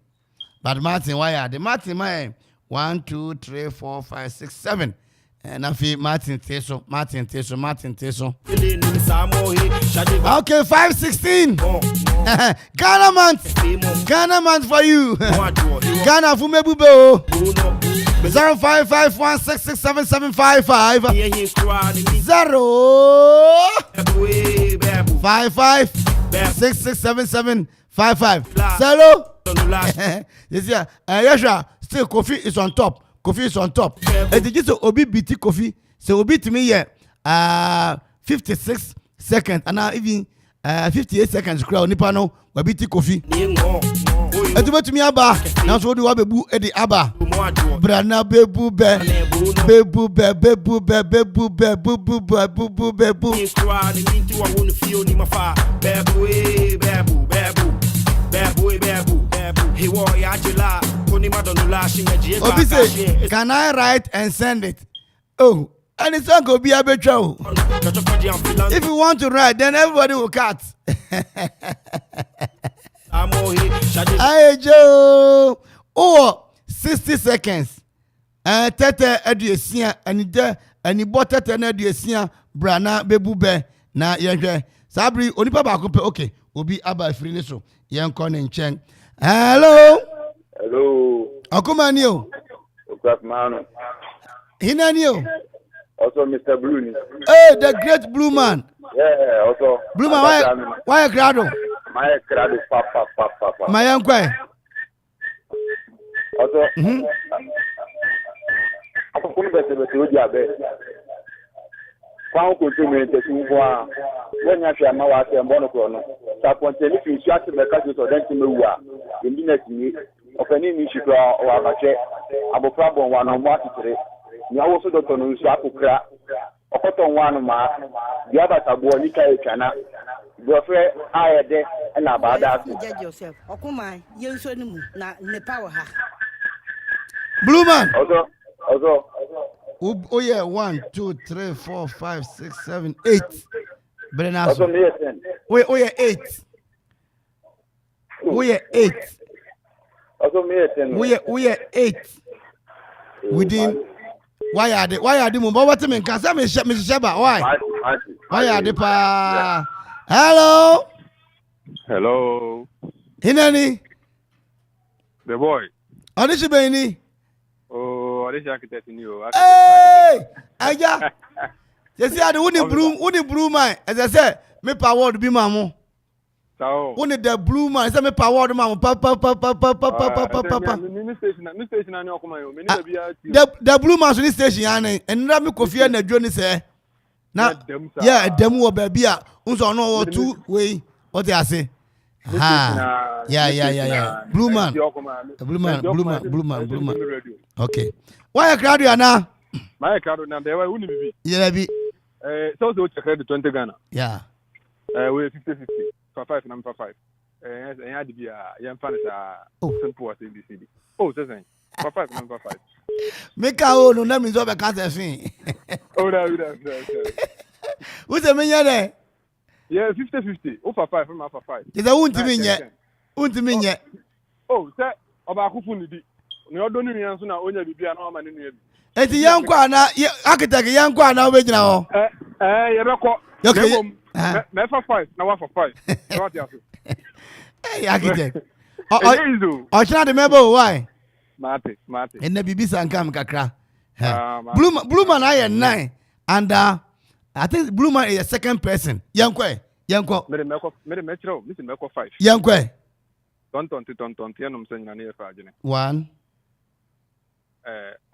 But Martin, why are the Martin my 1, 2, 3, 4, 5, 6, 7. And I feel Martin Teso. Okay, 5:16. Ghana month for you. Ghana for me bubeo. 0551667755 055667755. Hello. Yes, yeah. Yasha, still Kofi is on top. And the just Obi BT Kofi. So Obi to me yeah. 56 seconds and now even 58 seconds crowd nipano we BT Kofi. And to me aba. Now so do wabebu edi aba. Brana bebu be. Obi say, can I write and send it? Oh, and it's not going to be a bit show. If you want to write, then everybody will cut. Hey Joe. Oh, 60 seconds. Tete eduesia and bought tete eduesia brana bebube na yehwe. Sabri onipa ba ko pe okay. Obi aba free so. Yen ko ne nchen. Hello. Okoman you.
Okoman.
Hinani you.
Also Mr. Blue.
Hey, the great blue man.
Yeah, also.
Blue man, why a crowd?
My crowd is papa.
My uncle.
Also. Ako kunu bese oji abe. Kwa ko to me te sunwa. Wanya hwe ama wa se mbono ko no. Sa ponte ni fi nsu ate be ka so den ti mewu a. Ndi na tini. Ofani ni shi kra o abache. Abofra bon wa no mo atitere. Ni awo so doctor no nsu akokra. Okoto nwa no ma. Di abatabu oni ka etwana. Gofre ayede na abada.
Judge yourself. Okoman, you so mu na ne power ha.
Blue man.
Also.
Oh yeah, 1, 2, 3, 4, 5, 6, 7, 8.
Also me 10.
Oh yeah, 8. Oh yeah, 8.
Also me 10.
Oh yeah, 8. Within why are the mumba what me can say me sheba why? Why are the pa? Hello. Hinani.
The boy.
Onishi Beni.
Oh, this architect in you.
Hey! Aja! You see, I the only blue man. As I said, me power to be mamu.
So.
Only the blue man. I said me power to mamu. Papa.
Station na Okoman.
The blue man on the station, yani. And na me kofi na Johnny say. Na yeah, them wo baby a. Unso no 2 way. What they say? Ha. Yeah. Blue man. Okay. Why a crowd you now?
My crowd now there were be.
Yeah, be.
So check the 20 Ghana.
Yeah.
We 50 for 5 number 5.
had to be a young fan simple as ABCD. Oh, doesn't. For 5, number 5.
Make our own, that means over cancer thing.
Oh, no.
What's the meaning there?
Yeah, 50-50. Oh, for 5, from for 5.
Is that won't mean yet? Won't mean yet?
Oh, sir, about who funny. No, don't you answer now? Only be an arm and in the
it's a young one, architect, a young one, now, original.
Okay, never 5, now for 5. What you have?
Hey, architect. I can't remember why.
Mate.
And the BBC and come kakra. Blue man, I am 9. And I think Blue man is a second person. Young Quay.
Made metro, Mr. Melko 5.
Young Quay.
Don't, I'm saying, I'm here for
1.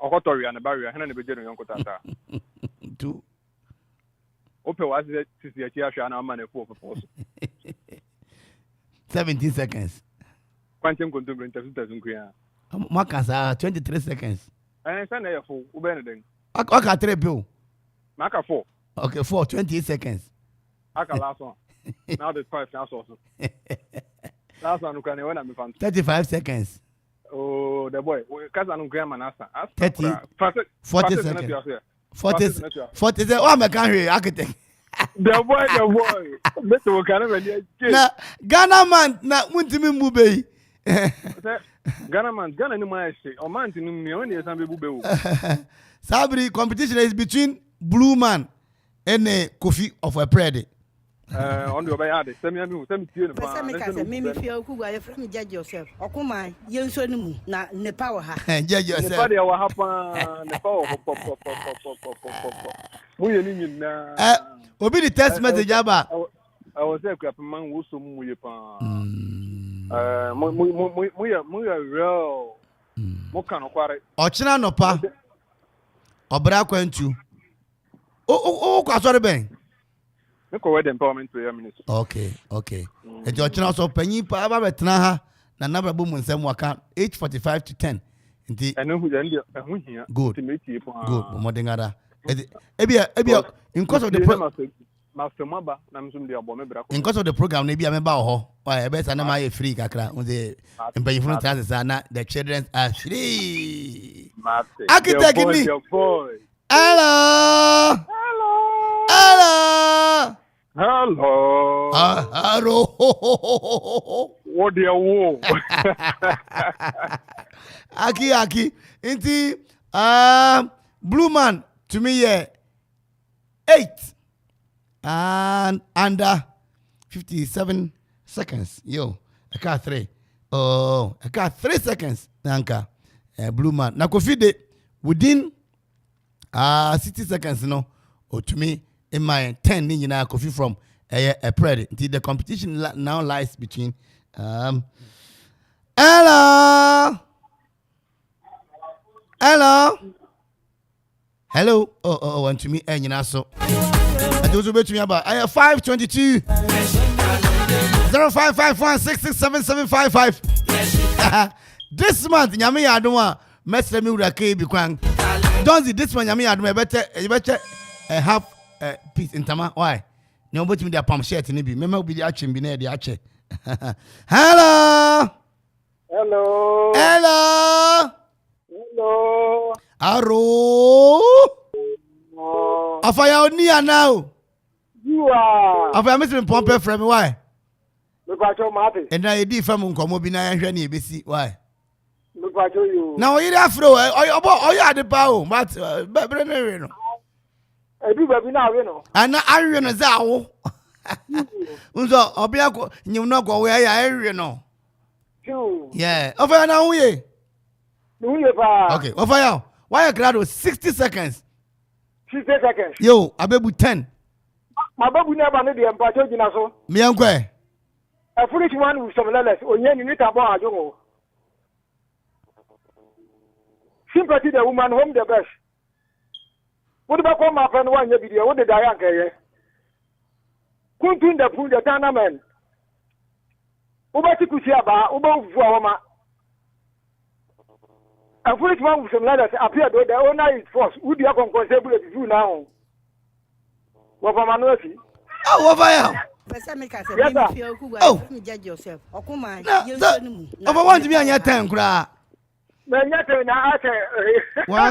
Okotori and a barrier, and a beginning Uncle Tata.
2.
Open was it to see a chair and our money for
17 seconds.
Quantum could do interviews.
Marcus 23 seconds.
And send a full Benedict.
I got 3 bill.
Maka 4.
Okay, 4, 28 seconds.
I can last one. Now the 5 now also. Last one can when I'm
35 seconds.
Oh, the boy. Because I'm grandma.
30. 40 seconds. 40. Oh, I'm a country architect.
The boy.
Na Ghana man na muntimi mube.
Ghana no man say o man tinu me only some be bube.
Sabri competition is between Blue Man and Kofi of a Prede.
On the way out, send me tie no.
Me feel ku go from judge yourself. Okoman yenso ni mu na ne power ha.
Judge yourself.
Ne power wa happen, ne power pop. Mu ye ni na.
Obi the text message aba.
I was say crap man wo so mu ye pa. Mu real. Mo kan kware.
Ochina no pa. Obra kwantu. O kwasore ben.
Ko wed empowerment prayer ministry.
Okay. E jo china so panyin pa ba betena ha na na babo mu nsem waka 8:45 to 10. Nti
enu hu je hu hia.
Good. Modengada. Ebia in course of the program in course of the program maybe I'm about ho. Why better na my free kakra on the employee transit na the children are free. Architect me. Hello.
What do you want?
Aki. Inti Blue Man to me 8 and under 57 seconds. Yo, I got 3. Oh, I got 3 seconds. Nanka, Blue Man. Na Kofi de within 60 seconds. No, or to me in my 10 you know Kofi from a Prede. The competition now lies between hello. Oh, and to me, and you know, so I do bet me about I have 522 0551667755. This month, Yami Aduma, Mestre Murake Bikwan. Don't see this one, Yami Aduma, better have a piece in Tama. Why? No, but me the palm shirt in it. Remember, be the action, be near the action. Hello. Aro. Afaya Onia now.
You are.
Afaya Mr. Pompe from why?
Look at your mother.
And I did from Unkomobina and Shani BC. Why?
Look at you.
Now you're Afro. Oh, you had the power, but Brenner.
I do baby now, you know.
And now I run a Zao. Unzo, Obiako, you know, go where I know. Yeah. Afaya now, we. Okay, Afaya. Why a crowd was 60 seconds?
60 seconds.
Yo, Abebu 10.
My baby never need the empire, you know.
Me uncle.
A foolish one with some letters, or you need to buy a joke. Sympathy the woman home the best. What about my friend one video? What did I answer? Couldn't the pool the tournament? Uba Tikusiaba, Uba Vuama. A foolish one with some letters appeared though the owner is forced. Would you have considerable to do now? What for my mercy?
Oh, what I am?
Pesa make us
Yes,
me
sir.
feel who
Oh.
you judge yourself. Okoman,
No, sir. Over one to be on your 10, cry. 1,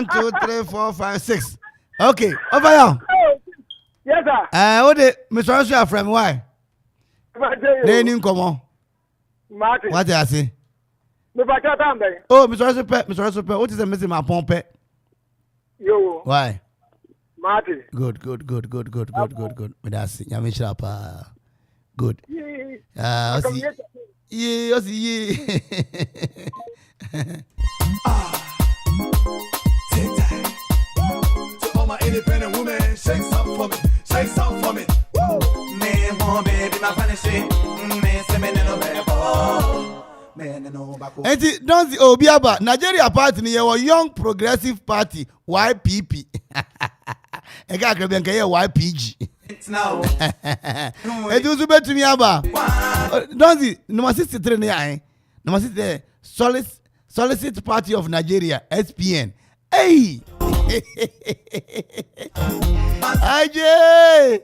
2, 3, 4, 5, 6. Okay, over here.
Yes, sir.
What the Mr. Russia from why? Learning come on.
Martin.
What did I say? Oh, Mr. Russia, what is the missing my pump?
Yo.
Why?
Martin.
Good. That's it. Yami Sharpa. Good. Yeah.
To all my independent women, shake some for me, shake some for me. Woo! Man, one baby, my funny shit. Man, say me no bad. Man, no back.
And don't see Obiaba Nigeria party ni your Young Progressive Party YPP. I got to be YPG.
It's now.
It was better to me about. Don't see number 63 ni number 63 Solicit Party of Nigeria SPN. Hey. Ajay.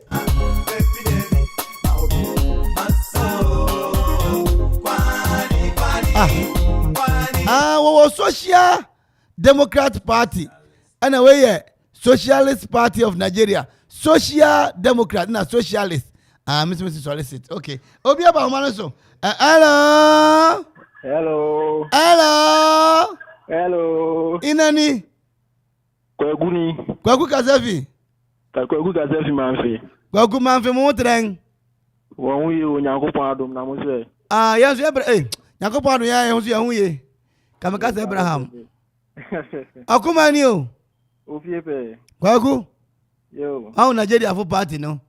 What was Social Democrat Party? And away, Socialist Party of Nigeria. Social Democrat, not Socialist. Mr. Solicit. Okay. Obiaba Humanaso. Hello.
Hello.
Hello.
Hello.
Inani.
Kwaguni.
Kwagu Kazefi.
Kwagu Kazefi manfi.
Kwagu manfi mo treng.
Won yi o Nyankopon adom na mo se.
Yes, Nyankopon adom ya ho so ya hu ye. Kamaka Abraham. Okoman ni o.
Ofie pe.
Kwagu.
Yo.
How Nigeria for party no?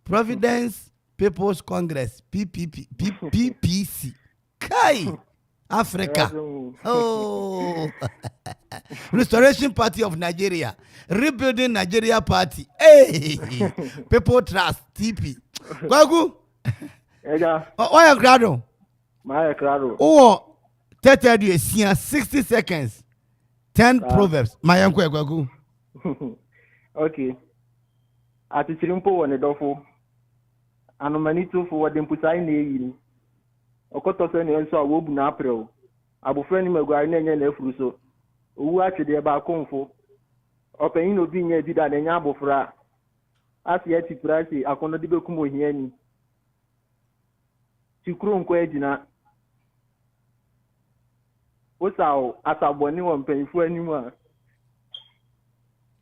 Providence People's Congress PPC. Kai. Africa. Oh. Restoration Party of Nigeria. Rebuilding Nigeria Party. Hey. People Trust TP. Kwagu.
Ega.
Why a grado?
My grado.
Oh, 60 seconds. 10 proverbs. My uncle Kwagu.
Okay. Ati chirimpo wone dofo. Anomani to for what them put in the Okoto se ne nso awobu na april. Abofra ni magware na enye na afuru so. Owu atwede ba konfo. Opanyin obi nya di da na nya abofra. Asi ati prasi akono de bekum ohiani. Tikuru nko agina. Osawo asaboni wo mpanyifo animu a.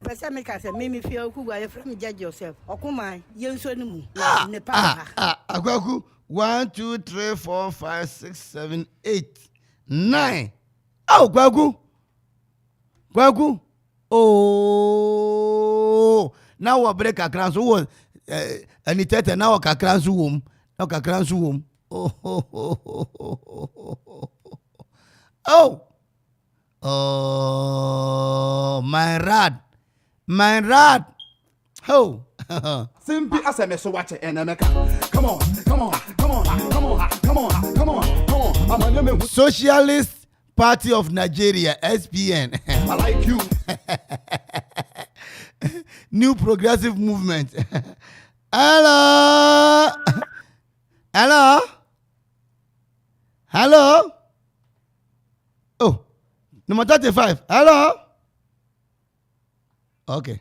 Pesa make us me feel who you from judge yourself. Okoman, you so no mu.
Akwaku 1, 2, 3, 4, 5, 6, 7, 8, 9. Oh, Kwaku. Oh, now we break a crown so one. And it now a crown so womb. Now a crown so womb. Oh, my rad. Oh.
Simply as I so watch it and America. Come on.
Socialist Party of Nigeria, SPN.
I like you.
New Progressive Movement. Hello. Oh, number 35. Hello. Okay.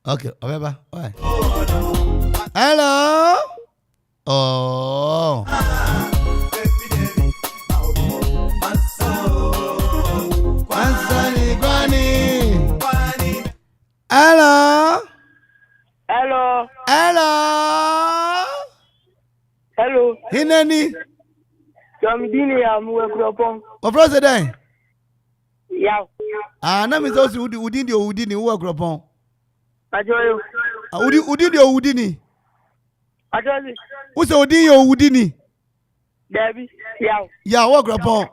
Whatever. Why? Hello. Oh. Hello. Hineni.
Dini ya mwekropon.
Ofrose den.
Ya.
Na mi so si udini wo akropon.
Ajoyo.
Udini.
Ajoyo.
Wo se udini.
Debi. Ya.
Ya wo akropon.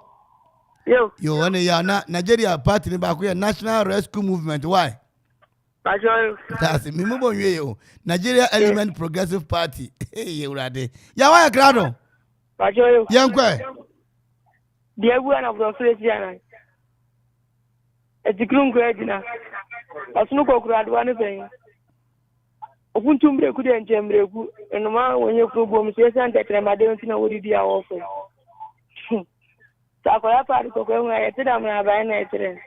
Yo
ane ya na Nigeria party ni ba ko National Rescue Movement. Why?
Ajoyo.
That's me mo bon yo. Nigeria Element Progressive Party. Hey, urade. Ya wa krado.
Ajoyo.
Yankwe.
Diebu ana bro fresh yana. Etikrum ko edina. Asunu ko kurado ane pen. ofuntumbre ku de njembre ku enoma wonye ku bom se san tetre ma de ntina wodi dia wo fo ta ko ya pari ko ko ngaya tida ma ba na etre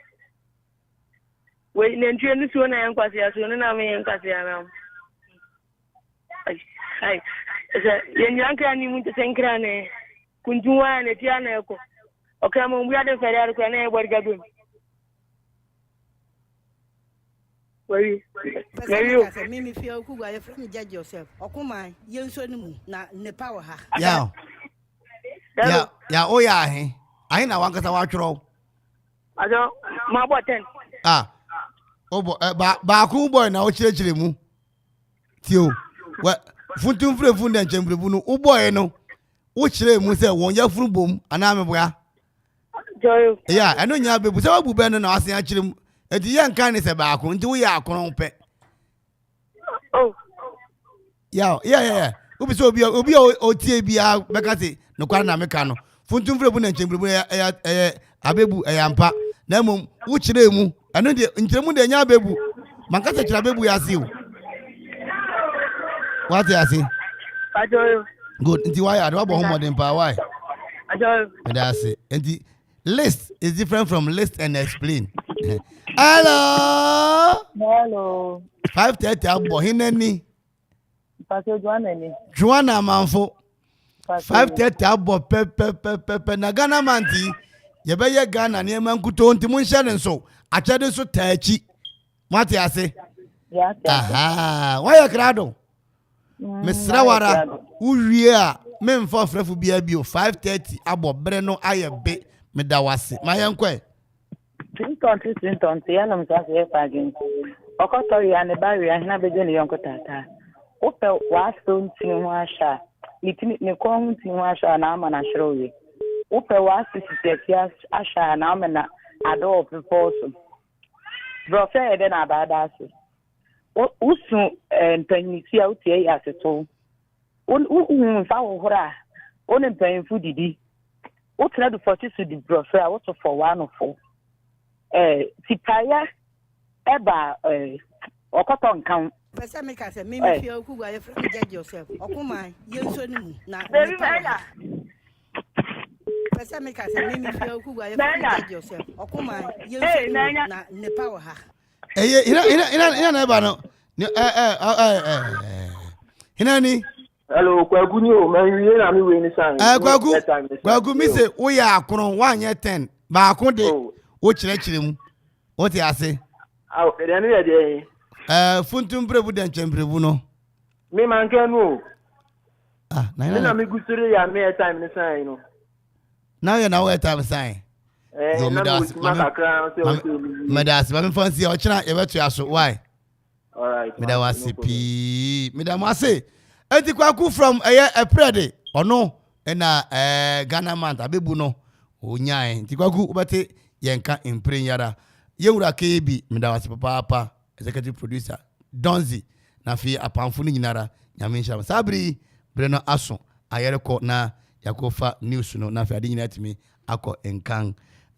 we ne ntue nu so na yan kwase aso na me yan kwase na ai yen yanka ni mun te senkra ne kunjuwa ne tiana ko okay mo mbiya de fere ko na e bor gadum Wait.
Mimi feel who I from judge yourself. Okoman, yen so nimu na ne power ha.
Yeah, oh yeah, he. I na wan kasa wa tworo.
Ajo, ma bo 10.
Obo ba ku boy na o chirechire mu. Tio. Wa funtum fure fun den chembrebu no o boy no. O chire mu se won ya furu bom ana me boya.
Joyo.
Yeah, eno nya bebu se wa bu be no na asen a chire mu. Edi yan kan se ba ko nti wo ya akoron pe.
Oh.
Yeah. Obi so obi o tie bia beka se no kwara na meka no. Funtum fure bu na chembrebu abebu yampa. Na mum wo chire mu. Eno de nchiremu de nya abebu. Manka se chira abebu ya si o. What you say?
Ajo.
Good. Nti why I don't have modern power. Why?
Ajo.
That's it. Nti list is different from list and explain. Hello. 5:30 abo hineni.
Pastor Joanna.
Joanna manfo. 5:30 abo pe na Ghana manti. Ye be ye Ghana ne mankuto nti mun share nso. Achade so taachi. What you say?
Yeah.
Aha. Why you crado? Mesra wara uwie a memfa frɛfo bia bio 5:30 abo bre no ayebe medawase mayenkwe
Tinton ya nam sa se pagin okoto ya ne ba wi ahina beje ne yonko tata ope wa so ntin ho ahya ne ko ho ntin ho ahya na ama na hwero wi ope wa sisitia ahya na ama na ado proposal bro fe ede na abada so usu mpanyinsi a utie ya seto fa hora on mpanyinfu didi utra do 40 su di brofra what for 104 tipaya eba okoto nkan
Pesa me ka se mimi feel who I from judge yourself. Okoman, yen so nimu na
Baby Bella.
Pesa me ka se mimi feel who I from judge yourself. Okoman, yen so nimu na ne power ha.
Ina na ba no Hinani
hello kwagu ni o man wiye na mi we ni san
kwagu mi se wo ya akron wanye 10 ba akon de wo chirechire mu wo ti ase
de ni ye de
funtum prebu den chemprebu no
mi man kanu
na
mi gusure ya me time ni san no
now you know what I'm saying. Yo, Medas, but fancy or China, you better ask why.
All right,
Medawasi, Medamase, Antiquaku from a prede or no, and Ghana man, a bebuno, O Nyan, Tiquaku, but Yanka in Prinyara, Yura KB, Medawasi Papa, executive producer, Donzi, Nafi, a Pamfuni Nara, Yamisha Sabri, Breno Asso, Ayerco na Yakofa News, no, Nafi, I didn't me, Ako and Kang.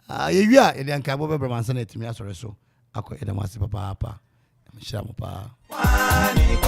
You are a young cabo Bramanson to me as or so. Ako Edamasi Papa. Shamupa. Pani,